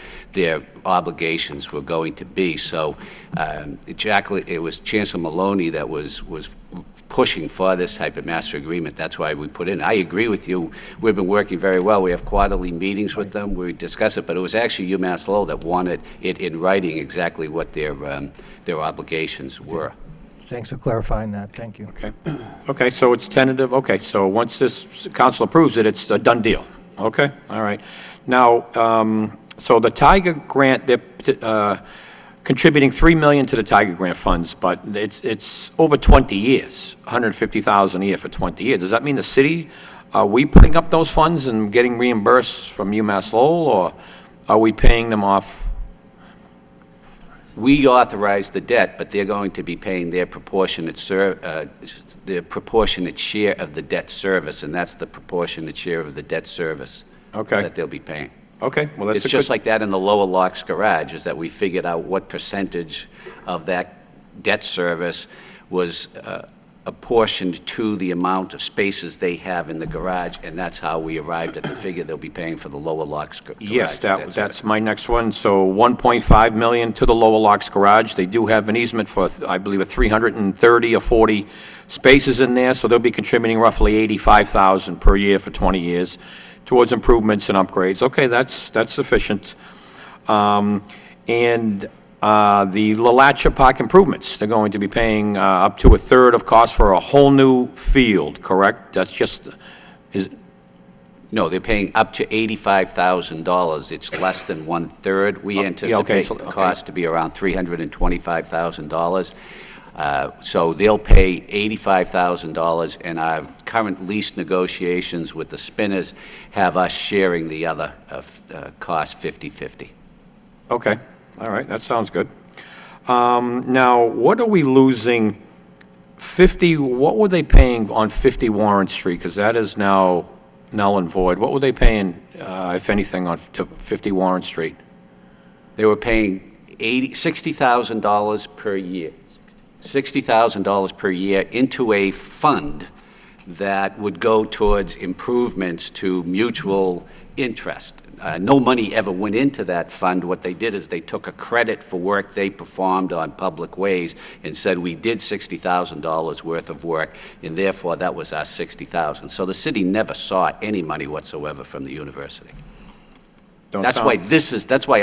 obligations were going to be. So it was Chancellor Maloney that was pushing for this type of master agreement. That's why we put in. I agree with you. We've been working very well. We have quarterly meetings with them. We discuss it, but it was actually UMass Lowell that wanted it in writing exactly what their obligations were. Thanks for clarifying that. Thank you. Okay. Okay, so it's tentative. Okay, so once this council approves it, it's a done deal. Okay, all right. Now, so the Tiger grant, they're contributing $3 million to the Tiger grant funds, but it's over 20 years, $150,000 a year for 20 years. Does that mean the city, are we putting up those funds and getting reimbursed from UMass Lowell, or are we paying them off? We authorize the debt, but they're going to be paying their proportionate share of the debt service, and that's the proportionate share of the debt service that they'll be paying. Okay, well, that's it's just like that in the Lower Locks Garage, is that we figured out what percentage of that debt service was apportioned to the amount of spaces they have in the garage, and that's how we arrived at the figure they'll be paying for the Lower Locks Garage. Yes, that's my next one. So $1.5 million to the Lower Locks Garage. They do have an easement for, I believe, 330 or 40 spaces in there, so they'll be contributing roughly $85,000 per year for 20 years towards improvements and upgrades. Okay, that's sufficient. And the LaLatcha Park improvements, they're going to be paying up to a third of cost for a whole new field, correct? That's just, No, they're paying up to $85,000. It's less than one-third. We anticipate the cost to be around $325,000. So they'll pay $85,000, and our current lease negotiations with the spinners have us sharing the other cost 50-50. Okay, all right, that sounds good. Now, what are we losing, what were they paying on 50 Warren Street? Because that is now null and void. What were they paying, if anything, on 50 Warren Street? They were paying $60,000 per year. $60,000 per year into a fund that would go towards improvements to mutual interest. No money ever went into that fund. What they did is they took a credit for work they performed on public ways and said we did $60,000 worth of work, and therefore that was our $60,000. So the city never saw any money whatsoever from the university. That's why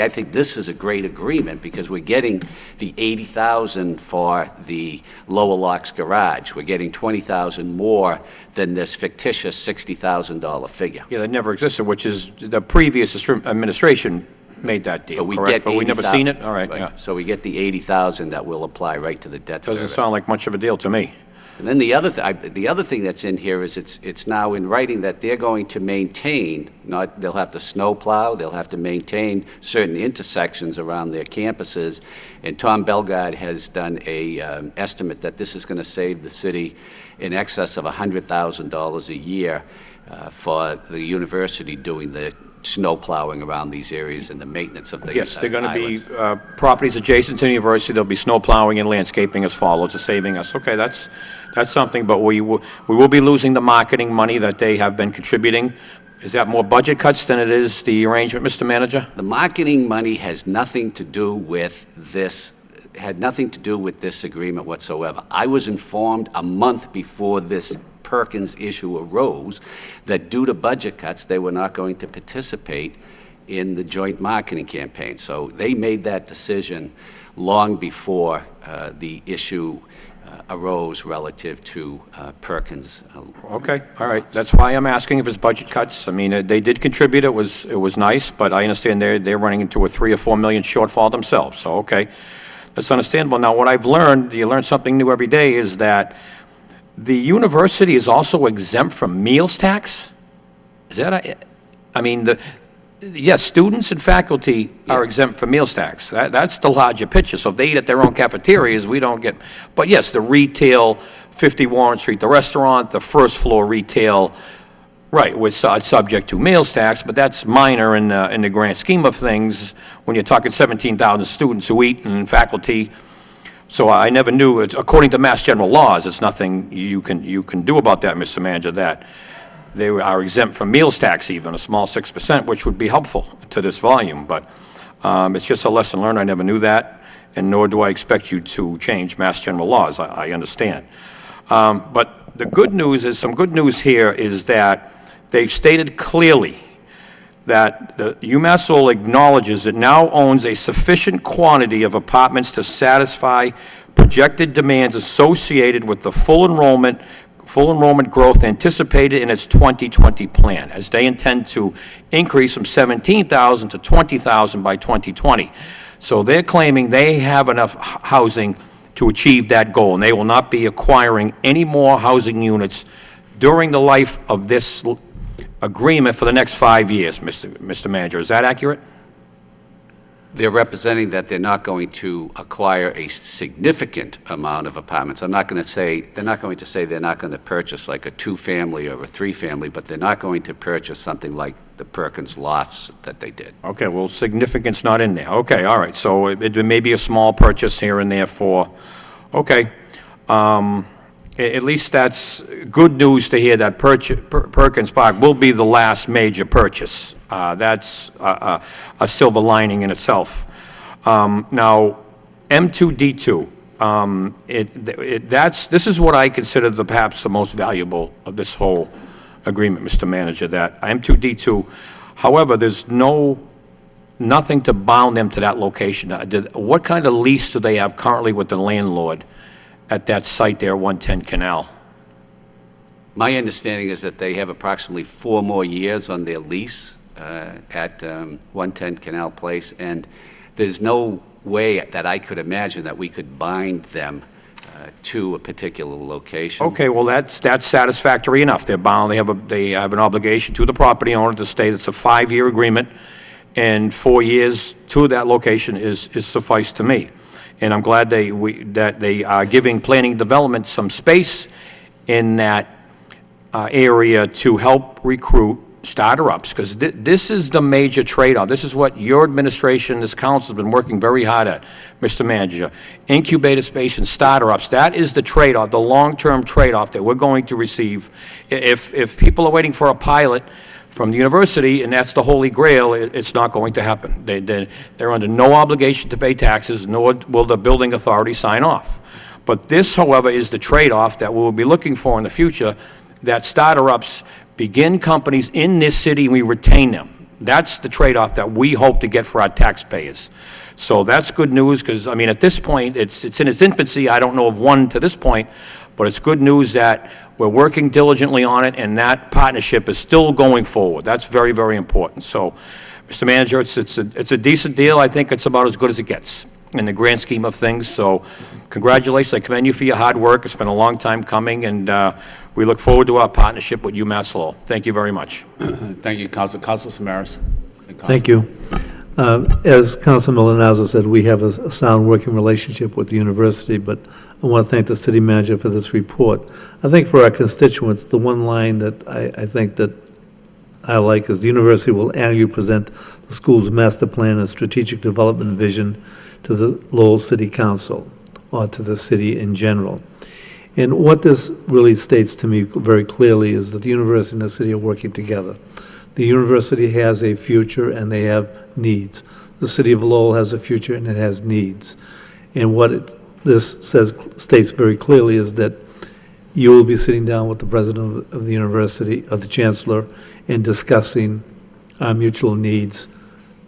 I think this is a great agreement, because we're getting the $80,000 for the Lower Locks Garage. We're getting $20,000 more than this fictitious $60,000 figure. Yeah, that never existed, which is the previous administration made that deal, correct? But we never seen it? All right, yeah. So we get the $80,000 that will apply right to the debt service. Doesn't sound like much of a deal to me. And then the other thing that's in here is it's now in writing that they're going to maintain, they'll have to snow plow, they'll have to maintain certain intersections around their campuses, and Tom Belgard has done a estimate that this is going to save the city in excess of $100,000 a year for the university doing the snow plowing around these areas and the maintenance of the Yes, they're going to be properties adjacent to the university. There'll be snow plowing and landscaping as follows, to saving us. Okay, that's something, but we will be losing the marketing money that they have been contributing. Is that more budget cuts than it is the arrangement, Mr. Manager? The marketing money has nothing to do with this, had nothing to do with this agreement whatsoever. I was informed a month before this Perkins issue arose that due to budget cuts, they were not going to participate in the joint marketing campaign. So they made that decision long before the issue arose relative to Perkins. Okay, all right. That's why I'm asking if it's budget cuts. I mean, they did contribute. It was nice, but I understand they're running into a $3 or $4 million shortfall themselves. So, okay, that's understandable. Now, what I've learned, you learn something new every day, is that the university is also exempt from meals tax? Is that yes, students and faculty are exempt from meals tax. That's the larger picture. So if they eat at their own cafeterias, we don't get, but yes, the retail, 50 Warren Street, the restaurant, the first floor retail, right, was subject to meals tax, but that's minor in the grand scheme of things when you're talking 17,000 students who eat and faculty. So I never knew, according to Mass General laws, it's nothing you can do about that, Mr. Manager, that they are exempt from meals tax even, a small 6%, which would be helpful to this volume. But it's just a lesson learned. I never knew that, and nor do I expect you to change Mass General laws. I understand. But the good news is, some good news here is that they've stated clearly that the UMass Lowell acknowledges it now owns a sufficient quantity of apartments to satisfy projected demands associated with the full enrollment growth anticipated in its 2020 plan, as they intend to increase from 17,000 to 20,000 by 2020. So they're claiming they have enough housing to achieve that goal, and they will not be acquiring any more housing units during the life of this agreement for the next 5 years, Mr. Manager. Is that accurate? They're representing that they're not going to acquire a significant amount of apartments. They're not going to say they're not going to purchase like a 2-family or a 3-family, but they're not going to purchase something like the Perkins lofts that they did. Okay, well, significance not in there. Okay, all right. So it may be a small purchase here and there for, okay. At least that's good news to hear that Perkins Park will be the last major purchase. That's a silver lining in itself. Now, M2D2, this is what I consider perhaps the most valuable of this whole agreement, Mr. Manager, that M2D2, however, there's nothing to bound them to that location. What kind of lease do they have currently with the landlord at that site there, 110 Canal? My understanding is that they have approximately 4 more years on their lease at 110 Canal Place, and there's no way that I could imagine that we could bind them to a particular location. Okay, well, that's satisfactory enough. They're bound, they have an obligation to the property owner to state it's a 5-year agreement, and 4 years to that location is suffice to me. And I'm glad that they are giving planning and development some space in that area to help recruit starter-ups, because this is the major trade-off. This is what your administration, this council, has been working very hard at, Mr. Manager. Incubator space and starter-ups, that is the trade-off, the long-term trade-off that we're going to receive. If people are waiting for a pilot from the university, and that's the holy grail, it's not going to happen. They're under no obligation to pay taxes, nor will the building authority sign off. But this, however, is the trade-off that we will be looking for in the future, that starter-ups begin companies in this city and we retain them. That's the trade-off that we hope to get for our taxpayers. So that's good news, because, I mean, at this point, it's in its infancy. I don't know of one to this point, but it's good news that we're working diligently on it, and that partnership is still going forward. That's very, very important. So, Mr. Manager, it's a decent deal. I think it's about as good as it gets in the grand scheme of things. So, congratulations. I commend you for your hard work. It's been a long time coming, and we look forward to our partnership with UMass Lowell. Thank you very much. Thank you, Council Samaras. Thank you. As Councilman Milonazo said, we have a sound working relationship with the university, but I want to thank the city manager for this report. I think for our constituents, the one line that I think that I like is the university will annually present the school's master plan and strategic development vision to the Lowell City Council, or to the city in general. And what this really states to me very clearly is that the university and the city are working together. The university has a future and they have needs. The city of Lowell has a future and it has needs. And what this states very clearly is that you will be sitting down with the president of the university, of the chancellor, and discussing our mutual needs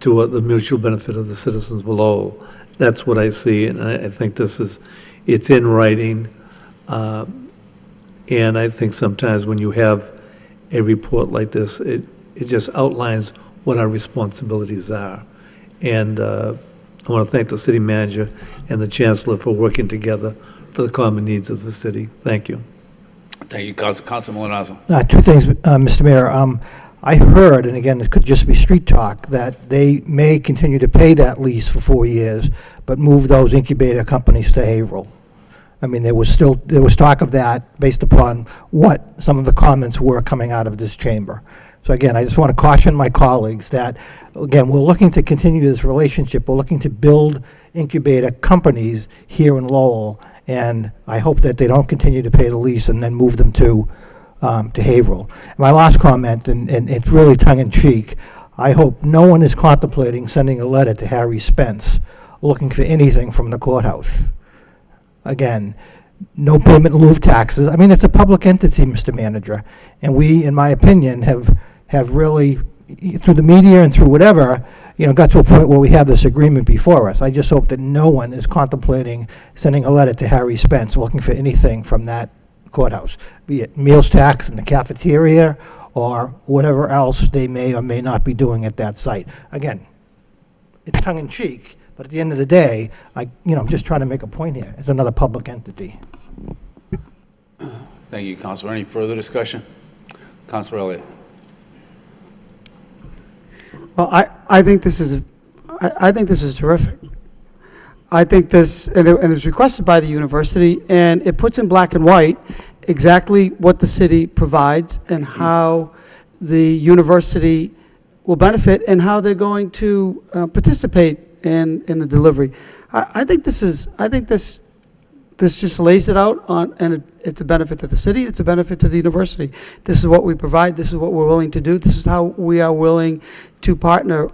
to the mutual benefit of the citizens of Lowell. That's what I see, and I think it's in writing. And I think sometimes when you have a report like this, it just outlines what our responsibilities are. And I want to thank the city manager and the chancellor for working together for the common needs of the city. Thank you. Thank you, Councilman Milonazo. 2 things, Mr. Mayor. I heard, and again, it could just be street talk, that they may continue to pay that lease for 4 years, but move those incubator companies to Haverhill. I mean, there was talk of that based upon what some of the comments were coming out of this chamber. So again, I just want to caution my colleagues that, again, we're looking to continue this relationship. We're looking to build incubator companies here in Lowell, and I hope that they don't continue to pay the lease and then move them to Haverhill. My last comment, and it's really tongue-in-cheek, I hope no one is contemplating sending a letter to Harry Spence looking for anything from the courthouse. Again, no payment in lieu of taxes. I mean, it's a public entity, Mr. Manager, and we, in my opinion, have really, through the media and through whatever, got to a point where we have this agreement before us. I just hope that no one is contemplating sending a letter to Harry Spence looking for anything from that courthouse, be it meals tax in the cafeteria or whatever else they may or may not be doing at that site. Again, it's tongue-in-cheek, but at the end of the day, I'm just trying to make a point here. It's another public entity. Thank you, Councilor. Any further discussion? Councilor Elliott. Well, I think this is terrific. I think this, and it was requested by the university, and it puts in black and white exactly what the city provides and how the university will benefit and how they're going to participate in the delivery. I think this just lays it out on, and it's a benefit to the city, it's a benefit to the university. This is what we provide, this is what we're willing to do, this is how we are willing to partner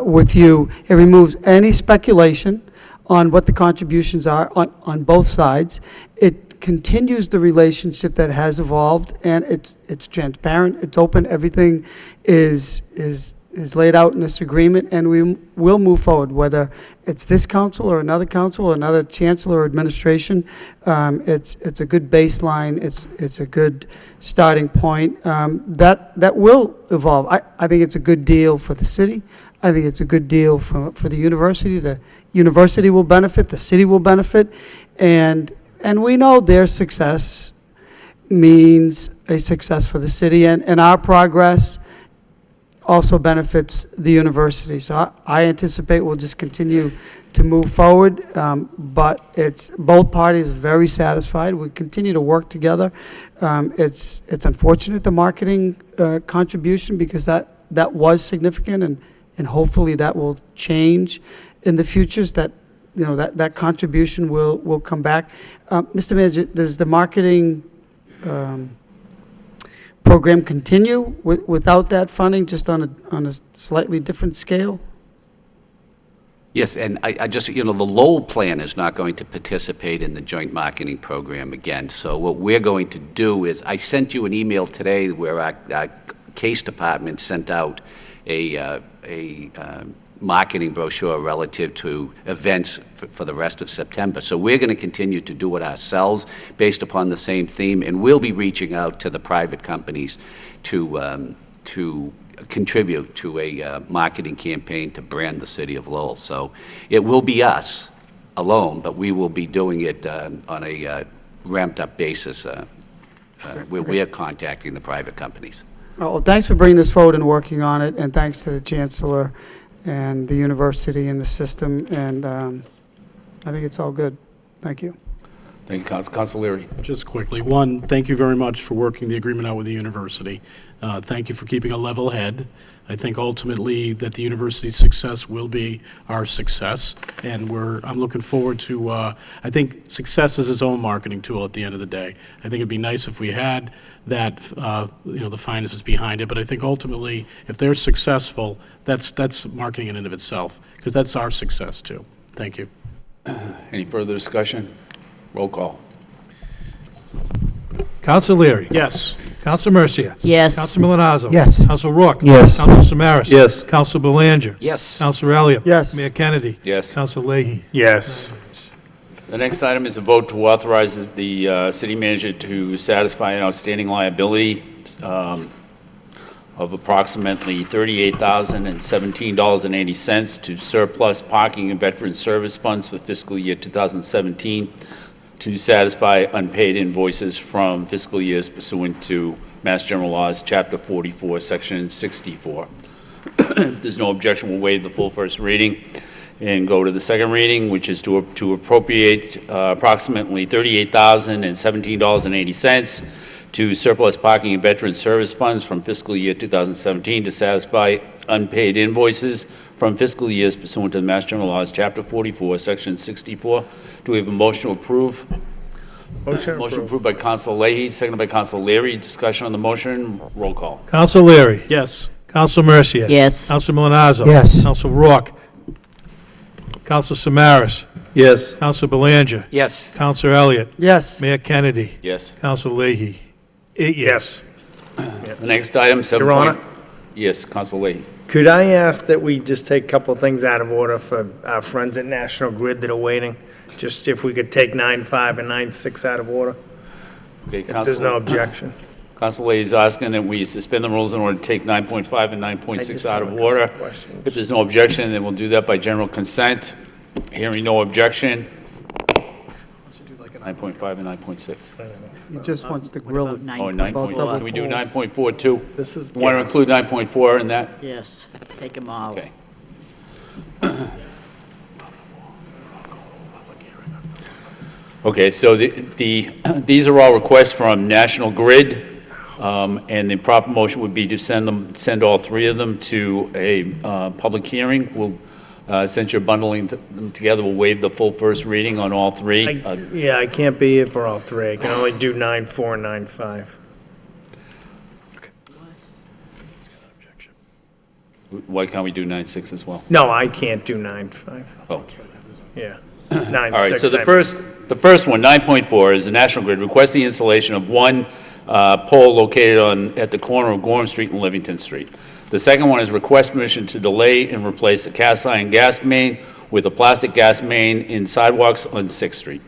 with you. It removes any speculation on what the contributions are on both sides. It continues the relationship that has evolved, and it's transparent, it's open, everything is laid out in this agreement, and we will move forward, whether it's this council or another chancellor or administration. It's a good baseline, it's a good starting point. That will evolve. I think it's a good deal for the city. I think it's a good deal for the university. The university will benefit, the city will benefit, and we know their success means a success for the city, and our progress also benefits the university. So I anticipate we'll just continue to move forward, but it's both parties very satisfied. We continue to work together. It's unfortunate, the marketing contribution, because that was significant, and hopefully that will change in the futures, that that contribution will come back. Mr. Manager, does the marketing program continue without that funding, just on a slightly different scale? Yes, and I just, the Lowell plan is not going to participate in the joint marketing program again. So what we're going to do is, I sent you an email today where our case department sent out a marketing brochure relative to events for the rest of September. So we're going to continue to do it ourselves based upon the same theme, and we'll be reaching out to the private companies to contribute to a marketing campaign to brand the city of Lowell. So it will be us alone, but we will be doing it on a ramped-up basis where we are contacting the private companies. Well, thanks for bringing this forward and working on it, and thanks to the Chancellor and the university and the system, and I think it's all good. Thank you. Thank you, Councilor Leary. Just quickly, one, thank you very much for working the agreement out with the university. Thank you for keeping a level head. I think ultimately that the university's success will be our success, and I'm looking forward to, I think success is its own marketing tool at the end of the day. I think it'd be nice if we had that, the finances behind it, but I think ultimately if they're successful, that's marketing in and of itself, because that's our success too. Thank you. Any further discussion? Roll call. Council Leary. Yes. Council Mercia. Yes. Council Milonazo. Yes. Council Rourke. Yes. Council Samaras. Yes. Council Belanger. Yes. Council Elliott. Yes. Mayor Kennedy. Yes. Council Leahy. Yes. The next item is a vote to authorize the city manager to satisfy an outstanding liability of approximately $38,017.80 to surplus parking and veteran service funds for fiscal year 2017 to satisfy unpaid invoices from fiscal years pursuant to Mass General Laws, Chapter 44, Section 64. If there's no objection, we'll waive the full first reading and go to the second reading, which is to appropriate approximately $38,017.80 to surplus parking and veteran service funds from fiscal year 2017 to satisfy unpaid invoices from fiscal years pursuant to the Mass General Laws, Chapter 44, Section 64. Do we have a motion to approve? Motion approved by Council Leahy, seconded by Council Leary. Discussion on the motion. Roll call. Counsel Leary. Yes. Counsel Mercia. Yes. Counsel Milonazo. Yes. Counsel Rourke. Counsel Samaras. Yes. Counsel Belanger. Yes. Counsel Elliott. Yes. Mayor Kennedy. Yes. Counsel Leahy. 8 yes. The next item, 7. Your Honor? Yes, Council Leahy. Could I ask that we just take a couple of things out of order for our friends at National Grid that are waiting? Just if we could take 9.5 and 9.6 out of order, Okay, if there's no objection. Council Leahy is asking that we suspend the rules in order to take 9.5 and 9.6 out of order. If there's no objection, then we'll do that by general consent. Hearing no objection. 9.5 and 9.6. He just wants to grill it. Oh, 9. About double Can we do falls. 9.4 too? This is Want to include 9.4 in that? Yes, take them all. Okay. Okay, so these are all requests from National Grid, and the proper motion would be to send all 3 of them to a public hearing. We'll, since you're bundling them together, we'll waive the full first reading on all 3. Yeah, I can't be here for all 3. I can only do 9.4 and 9.5. Why can't we do 9.6 as well? No, I can't do 9.5. Oh. Yeah. 9.6. All right, so the first one, 9.4, is the National Grid requesting installation of one pole located at the corner of Gorham Street and Livingston Street. The second one is request permission to delay and replace a cast iron gas main with a plastic gas main in sidewalks on 6th Street.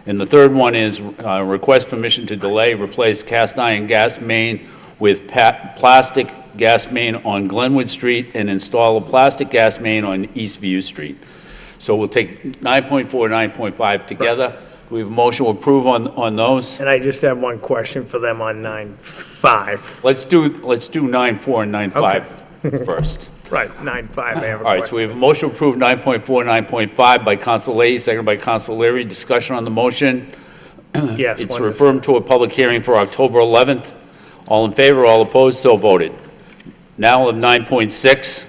And the third one is request permission to delay, replace cast iron gas main with plastic gas main on Glenwood Street and install a plastic gas main on Eastview Street. So we'll take 9.4 and 9.5 together. Do we have a motion to approve on those? And I just have one question for them on 9.5. Let's do 9.4 and 9.5 first. Right, 9.5, I have a All right, so question. we have a motion to approve 9.4 and 9.5 by Council Leahy, seconded by Council Leary. Discussion on the motion. Yes. It's one is- referred to a public hearing for October 11th. All in favor, all opposed, so voted. Now of 9.6.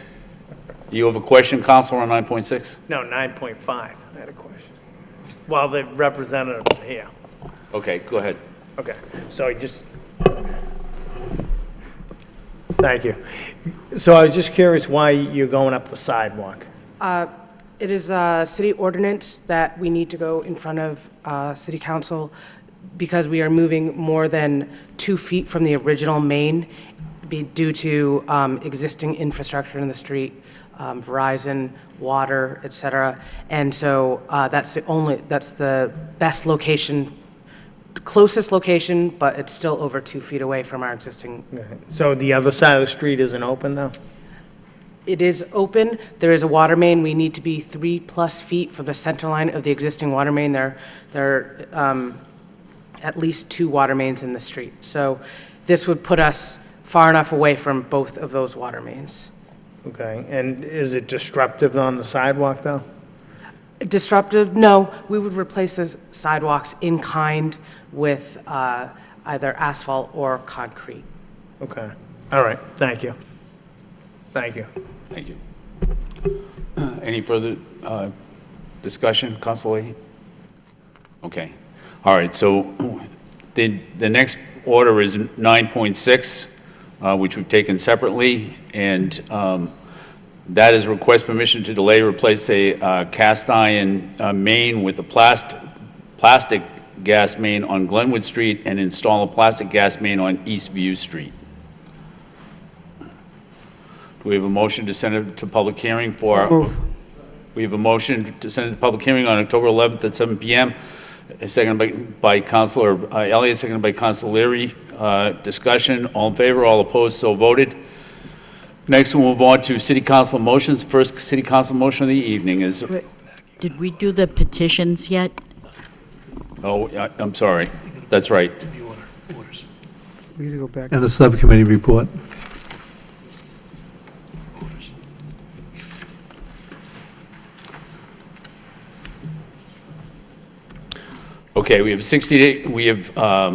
You have a question, Councilor, on 9.6? No, 9.5, I had a question. While the representatives are here. Okay, go ahead. Okay, so I just, thank you. So I was just curious why you're going up the sidewalk. It is a city ordinance that we need to go in front of city council because we are moving more than 2 feet from the original main due to existing infrastructure in the street, Verizon, water, et cetera. And so that's the best location, closest location, but it's still over 2 feet away from our existing. So the other side of the street isn't open though? It is open. There is a water main. We need to be 3+ feet from the center line of the existing water main. There are at least 2 water mains in the street. So this would put us far enough away from both of those water mains. Okay, and is it disruptive on the sidewalk though? Disruptive? No. We would replace the sidewalks in kind with either asphalt or concrete. Okay, all right, thank you. Thank you. Thank you. Any further discussion, Council Leahy? Okay. All right, so the next order is 9.6, which we've taken separately, and that is request permission to delay, replace a cast iron main with a plastic gas main on Glenwood Street and install a plastic gas main on Eastview Street. Do we have a motion to send it to public hearing for? Move. We have a motion to send it to public hearing on October 11th at 7 p.m. Seconded by Councilor Elliott, seconded by Councilor Leary. Discussion, all in favor, all opposed, so voted. Next, we'll move on to City Council motions. First City Council motion of the evening is, Did we do the petitions yet? oh, I'm sorry, that's right. We gotta go back. And the subcommittee report. Okay, we have 60 days, we have, I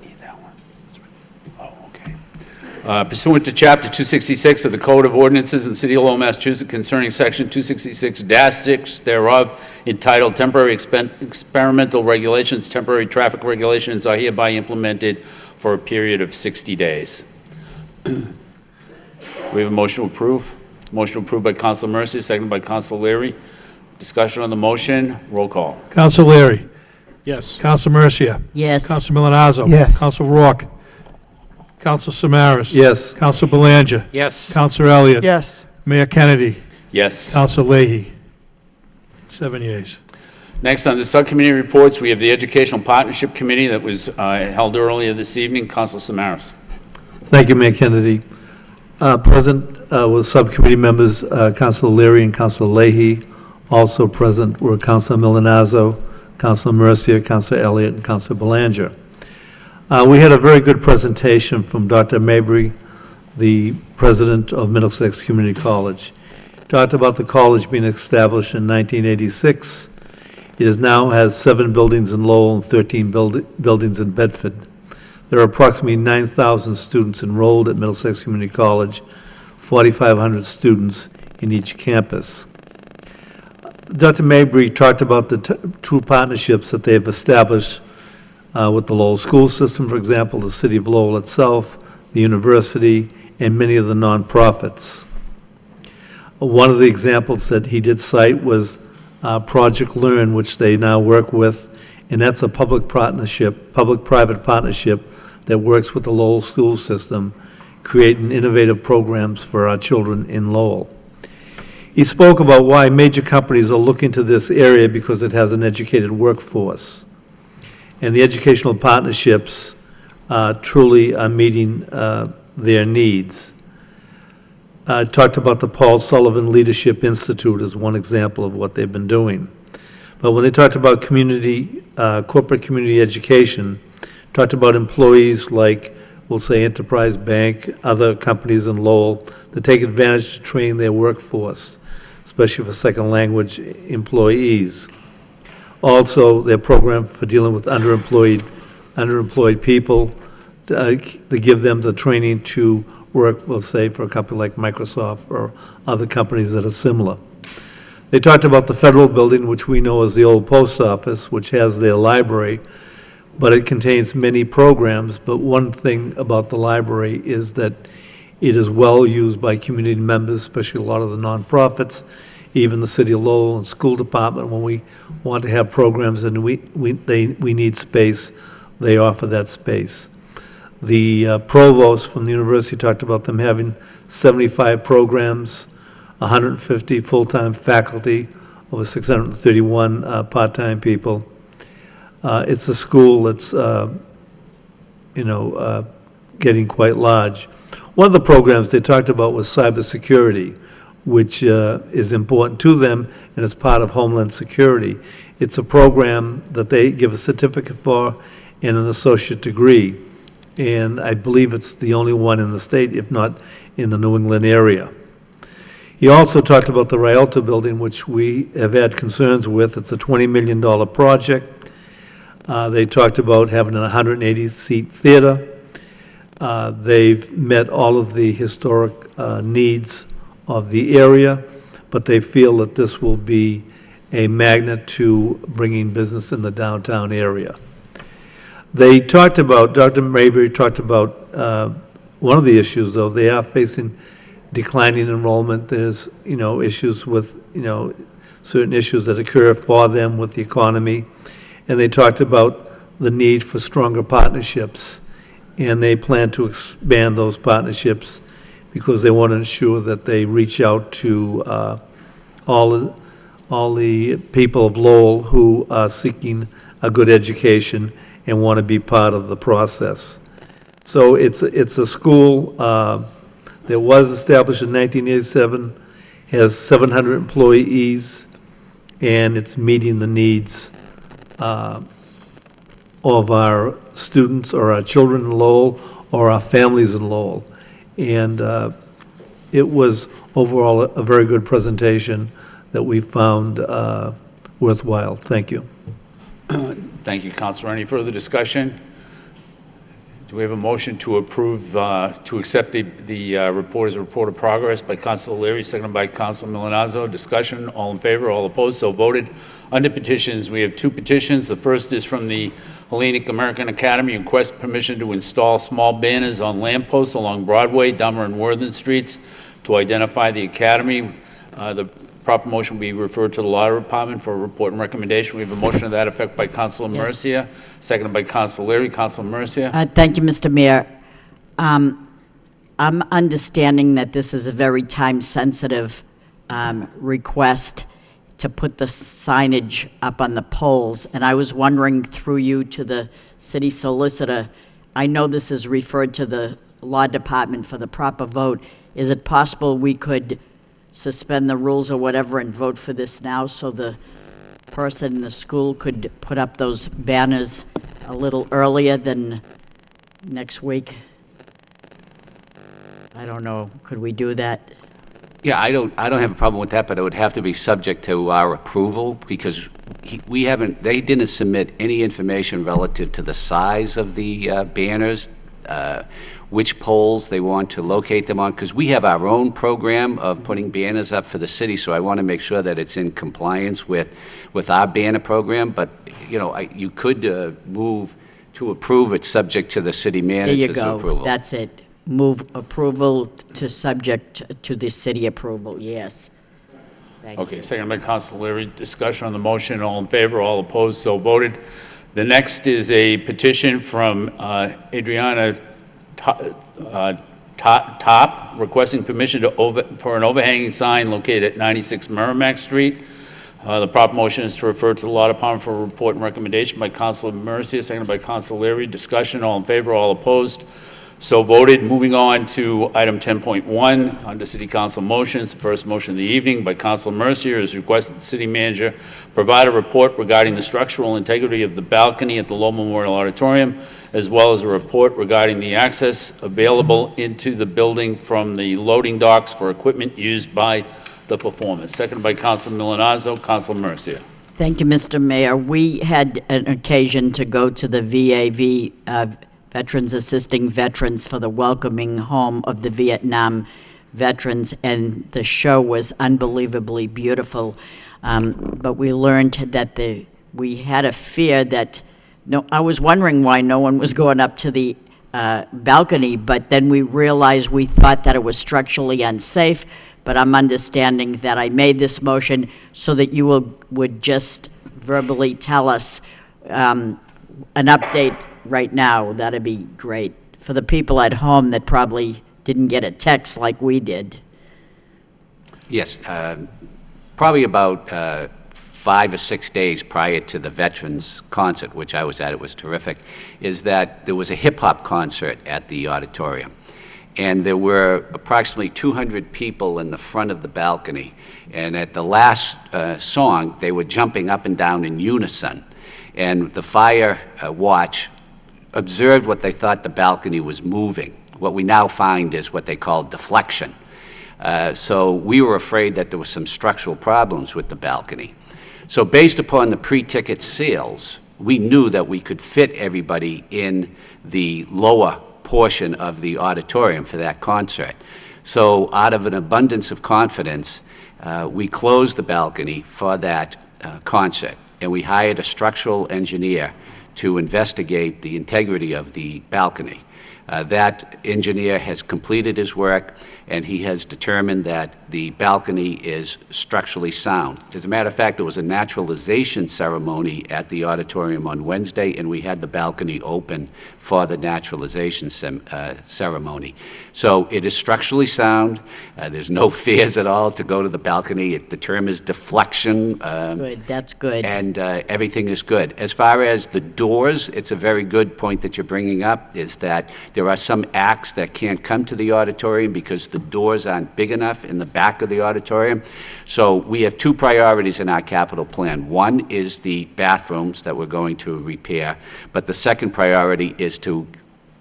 need that one. Pursuant to Chapter 266 of the Code of Ordinances in the City of Lowell, Massachusetts concerning Section 266-6 thereof, entitled Temporary Experimental Regulations, temporary traffic regulations are hereby implemented for a period of 60 days. We have a motion to approve. Motion approved by Council Mercia, seconded by Council Leary. Discussion on the motion. Roll call. Counsel Leary. Yes. Counsel Mercia. Yes. Counsel Milonazo. Yes. Counsel Rourke. Counsel Samaras. Yes. Counsel Belanger. Yes. Counsel Elliott. Yes. Mayor Kennedy. Yes. Counsel Leahy. 7 yeas. Next, on the subcommittee reports, we have the Educational Partnership Committee that was held earlier this evening. Council Samaras. Thank you, Mayor Kennedy. Present with subcommittee members, Councilor Leary and Councilor Leahy. Also present were Councilor Milonazo, Councilor Mercia, Councilor Elliott, and Councilor Belanger. We had a very good presentation from Dr. Mabry, the president of Middlesex Community College. Talked about the college being established in 1986. It now has 7 buildings in Lowell and 13 buildings in Bedford. There are approximately 9,000 students enrolled at Middlesex Community College, 4,500 students in each campus. Dr. Mabry talked about the two partnerships that they have established with the Lowell school system, for example, the City of Lowell itself, the university, and many of the nonprofits. One of the examples that he did cite was Project Learn, which they now work with, and that's a public-private partnership that works with the Lowell school system, creating innovative programs for our children in Lowell. He spoke about why major companies are looking to this area because it has an educated workforce. And the educational partnerships truly are meeting their needs. Talked about the Paul Sullivan Leadership Institute as one example of what they've been doing. But when they talked about corporate community education, talked about employees like, we'll say, Enterprise Bank, other companies in Lowell, that take advantage to train their workforce, especially for second language employees. Also, their program for dealing with underemployed people, to give them the training to work, we'll say, for a company like Microsoft or other companies that are similar. They talked about the federal building, which we know as the old post office, which has their library, but it contains many programs. But one thing about the library is that it is well used by community members, especially a lot of the nonprofits, even the City of Lowell and school department. When we want to have programs and we need space, they offer that space. The provost from the university talked about them having 75 programs, 150 full-time faculty, over 631 part-time people. It's a school that's, getting quite large. One of the programs they talked about was cybersecurity, which is important to them, and it's part of Homeland Security. It's a program that they give a certificate for and an associate degree, and I believe it's the only one in the state, if not in the New England area. He also talked about the Rialto building, which we have had concerns with. It's a $20 million project. They talked about having a 180-seat theater. They've met all of the historic needs of the area, but they feel that this will be a magnet to bringing business in the downtown area. They talked about, Dr. Mabry talked about one of the issues, though. They are facing declining enrollment. There's, issues with, certain issues that occur for them with the economy. And they talked about the need for stronger partnerships. And they plan to expand those partnerships because they want to ensure that they reach out to all the people of Lowell who are seeking a good education and want to be part of the process. So it's a school that was established in 1987, has 700 employees, and it's meeting the needs of our students or our children in Lowell or our families in Lowell. And it was overall a very good presentation that we found worthwhile. Thank you. Thank you, Councilor. Any further discussion? Do we have a motion to approve, to accept the report as a report of progress by Councilor Leary, seconded by Councilor Milonazo? Discussion, all in favor, all opposed, so voted. Under petitions, we have 2 petitions. The first is from the Hellenic American Academy, request permission to install small banners on lampposts along Broadway, Dummer, and Worthing Streets to identify the academy. The proper motion will be referred to the Law Department for a report and recommendation. We have a motion to that effect by Councilor Mercia, seconded by Councilor Leary. Councilor Mercia. Thank you, Mr. Mayor. I'm understanding that this is a very time-sensitive request to put the signage up on the poles, and I was wondering through you to the city solicitor, I know this is referred to the Law Department for the proper vote. Is it possible we could suspend the rules or whatever and vote for this now so the person in the school could put up those banners a little earlier than next week? I don't know, could we do that? Yeah, I don't have a problem with that, but it would have to be subject to our approval because they didn't submit any information relative to the size of the banners, which poles they want to locate them on, because we have our own program of putting banners up for the city, so I want to make sure that it's in compliance with our banner program, but, you could move to approve it subject to the city manager's approval. There you go, that's it. Move approval to subject to the city approval, yes. Thank you. Okay, second by Councilor Leary. Discussion on the motion. All in favor, all opposed, so voted. The next is a petition from Adriana Top requesting permission for an overhanging sign located at 96 Merrimack Street. The proper motion is to refer to the Law Department for a report and recommendation by Councilor Mercia, seconded by Councilor Leary. Discussion, all in favor, all opposed, so voted. Moving on to item 10.1, under City Council motions. The first motion of the evening by Councilor Mercier is requested the City Manager provide a report regarding the structural integrity of the balcony at the Lowell Memorial Auditorium, as well as a report regarding the access available into the building from the loading docks for equipment used by the performers. Seconded by Councilor Milonazo. Councilor Mercier. Thank you, Mr. Mayor. We had an occasion to go to the VAV, Veterans Assisting Veterans, for the welcoming home of the Vietnam veterans, and the show was unbelievably beautiful. But we learned that we had a fear that, I was wondering why no one was going up to the balcony, but then we realized we thought that it was structurally unsafe, but I'm understanding that I made this motion so that you would just verbally tell us an update right now. That'd be great for the people at home that probably didn't get a text like we did. Yes, probably about 5 or 6 days prior to the Veterans concert, which I was at, it was terrific, is that there was a hip-hop concert at the auditorium. And there were approximately 200 people in the front of the balcony. And at the last song, they were jumping up and down in unison. And the fire watch observed what they thought the balcony was moving. What we now find is what they call deflection. So we were afraid that there were some structural problems with the balcony. So based upon the pre-ticket sales, we knew that we could fit everybody in the lower portion of the auditorium for that concert. So out of an abundance of confidence, we closed the balcony for that concert, and we hired a structural engineer to investigate the integrity of the balcony. That engineer has completed his work, and he has determined that the balcony is structurally sound. As a matter of fact, there was a naturalization ceremony at the auditorium on Wednesday, and we had the balcony open for the naturalization ceremony. So it is structurally sound. There's no fears at all to go to the balcony. The term is deflection. Good, that's good. And everything is good. As far as the doors, it's a very good point that you're bringing up, is that there are some acts that can't come to the auditorium because the doors aren't big enough in the back of the auditorium. So we have 2 priorities in our capital plan. One is the bathrooms that we're going to repair, but the second priority is to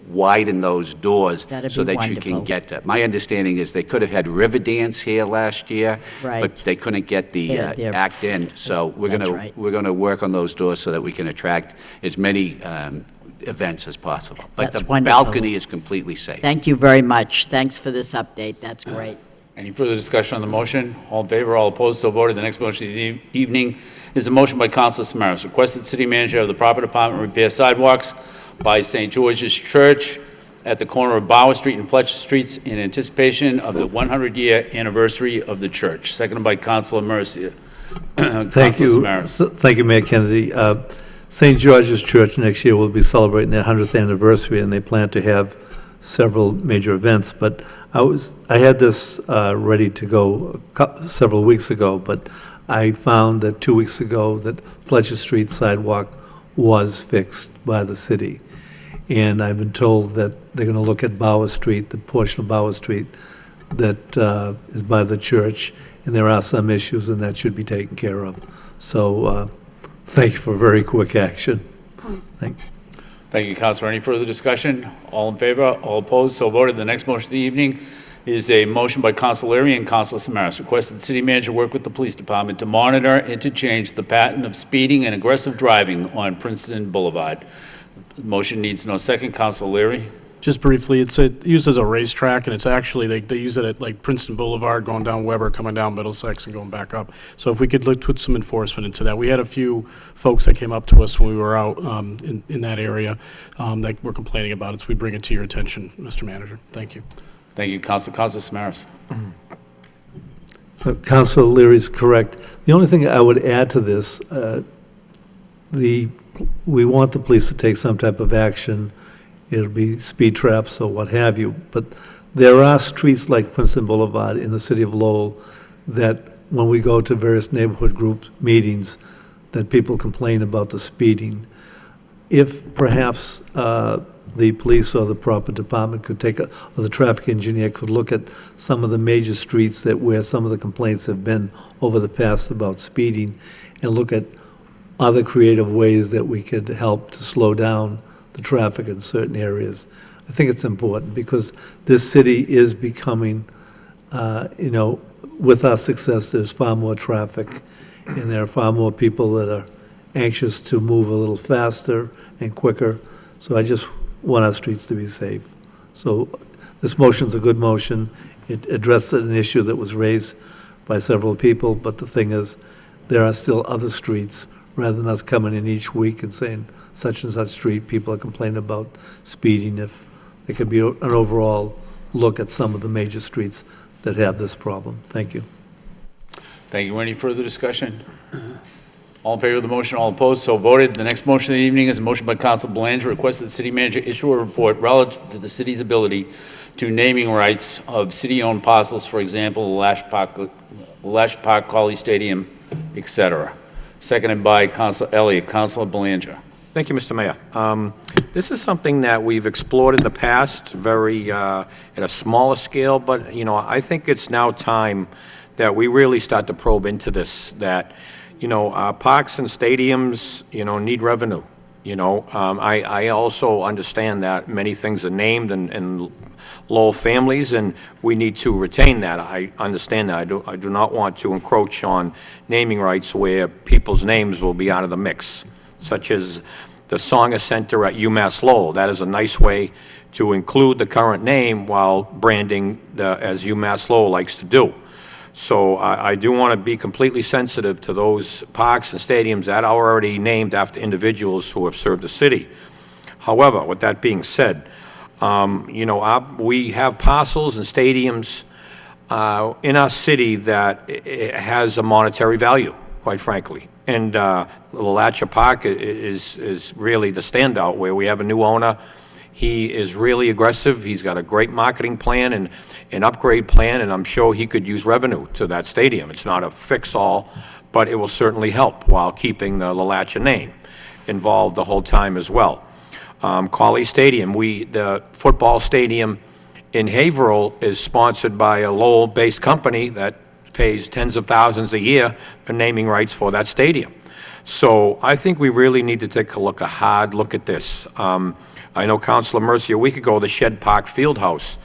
widen those doors so that you can get to. My understanding is they could have had river dance here last year, but they couldn't get the act in. So we're going to work on those doors so that we can attract as many events as possible. Like That's the wonderful. balcony is completely safe. Thank you very much. Thanks for this update. That's great. Any further discussion on the motion? All in favor, all opposed, so voted. The next motion of the evening is a motion by Councilor Samaras. Request that the city manager of the proper department repair sidewalks by St. George's Church at the corner of Bauer Street and Fletcher Streets in anticipation of the 100-year anniversary of the church. Seconded by Councilor Mercia. Thank you. Samaras. Thank you, Mayor Kennedy. St. George's Church next year will be celebrating their 100th anniversary, and they plan to have several major events. But I had this ready to go several weeks ago, but I found that 2 weeks ago that Fletcher Street sidewalk was fixed by the city. And I've been told that they're going to look at Bauer Street, the portion of Bauer Street that is by the church, and there are some issues, and that should be taken care of. So thank you for very quick action. Thank you. Thank you, Councilor. Any further discussion? All in favor, all opposed, so voted. The next motion of the evening is a motion by Councilor Leary and Councilor Samaras. Request that the city manager work with the police department to monitor and to change the pattern of speeding and aggressive driving on Princeton Boulevard. The motion needs no second. Councilor Leary. Just briefly, it's used as a racetrack, and it's actually, they use it at like Princeton Boulevard, going down Weber, coming down Middlesex, and going back up. So if we could put some enforcement into that. We had a few folks that came up to us when we were out in that area that were complaining about it, so we bring it to your attention, Mr. Manager. Thank you. Thank you, Councilor. Councilor Samaras. Councilor Leary is correct. The only thing I would add to this, we want the police to take some type of action. It'll be speed traps or what have you. But there are streets like Princeton Boulevard in the city of Lowell that when we go to various neighborhood group meetings, that people complain about the speeding. If perhaps the police or the proper department could or the traffic engineer could look at some of the major streets where some of the complaints have been over the past about speeding, and look at other creative ways that we could help to slow down the traffic in certain areas. I think it's important because this city is becoming, with our success, there's far more traffic, and there are far more people that are anxious to move a little faster and quicker. So I just want our streets to be safe. So this motion's a good motion. It addressed an issue that was raised by several people, but the thing is, there are still other streets, rather than us coming in each week and saying such and such street, people are complaining about speeding. If there could be an overall look at some of the major streets that have this problem. Thank you. Thank you. Any further discussion? All in favor of the motion, all opposed, so voted. The next motion of the evening is a motion by Councilor Belanger. Request that the city manager issue a report relative to the city's ability to naming rights of city-owned parcels, for example, Lash Park, Colley Stadium, etc. Seconded by Councilor Elliott. Councilor Belanger. Thank you, Mr. Mayor. This is something that we've explored in the past, very at a smaller scale, but I think it's now time that we really start to probe into this. That parks and stadiums, need revenue. I also understand that many things are named in Lowell families, and we need to retain that. I understand that. I do not want to encroach on naming rights where people's names will be out of the mix, such as the Songer Center at UMass Lowell. That is a nice way to include the current name while branding as UMass Lowell likes to do. So I do want to be completely sensitive to those parks and stadiums that are already named after individuals who have served the city. However, with that being said, we have parcels and stadiums in our city that has a monetary value, quite frankly. And Lowell Park is really the standout, where we have a new owner. He is really aggressive. He's got a great marketing plan and an upgrade plan, and I'm sure he could use revenue to that stadium. It's not a fix-all, but it will certainly help while keeping the Lowell name involved the whole time as well. Colley Stadium, the football stadium in Haverhill is sponsored by a Lowell-based company that pays tens of thousands a year for naming rights for that stadium. So I think we really need to take a hard look at this. I know Councilor Mercy, a week ago, the Shed Park Fieldhouse,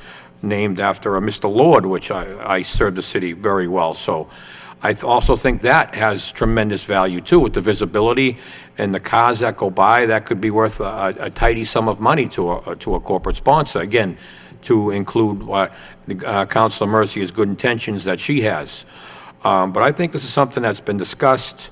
named after a Mr. Lord, which I served the city very well. So also think that has tremendous value too, with the visibility and the cars that go by. That could be worth a tidy sum of money to a corporate sponsor. Again, to include Councilor Mercier's good intentions that she has. But I think this is something that's been discussed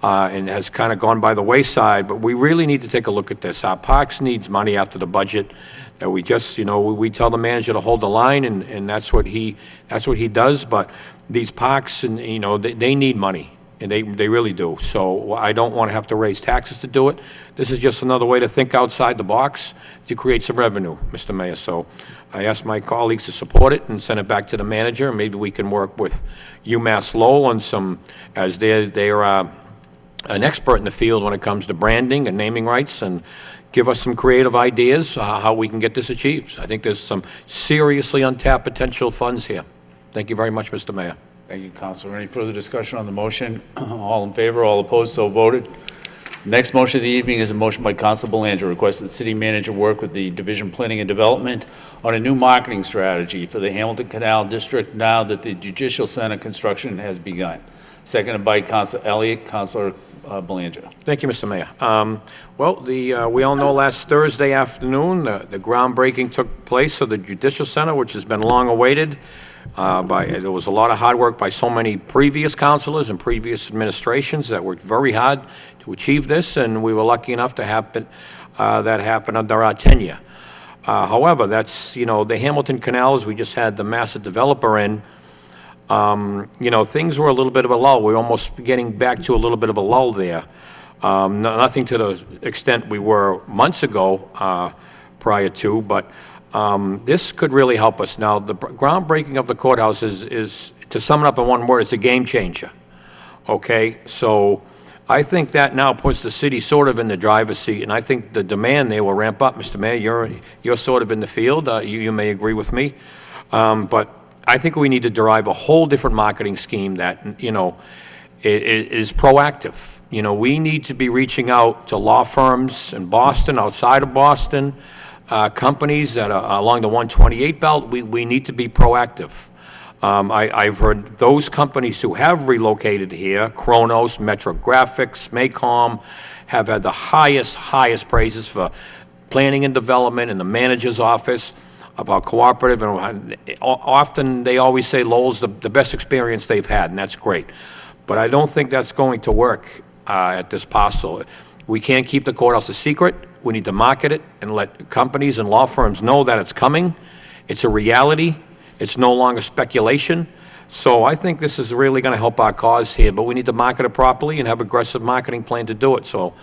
and has kind of gone by the wayside, but we really need to take a look at this. Our parks needs money after the budget. That we just, we tell the manager to hold the line, and that's what he does. But these parks, and they need money, and they really do. So I don't want to have to raise taxes to do it. This is just another way to think outside the box to create some revenue, Mr. Mayor. So I ask my colleagues to support it and send it back to the manager. Maybe we can work with UMass Lowell on some, as they're an expert in the field when it comes to branding and naming rights, and give us some creative ideas how we can get this achieved. I think there's some seriously untapped potential funds here. Thank you very much, Mr. Mayor. Thank you, Councilor. Any further discussion on the motion? All in favor, all opposed, so voted. Next motion of the evening is a motion by Councilor Belanger, request that the city manager work with the Division of Planning and Development on a new marketing strategy for the Hamilton Canal District now that the Judicial Center construction has begun. Seconded by Councilor Elliott. Councilor Belanger. Thank you, Mr. Mayor. We all know last Thursday afternoon, the groundbreaking took place of the Judicial Center, which has been long awaited. There was a lot of hard work by so many previous councilors and previous administrations that worked very hard to achieve this, and we were lucky enough to happen under our tenure. However, that's, the Hamilton Canals, we just had the massive developer in. Things were a little bit of a lull. We're almost getting back to a little bit of a lull there. Nothing to the extent we were months ago prior to, but this could really help us. Now, the groundbreaking of the courthouse is, to sum it up in one word, it's a game changer. Okay? So I think that now puts the city sort of in the driver's seat, and I think the demand there will ramp up. Mr. Mayor, you're sort of in the field. You may agree with me. But I think we need to derive a whole different marketing scheme that, is proactive. We need to be reaching out to law firms in Boston, outside of Boston, companies that are along the 128 belt. We need to be proactive. I've heard those companies who have relocated here, Kronos, Metrographics, Maycom, have had the highest praises for planning and development in the manager's office of our cooperative, and often they always say Lowell's the best experience they've had, and that's great. But I don't think that's going to work at this parcel. We can't keep the courthouse a secret. We need to market it and let companies and law firms know that it's coming. It's a reality. It's no longer speculation. So I think this is really going to help our cause here, but we need to market it properly and have an aggressive marketing plan to do it. So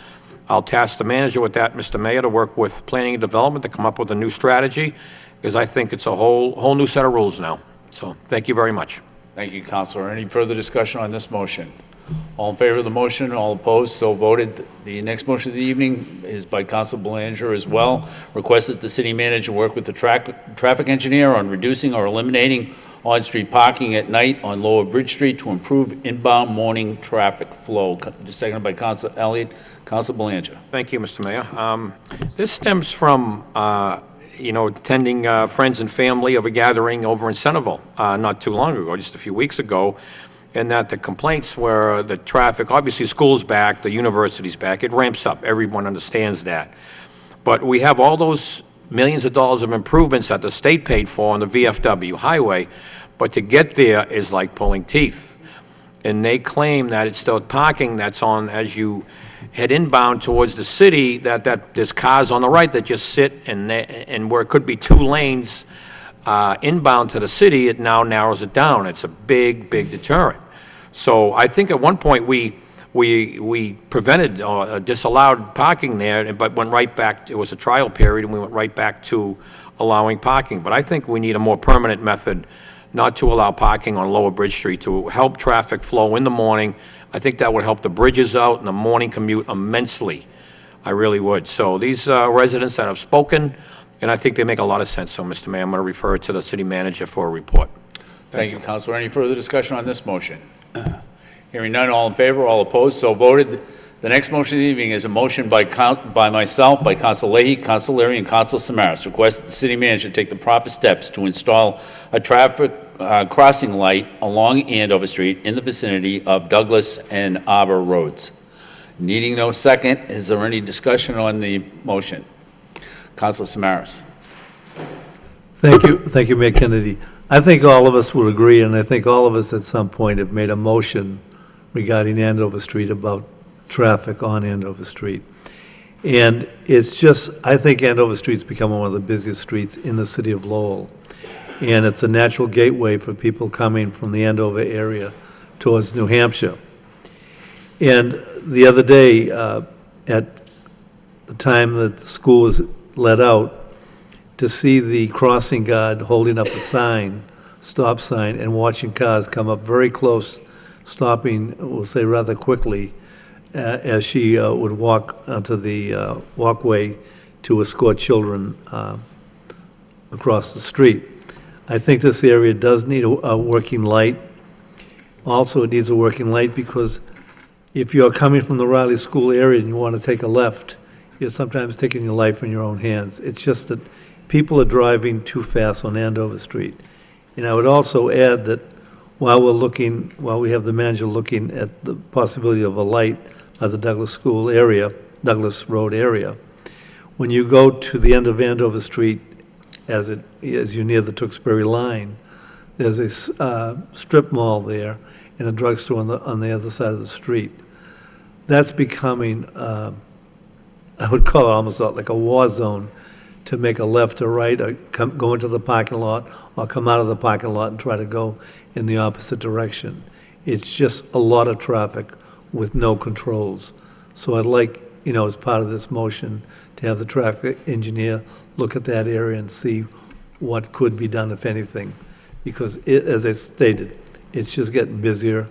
I'll task the manager with that, Mr. Mayor, to work with planning and development to come up with a new strategy, because I think it's a whole new set of rules now. So thank you very much. Thank you, Councilor. Any further discussion on this motion? All in favor of the motion, all opposed, so voted. The next motion of the evening is by Councilor Belanger as well. Request that the city manager work with the traffic engineer on reducing or eliminating on-street parking at night on Lower Bridge Street to improve inbound morning traffic flow. Seconded by Councilor Elliott. Councilor Belanger. Thank you, Mr. Mayor. This stems from attending friends and family of a gathering over in Centerville not too long ago, just a few weeks ago, and that the complaints were the traffic. Obviously, school's back, the university's back. It ramps up. Everyone understands that. But we have all those millions of dollars of improvements that the state paid for on the VFW highway, but to get there is like pulling teeth. And they claim that it's still parking that's on as you head inbound towards the city, that there's cars on the right that just sit, and where it could be 2 lanes inbound to the city, it now narrows it down. It's a big deterrent. So I think at one point we prevented or disallowed parking there, but went right back. It was a trial period, and we went right back to allowing parking. But I think we need a more permanent method not to allow parking on Lower Bridge Street to help traffic flow in the morning. I think that would help the bridges out and the morning commute immensely. I really would. So these residents that have spoken, and I think they make a lot of sense. So, Mr. Mayor, I'm going to refer it to the city manager for a report. Thank you, Councilor. Any further discussion on this motion? Hearing none, all in favor, all opposed, so voted. The next motion of the evening is a motion by myself, by Councilor Leahy, Councilor Leary, and Councilor Samaras. Request that the city manager take the proper steps to install a traffic crossing light along Andover Street in the vicinity of Douglas and Arbor Roads. Needing no second, is there any discussion on the motion? Councilor Samaras. Thank you, Mayor Kennedy. I think all of us would agree, and I think all of us at some point have made a motion regarding Andover Street about traffic on Andover Street. And it's just, I think Andover Street's become one of the busiest streets in the city of Lowell. And it's a natural gateway for people coming from the Andover area towards New Hampshire. And the other day, at the time that the school was let out, to see the crossing guard holding up a sign, stop sign, and watching cars come up very close, stopping, we'll say rather quickly, as she would walk onto the walkway to escort children across the street. I think this area does need a working light. Also, it needs a working light because if you're coming from the Riley School area and you want to take a left, you're sometimes taking your life in your own hands. It's just that people are driving too fast on Andover Street. And I would also add that while we have the manager looking at the possibility of a light at the Douglas Road area, when you go to the end of Andover Street, as you near the Tewksbury line, there's a strip mall there and a drugstore on the other side of the street. That's becoming, I would call it almost like a war zone to make a left or right, or go into the parking lot, or come out of the parking lot and try to go in the opposite direction. It's just a lot of traffic with no controls. So I'd like, as part of this motion, to have the traffic engineer look at that area and see what could be done, if anything. Because as I stated, it's just getting busier,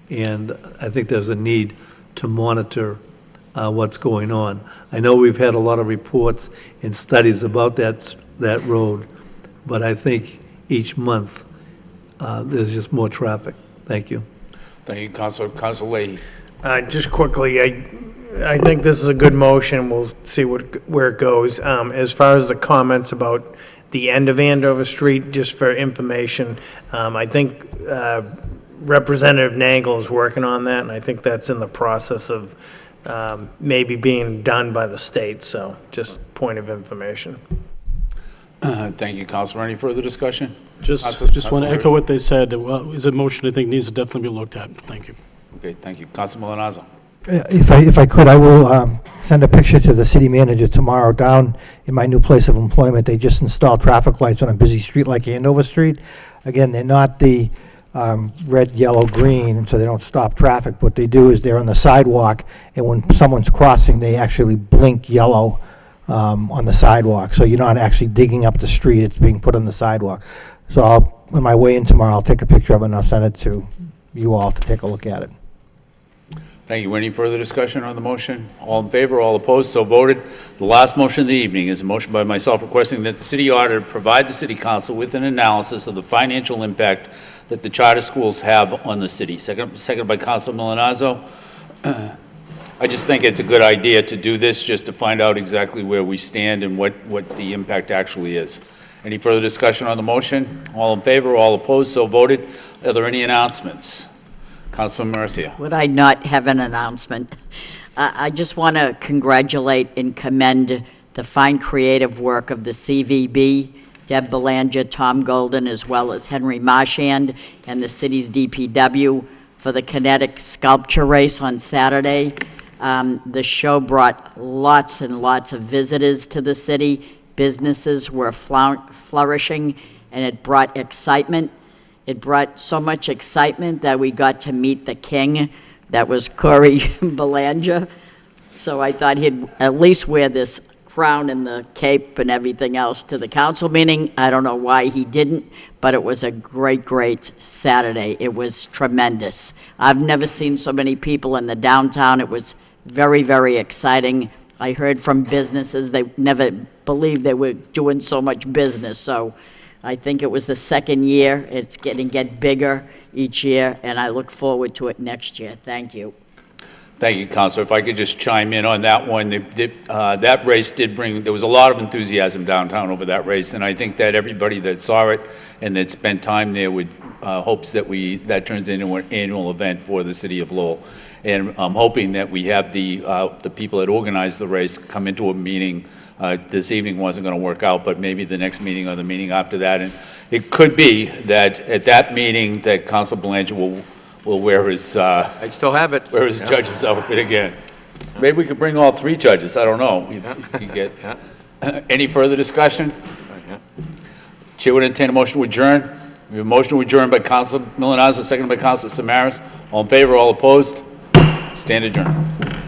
and I think there's a need to monitor what's going on. I know we've had a lot of reports and studies about that road, but I think each month there's just more traffic. Thank you. Thank you, Councilor. Councilor Leahy. Just quickly, I think this is a good motion. We'll see where it goes. As far as the comments about the end of Andover Street, just for information, I think Representative Nangle is working on that, and I think that's in the process of maybe being done by the state, so just point of information. Thank you, Councilor. Any further discussion? Just want to echo what they said. Well, is a motion I think needs to definitely be looked at. Thank you. Okay, thank you. Councilor Milanazzo. If I could, I will send a picture to the city manager tomorrow. Down in my new place of employment, they just installed traffic lights on a busy street like Andover Street. Again, they're not the red, yellow, green, so they don't stop traffic. What they do is they're on the sidewalk, and when someone's crossing, they actually blink yellow on the sidewalk. So you're not actually digging up the street, it's being put on the sidewalk. So on my way in tomorrow, I'll take a picture of it and I'll send it to you all to take a look at it. Thank you. Any further discussion on the motion? All in favor, all opposed, so voted. The last motion of the evening is a motion by myself requesting that the city auditor provide the city council with an analysis of the financial impact that the charter schools have on the city. Second by Councilor Milanazzo. I just think it's a good idea to do this, just to find out exactly where we stand and what the impact actually is. Any further discussion on the motion? All in favor, all opposed, so voted. Are there any announcements? Councilor Mercia. Would I not have an announcement? I just want to congratulate and commend the fine creative work of the CVB, Deb Belanger, Tom Golden, as well as Henry Marchand and the city's DPW for the kinetic sculpture race on Saturday. The show brought lots and lots of visitors to the city. Businesses were flourishing, and it brought excitement. It brought so much excitement that we got to meet the king. That was Corey Belanger. So I thought he'd at least wear this crown and the cape and everything else to the council meeting. I don't know why he didn't, but it was a great, great Saturday. It was tremendous. I've never seen so many people in the downtown. It was very, very exciting. I heard from businesses, they never believed they were doing so much business. So I think it was the second year. It's getting bigger each year, and I look forward to it next year. Thank you. Thank you, Counselor. If I could just chime in on that one, that race did bring, there was a lot of enthusiasm downtown over that race, and I think that everybody that saw it and that spent time there would, hopes that that turns into an annual event for the city of Lowell. And I'm hoping that we have the people that organized the race come into a meeting. This evening wasn't going to work out, but maybe the next meeting or the meeting after that. And it could be that at that meeting that Council Belanger will wear his, I still have it. wear his judge's outfit again. Maybe we could bring all 3 judges, I don't know. You get, any further discussion? Chair would entertain a motion to adjourn. We have a motion to adjourn by Council Milonazo, seconded by Council Samaras. All in favor, all opposed? Stand adjourned.